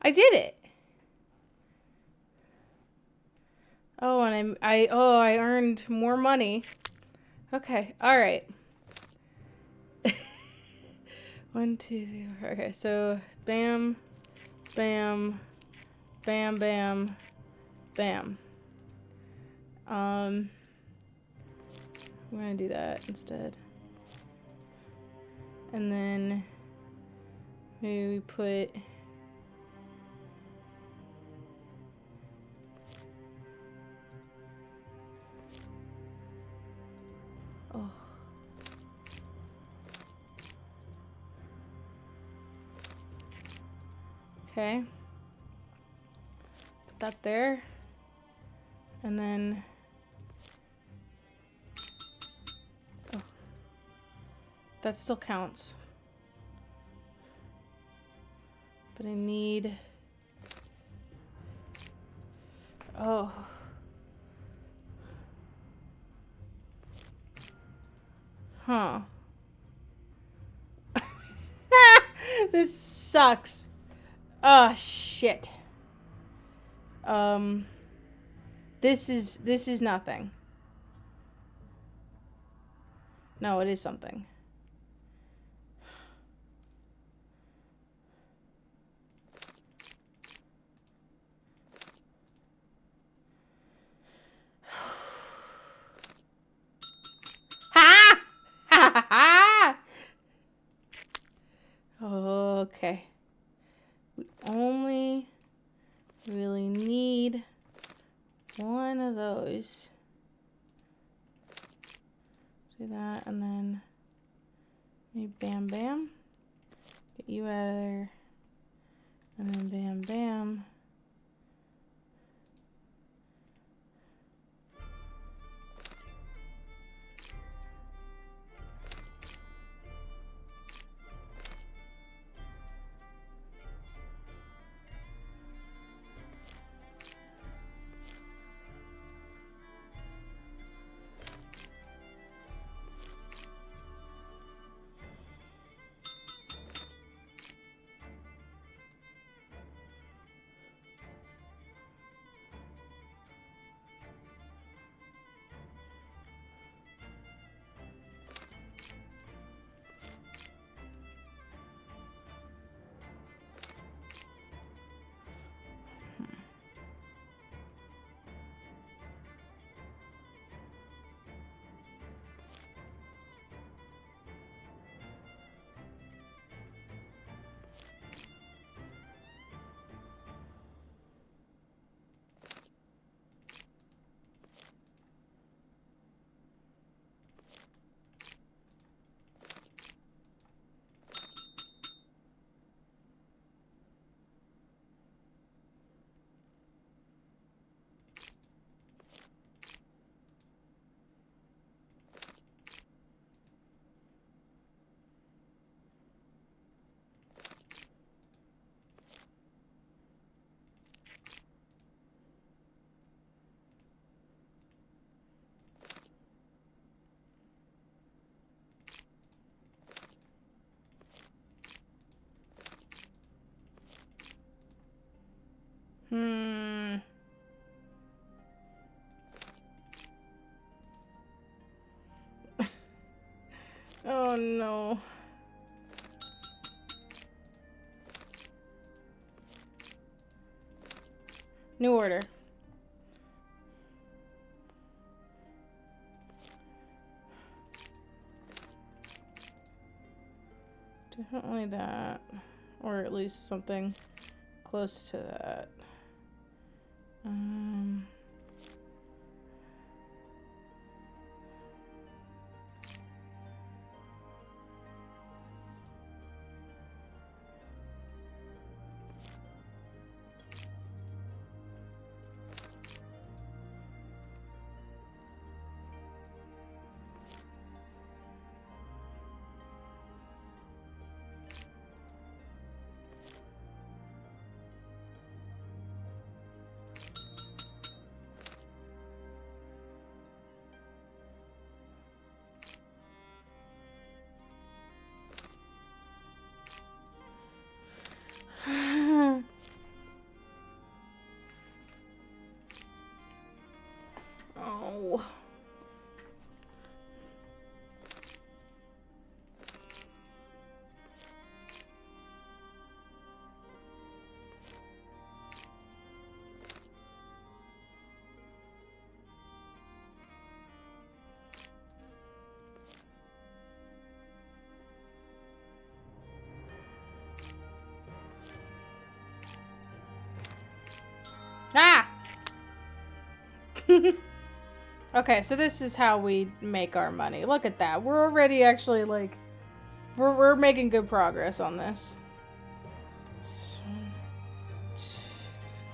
I did it. Oh, and I earned more money. Okay, all right. 1, 2, 3, 4. Okay, so bam, bam, bam, bam, bam. I'm gonna do that instead. And then maybe we put... Oh. Okay. Put that there. And then... Oh. That still counts. But I need... Oh. Huh. This sucks. Oh, shit. This is nothing. No, it is something. Ha! Ha ha ha! Okay. We only really need one of those. Do that and then maybe bam bam. Get you out of there. And then bam bam. New order. Definitely that. Or at least something close to that. Oh. Ah! Okay, so this is how we make our money. Look at that. We're already actually, like... We're making good progress on this. 1, 2,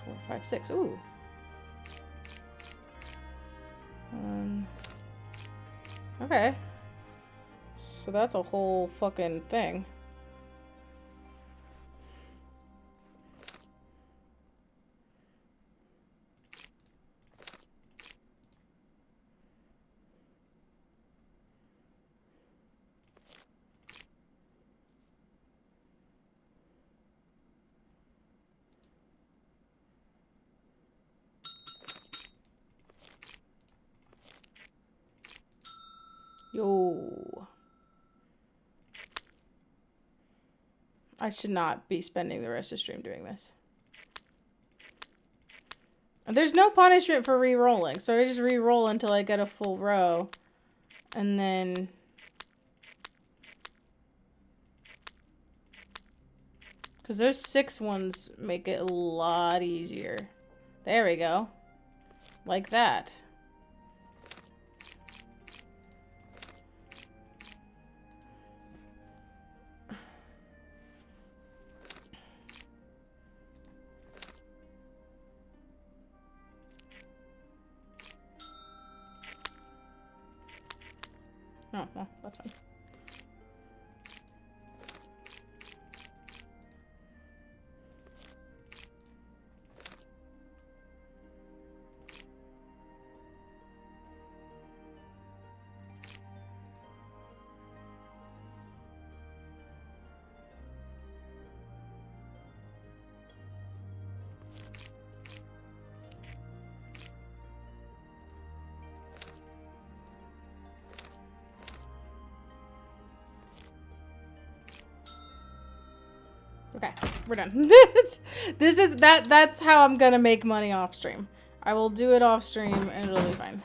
3, 4, 5, 6. Ooh. Okay. So that's a whole fucking thing. Yo. I should not be spending the rest of the stream doing this. There's no punishment for re-rolling, so I just re-roll until I get a full row. And then... Because those 6 ones make it a lot easier. There we go. Like that. Oh, well, that's fine. Okay, we're done. That's how I'm gonna make money off stream. I will do it off stream and it'll be fine.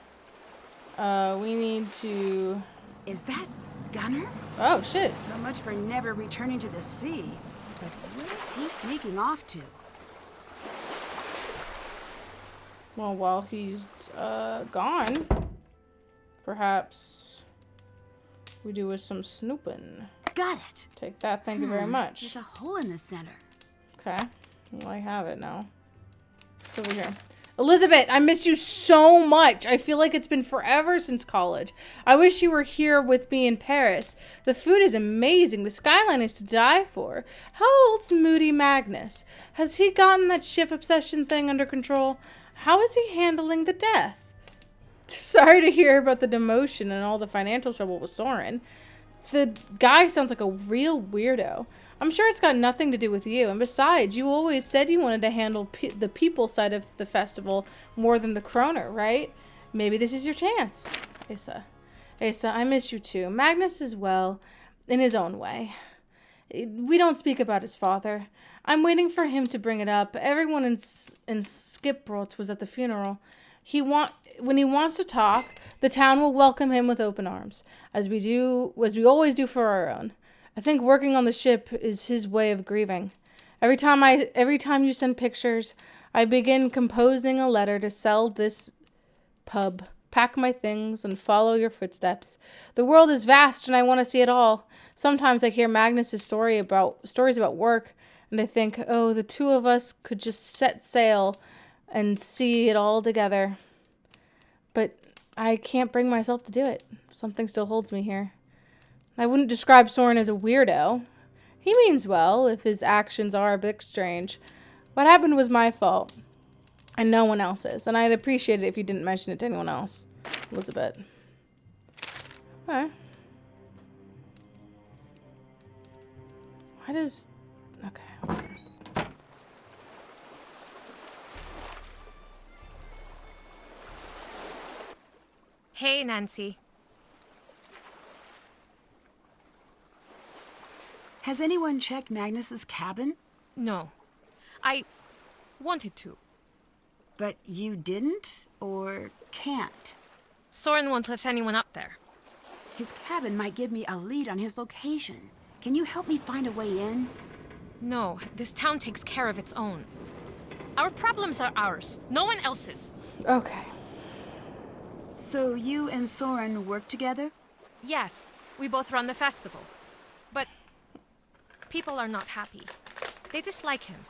We need to... Is that Gunner? Oh, shit. So much for never returning to the sea. But where's he sneaking off to? Well, while he's gone, perhaps we do with some snooping. Got it. Take that, thank you very much. There's a hole in the center. Okay, well, I have it now. It's over here. Elizabeth, I miss you so much. I feel like it's been forever since college. I wish you were here with me in Paris. The food is amazing. The skyline is to die for. How old's Moody Magnus? Has he gotten that ship obsession thing under control? How is he handling the death? Sorry to hear about the demotion and all the financial trouble with Soren. The guy sounds like a real weirdo. I'm sure it's got nothing to do with you. And besides, you always said you wanted to handle the people side of the festival more than the Kroner, right? Maybe this is your chance. Asa, I miss you too. Magnus is well, in his own way. We don't speak about his father. I'm waiting for him to bring it up. Everyone in Skipbrot was at the funeral. When he wants to talk, the town will welcome him with open arms, as we always do for our own. I think working on the ship is his way of grieving. Every time you send pictures, I begin composing a letter to sell this pub, pack my things, and follow your footsteps. The world is vast, and I want to see it all. Sometimes I hear Magnus's stories about work, and I think, oh, the two of us could just set sail and see it all together. But I can't bring myself to do it. Something still holds me here. I wouldn't describe Soren as a weirdo. He means well, if his actions are a bit strange. What happened was my fault, and no one else's, and I'd appreciate it if you didn't mention it to anyone else. Elizabeth. Okay. Why does... Okay. Hey, Nancy. Has anyone checked Magnus's cabin? No. I wanted to. But you didn't? Or can't? Soren won't let anyone up there. His cabin might give me a lead on his location. Can you help me find a way in? No, this town takes care of its own. Our problems are ours, no one else's. Okay. So you and Soren work together? Yes, we both run the festival. But people are not happy. They dislike him.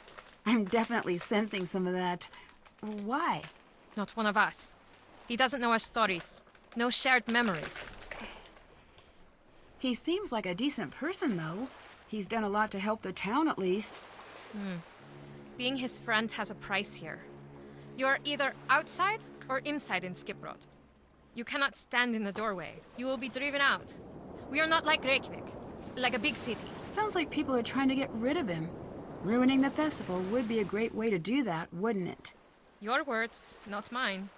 I'm definitely sensing some of that. Why? Not one of us. He doesn't know our stories. No shared memories. He seems like a decent person, though. He's done a lot to help the town, at least. Being his friend has a price here. You're either outside or inside in Skipbrot. You cannot stand in the doorway. You will be driven out. We are not like Reykjavik, like a big city. Sounds like people are trying to get rid of him. Ruining the festival would be a great way to do that, wouldn't it? Your words, not mine.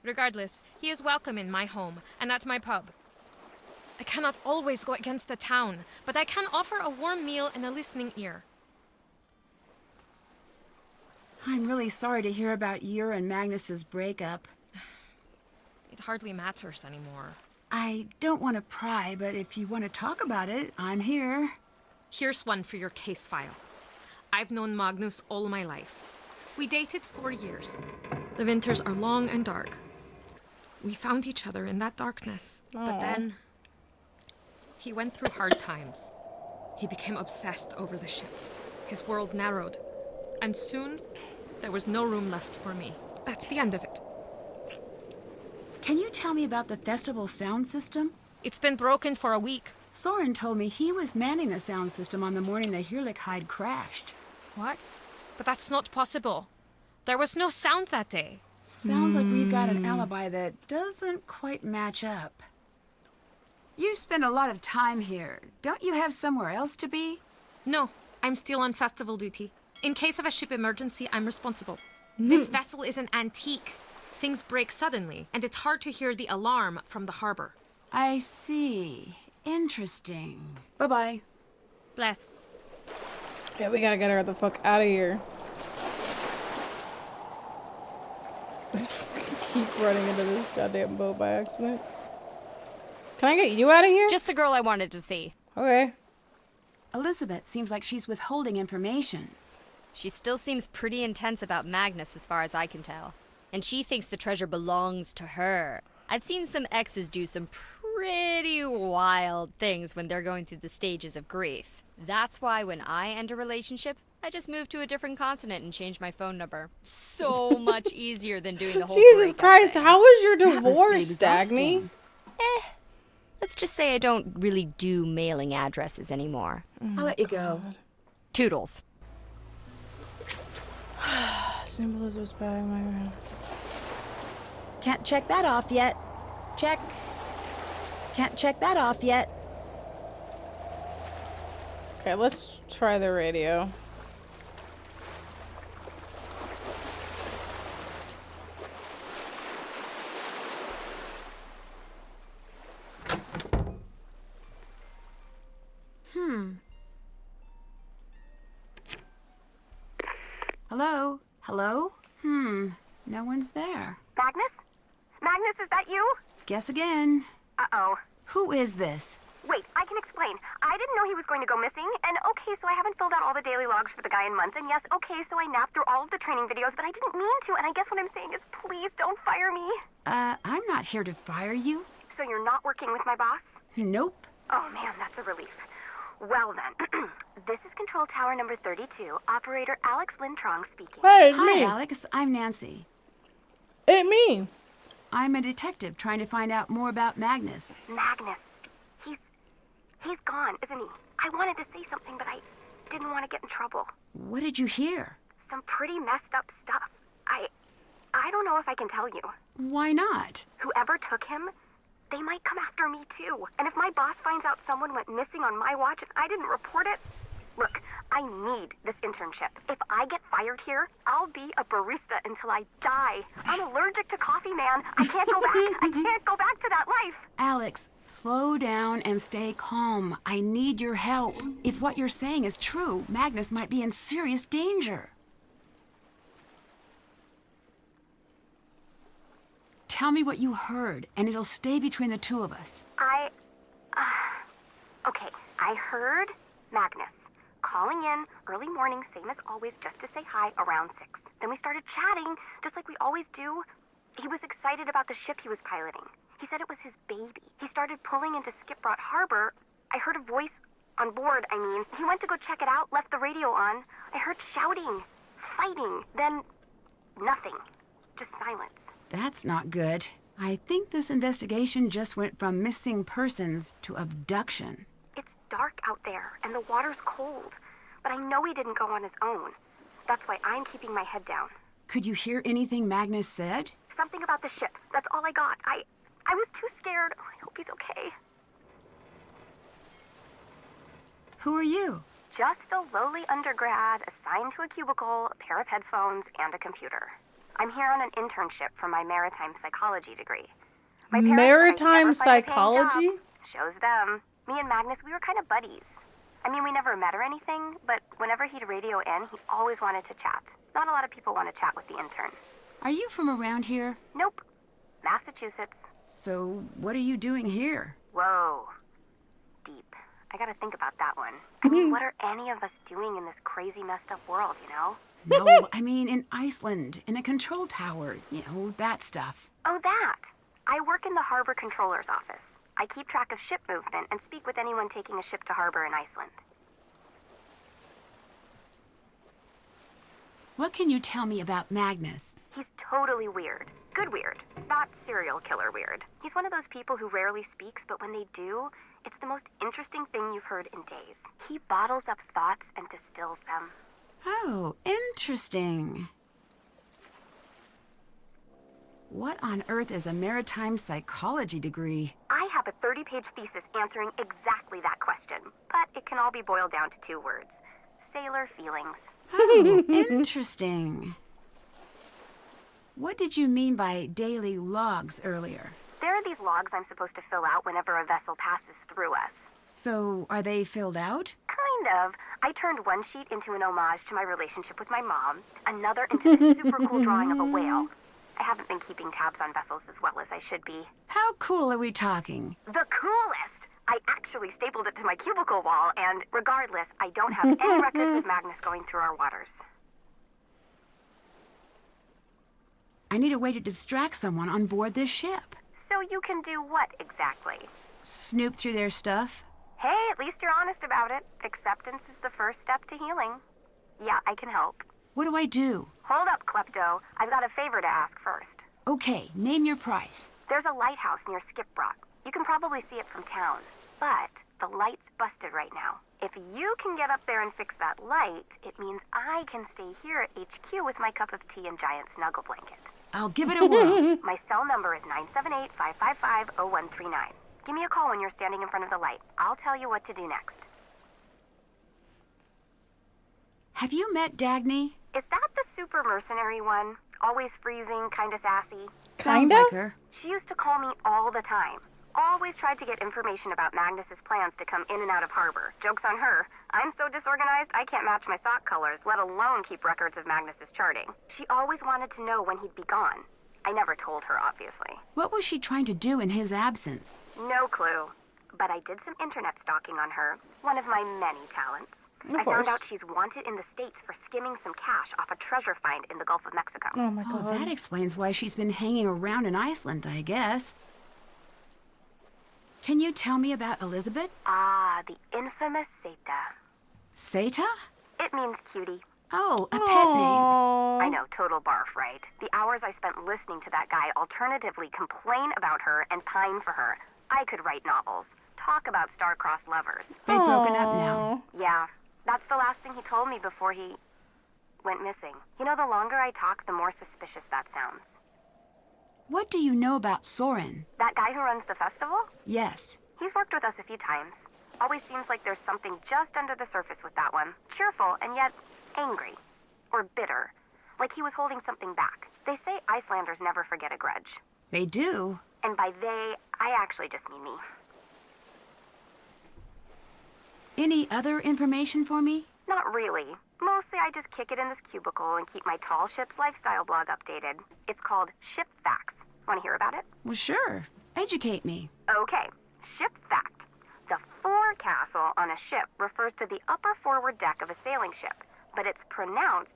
Regardless, he is welcome in my home and at my pub. I cannot always go against the town, but I can offer a warm meal and a listening ear. I'm really sorry to hear about your and Magnus's breakup. It hardly matters anymore. I don't want to pry, but if you want to talk about it, I'm here. Here's one for your case file. I've known Magnus all my life. We dated 4 years. The winters are long and dark. We found each other in that darkness. But then, he went through hard times. He became obsessed over the ship. His world narrowed. And soon, there was no room left for me. That's the end of it. Can you tell me about the festival sound system? It's been broken for a week. Soren told me he was manning the sound system on the morning the Hirlikhide crashed. What? But that's not possible. There was no sound that day. Sounds like we've got an alibi that doesn't quite match up. You spend a lot of time here. Don't you have somewhere else to be? No, I'm still on festival duty. In case of a ship emergency, I'm responsible. This vessel is an antique. Things break suddenly, and it's hard to hear the alarm from the harbor. I see. Interesting. Bye-bye. Bless. Yeah, we gotta get her the fuck out of here. Keep running into this goddamn boat by accident. Can I get you out of here? Just the girl I wanted to see. Okay. Elizabeth seems like she's withholding information. She still seems pretty intense about Magnus as far as I can tell. And she thinks the treasure belongs to her. I've seen some exes do some pretty wild things when they're going through the stages of grief. That's why when I end a relationship, I just move to a different continent and change my phone number. So much easier than doing the whole Jesus breakup Christ, thing. how was your That must be divorce, Dagny? exhausting. Let's just say I don't really do mailing addresses anymore. I'll let you go. Toodles. Symbols was bag my room. Can't check that off yet. Check. Can't check that off yet. Okay, let's try the radio. Hello? Hello? No one's there. Magnus? Magnus, is that you? Guess again. Uh-oh. Who is this? Wait, I can explain. I didn't know he was going to go missing, and okay, so I haven't filled out all the daily logs for the guy in months, and yes, okay, so I napped through all of the training videos, but I didn't mean to, and I guess what I'm saying is please don't fire me. I'm not here to fire you. So you're not working with my boss? Nope. Oh man, that's a relief. Well then, this is Control Tower number 32, Operator Alex Lintrong speaking. Hey, it's Hi, me. Alex. I'm Nancy. It's me. I'm a detective trying to find out more about Magnus. Magnus. He's gone, isn't he? I wanted to say something, but I didn't want to get in trouble. What did you hear? Some pretty messed up stuff. I don't know if I can tell you. Why not? Whoever took him, they might come after me too. And if my boss finds out someone went missing on my watch and I didn't report it, look, I need this internship. If I get fired here, I'll be a barista until I die. I'm allergic to coffee, man. I can't go back. I can't go back to that life. Alex, slow down and stay calm. I need your help. If what you're saying is true, Magnus might be in serious danger. Tell me what you heard, and it'll stay between the two of us. Okay, I heard Magnus calling in early morning, same as always, just to say hi around 6. Then we started chatting, just like we always do. He was excited about the ship he was piloting. He said it was his baby. He started pulling into Skipbroad Harbor. I heard a voice on board, I mean. He went to go check it out, left the radio on. I heard shouting, fighting, then nothing. Just silence. That's not good. I think this investigation just went from missing persons to abduction. It's dark out there, and the water's cold. But I know he didn't go on his own. That's why I'm keeping my head down. Could you hear anything Magnus said? Something about the ship. That's all I got. I was too scared. I hope he's okay. Who are you? Just a lowly undergrad assigned to a cubicle, a pair of headphones, and a computer. I'm here on an internship for my maritime psychology degree. My parents said I'd Maritime never find a paying psychology? job. Shows them. Me and Magnus, we were kind of buddies. I mean, we never met or anything, but whenever he'd radio in, he always wanted to chat. Not a lot of people want to chat with the intern. Are you from around here? Nope. Massachusetts. So, what are you doing here? Whoa. Deep. I gotta think about that one. I mean, what are any of us doing in this crazy, messed up world, you know? No, I mean in Iceland, in a control tower, you know, that stuff. Oh, that. I work in the harbor controller's office. I keep track of ship movement and speak with anyone taking a ship to harbor in Iceland. What can you tell me about Magnus? He's totally weird. Good weird. Not serial killer weird. He's one of those people who rarely speaks, but when they do, it's the most interesting thing you've heard in days. He bottles up thoughts and distills them. Oh, interesting. What on earth is a maritime psychology degree? I have a 30-page thesis answering exactly that question, but it can all be boiled down to 2 words. Sailor feelings. Oh, interesting. What did you mean by daily logs earlier? There are these logs I'm supposed to fill out whenever a vessel passes through us. So, are they filled out? Kind of. I turned one sheet into an homage to my relationship with my mom, another into this super cool drawing of a whale. I haven't been keeping tabs on vessels as well as I should be. How cool are we talking? The coolest! I actually stapled it to my cubicle wall, and regardless, I don't have any records of Magnus going through our waters. I need a way to distract someone on board this ship. So you can do what exactly? Snoop through their stuff? Hey, at least you're honest about it. Acceptance is the first step to healing. Yeah, I can help. What do I do? Hold up, Klepto. I've got a favor to ask first. Okay, name your price. There's a lighthouse near Skipbroad. You can probably see it from town. But the light's busted right now. If you can get up there and fix that light, it means I can stay here at HQ with my cup of tea and giant snuggle blanket. I'll give it a whirl. My cell number is 978-555-0139. Give me a call when you're standing in front of the light. I'll tell you what to do next. Have you met Dagny? Is that the super mercenary one? Always freezing, kinda sassy? Sounds Kinda? like her. She used to call me all the time. Always tried to get information about Magnus's plans to come in and out of harbor. Joke's on her. I'm so disorganized, I can't match my sock colors, let alone keep records of Magnus's charting. She always wanted to know when he'd be gone. I never told her, obviously. What was she trying to do in his absence? No clue. But I did some internet stalking on her, one of my many talents. I found out she's wanted in the States for skimming some cash off a treasure find in the Gulf of Mexico. Oh my god. Oh, that explains why she's been hanging around in Iceland, I guess. Can you tell me about Elizabeth? Ah, the infamous Seta. Seta? It means cutie. Oh, a pet name. I know, total barf, right? The hours I spent listening to that guy alternatively complain about her and pine for her. I could write novels. Talk about star-crossed lovers. They've broken up now. Yeah, that's the last thing he told me before he went missing. You know, the longer I talk, the more suspicious that sounds. What do you know about Soren? That guy who runs the festival? Yes. He's worked with us a few times. Always seems like there's something just under the surface with that one. Cheerful and yet angry. Or bitter. Like he was holding something back. They say Icelanders never forget a grudge. They do. And by they, I actually just mean me. Any other information for me? Not really. Mostly I just kick it in this cubicle and keep my Tall Ship's lifestyle blog updated. It's called Ship Facts. Want to hear about it? Well, sure. Educate me. Okay. Ship Fact. The forecastle on a ship refers to the upper forward deck of a sailing ship, but it's pronounced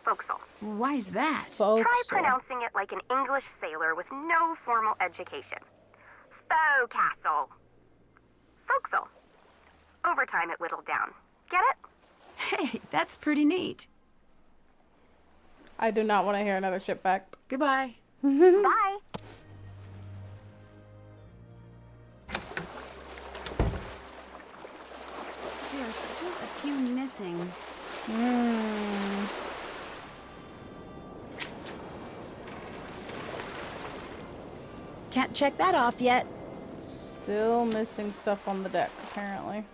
forecastle. Why is that? Try pronouncing it like an English sailor with no formal education. Forecastle. Forecastle. Over time it whittled down. Get it? Hey, that's pretty neat. I do not want to hear another ship fact. Goodbye. Bye. There are still a few missing. Can't check that off yet. Still missing stuff on the deck, apparently.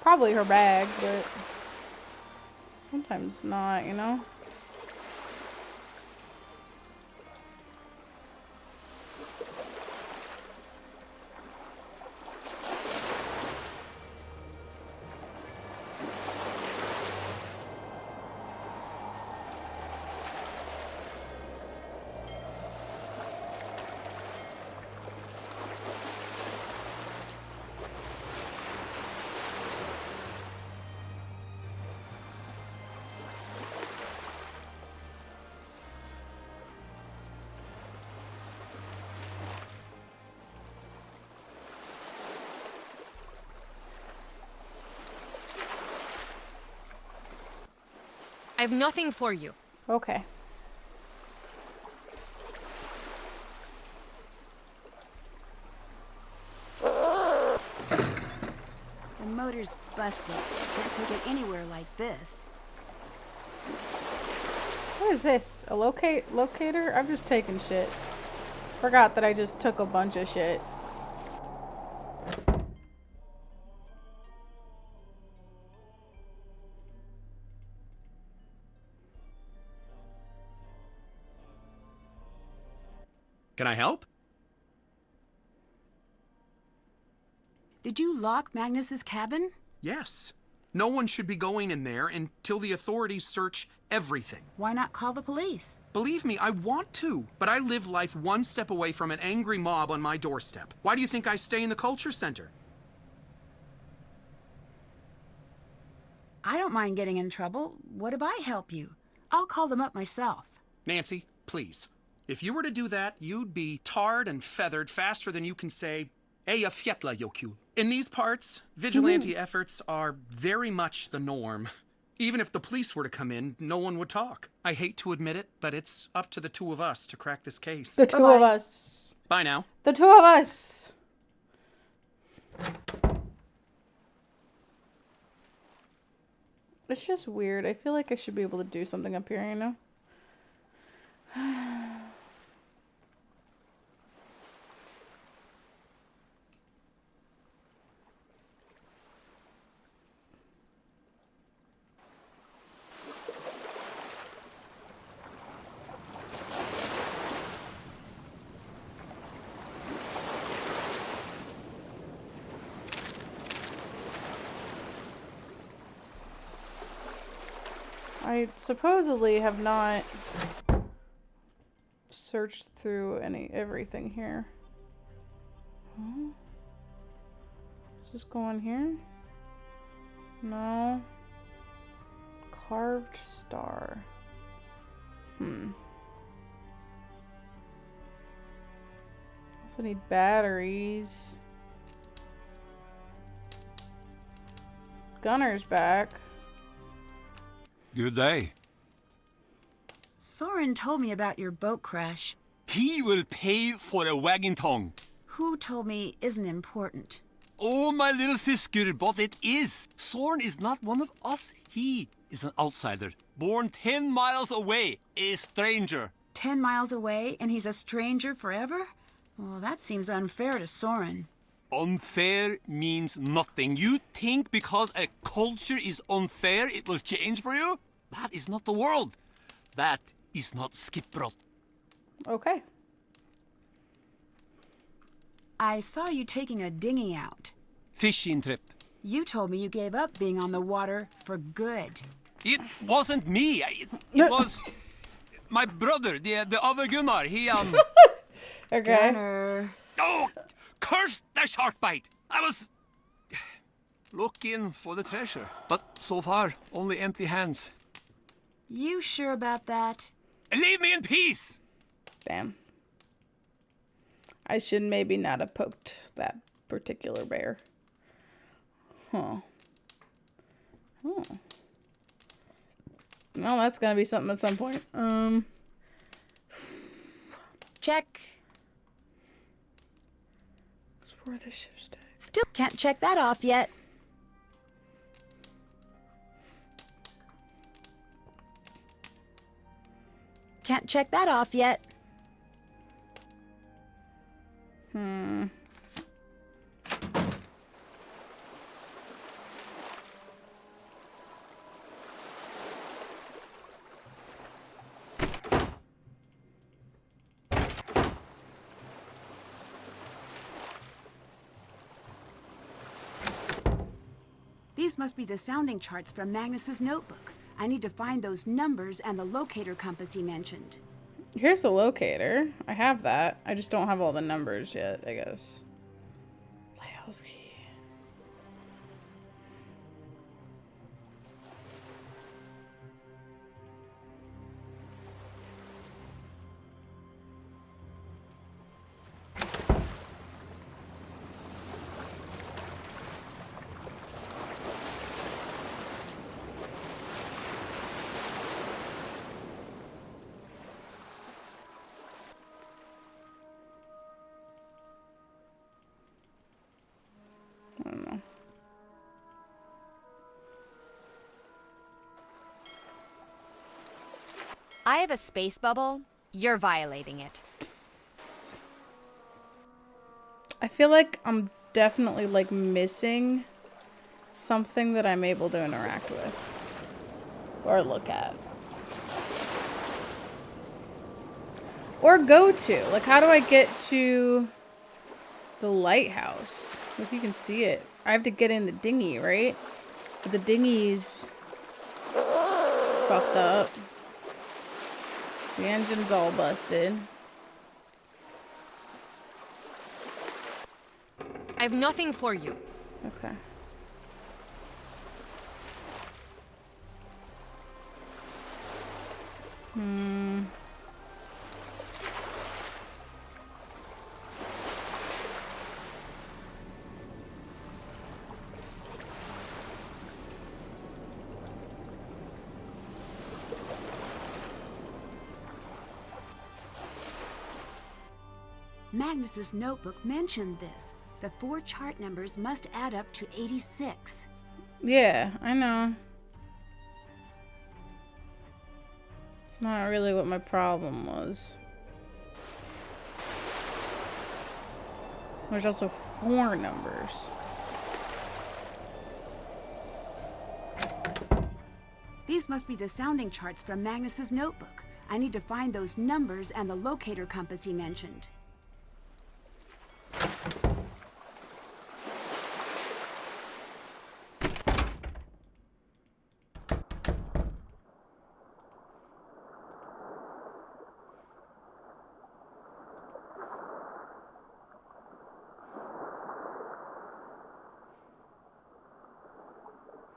Probably her bag, but sometimes not, you know? I have nothing for you. Okay. The motor's busted. Can't take it anywhere like this. What is this? A locator? I'm just taking shit. Forgot that I just took a bunch of shit. Can I help? Did you lock Magnus's cabin? Yes. No one should be going in there until the authorities search everything. Why not call the police? Believe me, I want to, but I live life one step away from an angry mob on my doorstep. Why do you think I stay in the culture center? I don't mind getting in trouble. What if I help you? I'll call them up myself. Nancy, please. If you were to do that, you'd be tarred and feathered faster than you can say, Eja fjätla joku. In these parts, vigilante efforts are very much the norm. Even if the police were to come in, no one would talk. I hate to admit it, but it's up to the two of us to crack this case. The two of us. Bye now. The two of us. It's just weird. I feel like I should be able to do something up here, you know? I supposedly have not searched through everything here. Huh? Does this go on here? No. Carved star. Also need batteries. Gunner's back. Good day. Soren told me about your boat crash. He will pay for a wagon tongue. Who told me isn't important. Oh, my little fisker, but it is. Soren is not one of us. He is an outsider, born 10 miles away, a stranger. 10 miles away and he's a stranger forever? Well, that seems unfair to Soren. Unfair means nothing. You think because a culture is unfair, it will change for you? That is not the world. That is not Skipbrot. Okay. I saw you taking a dinghy out. Fishing trip. You told me you gave up being on the water for good. It wasn't me. It was my brother, the other Gunnar. He, Okay. Gunnar. Oh, curse the shark bite! I was looking for the treasure, but so far, only empty hands. You sure about that? Leave me in peace! Damn. I should maybe not have poked that particular bear. Huh. Oh. Well, that's gonna be something at some point. Check. Explore the ship's deck. Still can't check that off yet. Can't check that off yet. These must be the sounding charts from Magnus's notebook. I need to find those numbers and the locator compass he mentioned. Here's the locator. I have that. I just don't have all the numbers yet, I guess. Lighthouse key. I don't know. I have a space bubble. You're violating it. I feel like I'm definitely like missing something that I'm able to interact with or look at or go to. Like, how do I get to the lighthouse? If you can see it, I have to get in the dinghy, right? But the dinghy's fucked up. The engine's all busted. I have nothing for you. Okay. Magnus's notebook mentioned this. The 4 chart numbers must add up to 86. Yeah, I know. It's not really what my problem was. There's also 4 numbers. These must be the sounding charts from Magnus's notebook. I need to find those numbers and the locator compass he mentioned.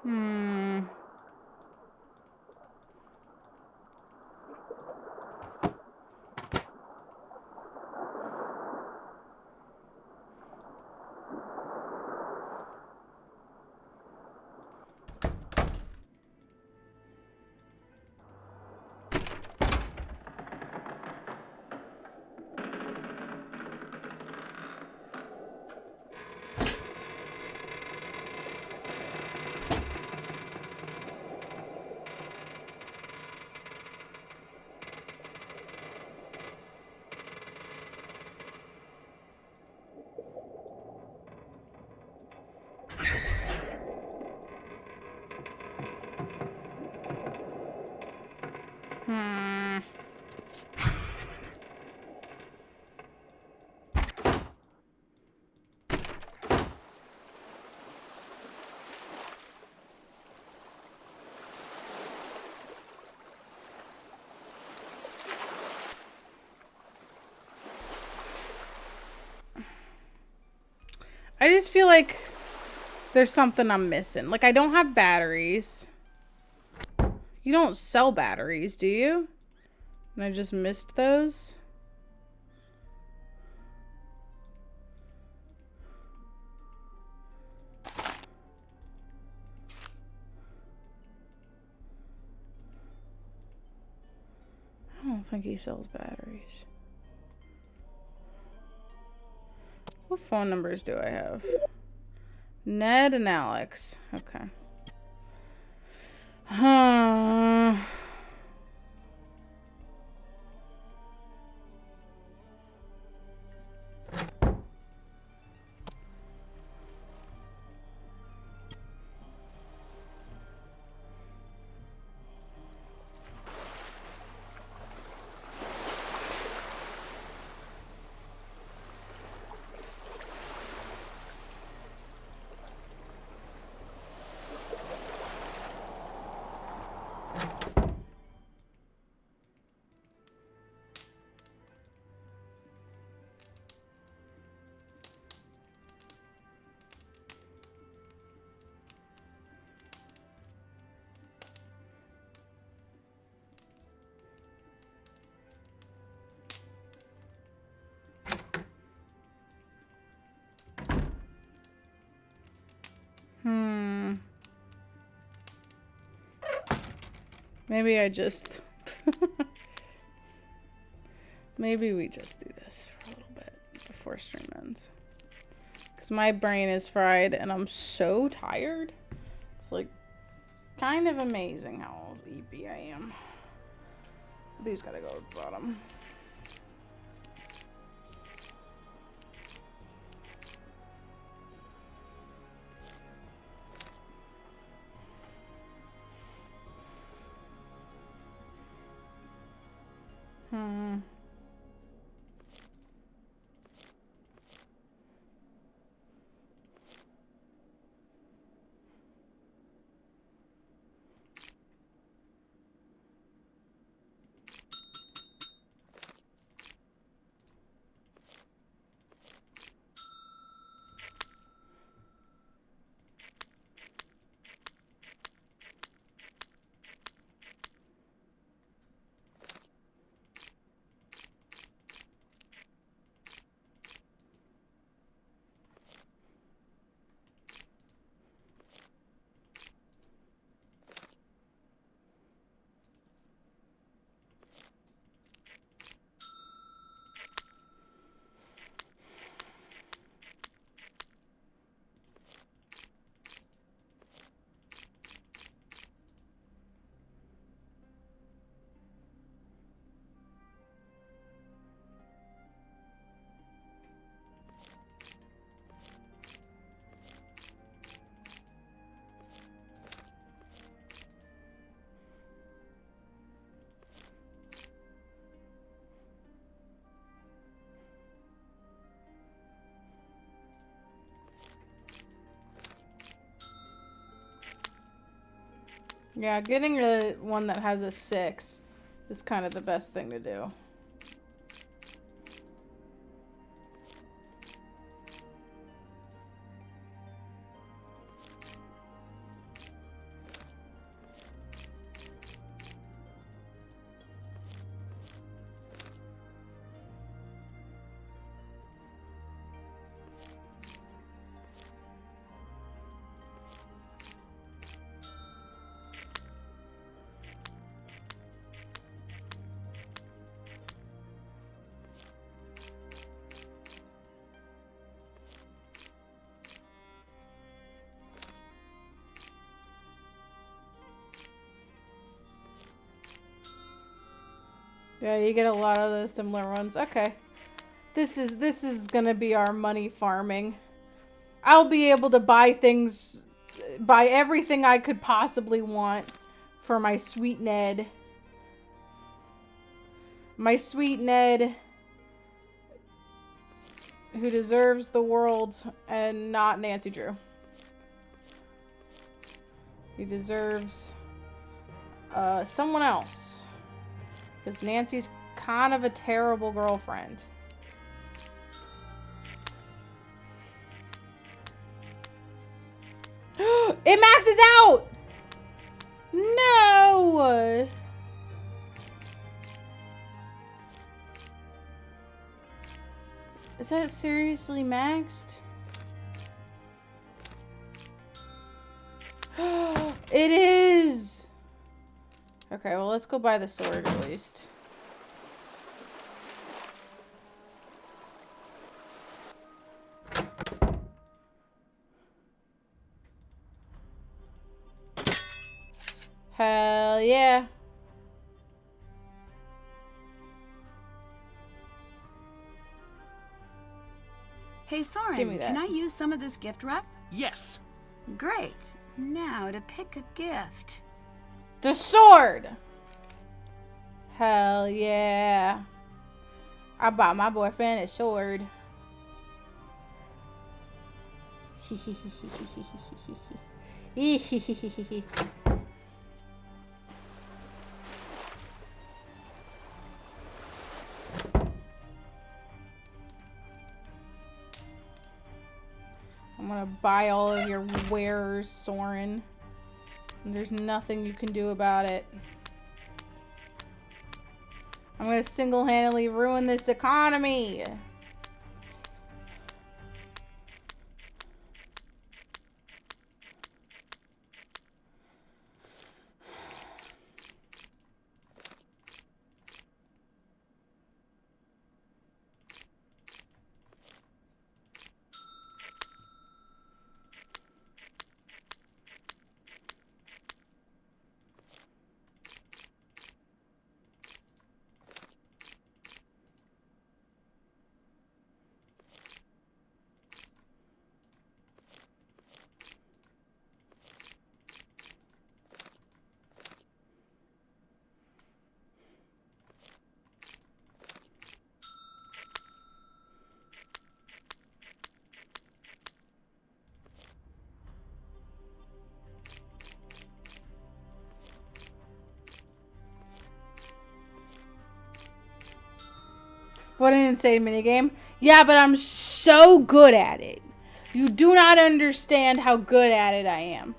Hmm. Hmm. I just feel like there's something I'm missing. Like, I don't have batteries. You don't sell batteries, do you? And I just missed those. I don't think he sells batteries. What phone numbers do I have? Ned and Alex. Okay. Huh. Maybe I just... Maybe we just do this for a little bit before stream ends. Because my brain is fried and I'm so tired. It's like kind of amazing how EP I am. These gotta go at the bottom. Yeah, getting a one that has a 6 is kind of the best thing to do. Yeah, you get a lot of those similar ones. Okay. This is gonna be our money farming. I'll be able to buy things, buy everything I could possibly want for my sweet Ned. My sweet Ned, who deserves the world and not Nancy Drew. He deserves someone else. Because Nancy's kind of a terrible girlfriend. It maxes out! No! Is that seriously maxed? It is! Okay, well, let's go buy the sword at least. Hell yeah. Hey, Soren, Give me that. can I use some of this gift wrap? Yes. Great. Now to pick a gift. The sword! Hell yeah. I bought my boyfriend a sword. I'm gonna buy all of your wares, Soren. And there's nothing you can do about it. I'm gonna single-handedly ruin this economy. What an insane minigame. Yeah, but I'm so good at it. You do not understand how good at it I am.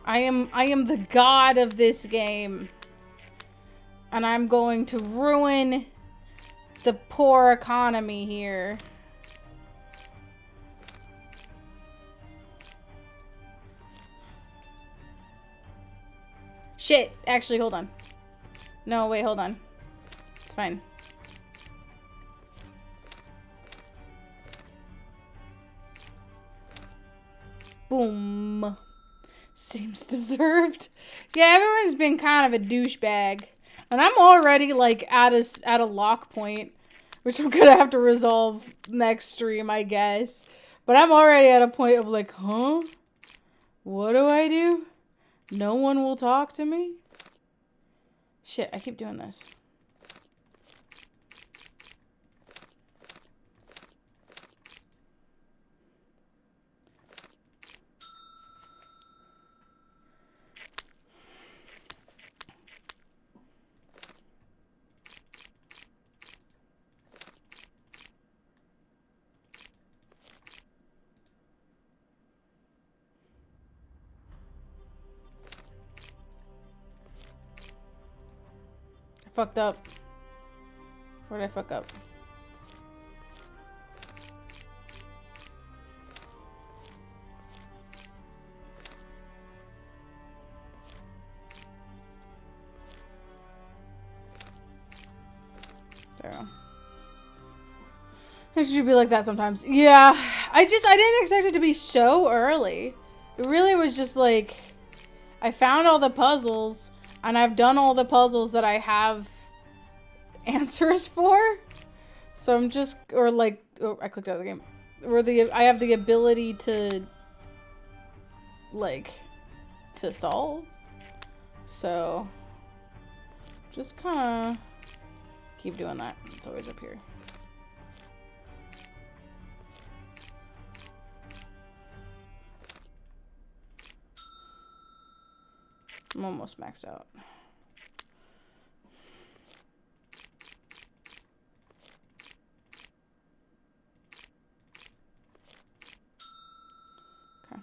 I am the god of this game. And I'm going to ruin the poor economy here. Shit. Actually, hold on. No, wait, hold on. It's fine. Boom. Seems deserved. Yeah, everyone's been kind of a douchebag. And I'm already, like, at a lock point. Which I'm gonna have to resolve next stream, I guess. But I'm already at a point of, like, huh? What do I do? No one will talk to me? Shit, I keep doing this. Fucked up. Where did I fuck up? There. It should be like that sometimes. Yeah, I didn't expect it to be so early. It really was just like, I found all the puzzles, and I've done all the puzzles that I have answers for. So I'm just, or like, oh, I clicked out of the game. I have the ability to, like, to solve. So, just kind of keep doing that. It's always up here. I'm almost maxed out. Okay.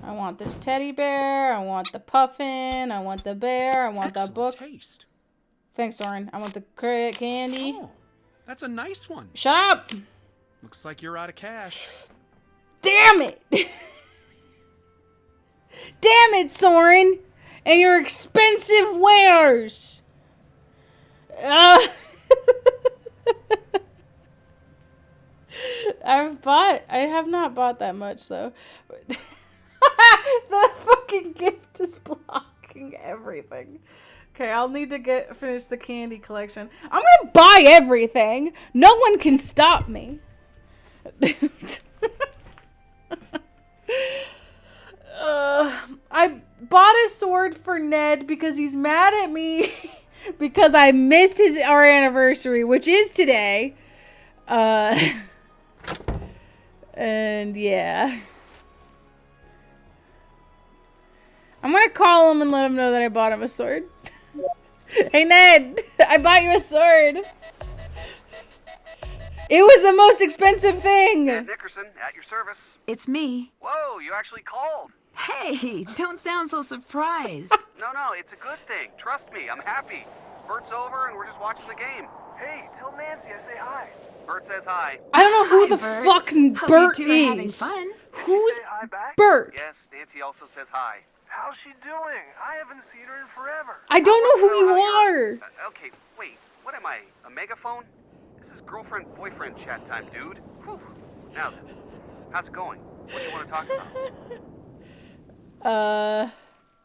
I want this teddy bear. I want the puffin. I want the bear. I want the book. Taste. Thanks, Soren. I want the candy. Oh, that's a nice one. Shut up! Looks like you're out of cash. Damn it! Damn it, Soren! And your expensive wares! I have not bought that much, though. The fucking gift is blocking everything. Okay, I'll need to finish the candy collection. I'm gonna buy everything. No one can stop me. I bought a sword for Ned because he's mad at me because I missed our anniversary, which is today. And yeah. I'm gonna call him and let him know that I bought him a sword. Hey Ned, I bought you a sword. It was the most expensive thing. Ned Nickerson, at your service. It's me. Whoa, you actually called. Hey, don't sound so surprised. No, it's a good thing. Trust me, I'm happy. Bert's over and we're just watching the game. Hey, tell Nancy I say hi. Bert says hi. I don't know who the Bert. fucking Hope Bert you two are having is. fun. Who's Say hi back? Bert? Yes, Nancy also says hi. How's she doing? I haven't seen her in forever. I don't know who How you you're- are. Okay, wait. What am I? A megaphone? This is girlfriend-boyfriend chat time, dude. Whew. Now, how's it going? What do you want to talk about?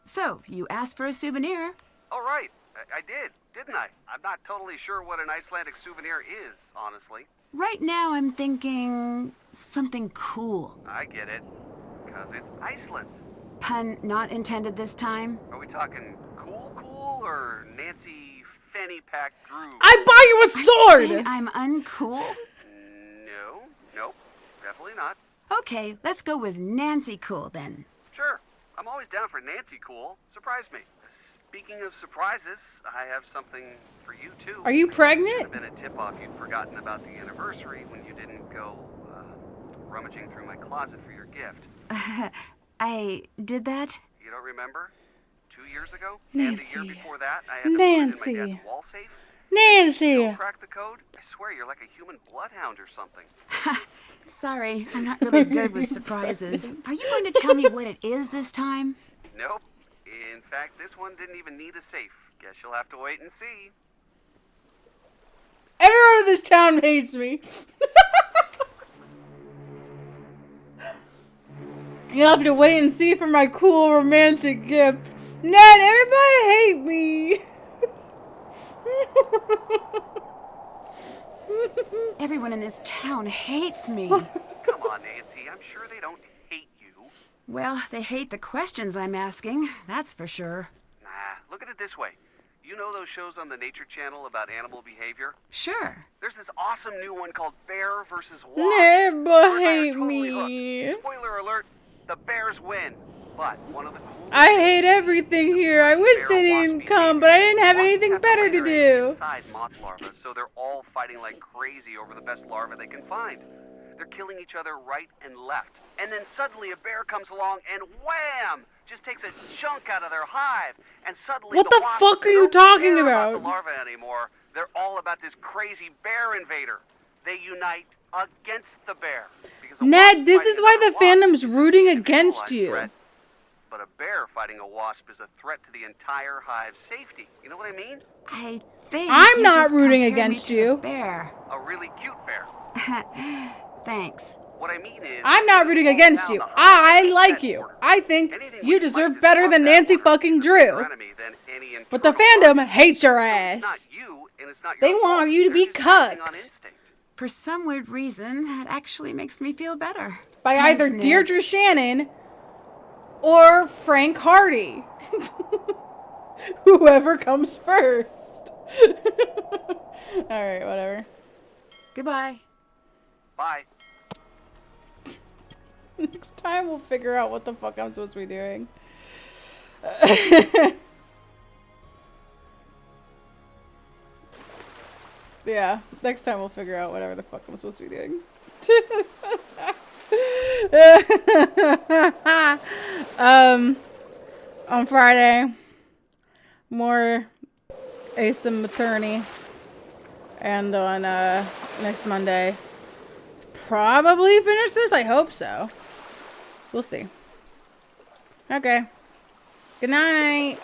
So, you asked for a souvenir. Oh, right. I did, didn't I? I'm not totally sure what an Icelandic souvenir is, honestly. Right now, I'm thinking something cool. I get it. Because it's Iceland. Pun not intended this time. Are we talking cool or Nancy fanny pack groove? I bought you a sword. Saying I'm uncool? No, nope, definitely not. Okay, let's go with Nancy Cool then. Sure, I'm always down for Nancy cool. Surprise me. Speaking of surprises, I have something for you too. Are you Should pregnant? have been a tip-off you'd forgotten about the anniversary when you didn't go rummaging through my closet for your gift. I did that? You don't remember? 2 years ago? Nancy. And the year before that, I had to Nancy. put it in my dad's wall safe. Nancy. Still crack the code? I swear you're like a human bloodhound or something. Sorry, I'm not really good with surprises. Are you going to tell me what it is this time? Nope. In fact, this one didn't even need a safe. Guess you'll have to wait and see. Everyone in this town hates me. You'll have to wait and see for my cool romantic gift. Ned, everybody hate me. Everyone in this town hates me. Come on, Nancy. I'm sure they don't hate you. Well, they hate the questions I'm asking, that's for sure. Nah, look at it this way. You know those shows on the Nature Channel about animal behavior? Sure. There's this awesome new one called Bear versus Wasp. Never Bert and I are hate totally me. hooked. Spoiler alert, the bears win. But one of the coolest I hate everything here. I wish they didn't come, but I didn't have Wasps anything have better to layer do. inside moth larvae, so they're all fighting like crazy over the best larva they can find. They're killing each other right and left. And then suddenly a bear comes along and wham! Just takes a chunk out of their hive. And suddenly What the wasps fuck are you don't talking care about? the larva anymore. They're all about this crazy bear invader. They unite against the bear. Because 'Cause a Ned, wasp this fighting is why another the wasp fandom's is an rooting against individualized you. threat, but a bear fighting a wasp is a threat to the entire hive's safety. You know what I mean? I think I'm you not just rooting compared me against to you. a bear. A really cute bear. Thanks. What I mean is, I'm not in a rooting small against town, you. the hive I has a like set you. order. I think Anything you which might deserve better disrupt than that Nancy order fucking is a bigger Drew. enemy than any But the internal fandom party. hates your So it's not ass. you, and it's not They your want fault. you to They're be just acting on cucked. instinct. For some weird reason, that actually makes me feel better. By Thanks, either Ned. Deirdre Shannon or Frank Hardy. Whoever comes first. Alright, whatever. Goodbye. Bye. Next time we'll figure out what the fuck I'm supposed to be doing. Yeah, next time we'll figure out whatever the fuck I'm supposed to be doing. On Friday, more Asim Attorney, and on next Monday, probably finish this. I hope so. We'll see. Okay. Good night.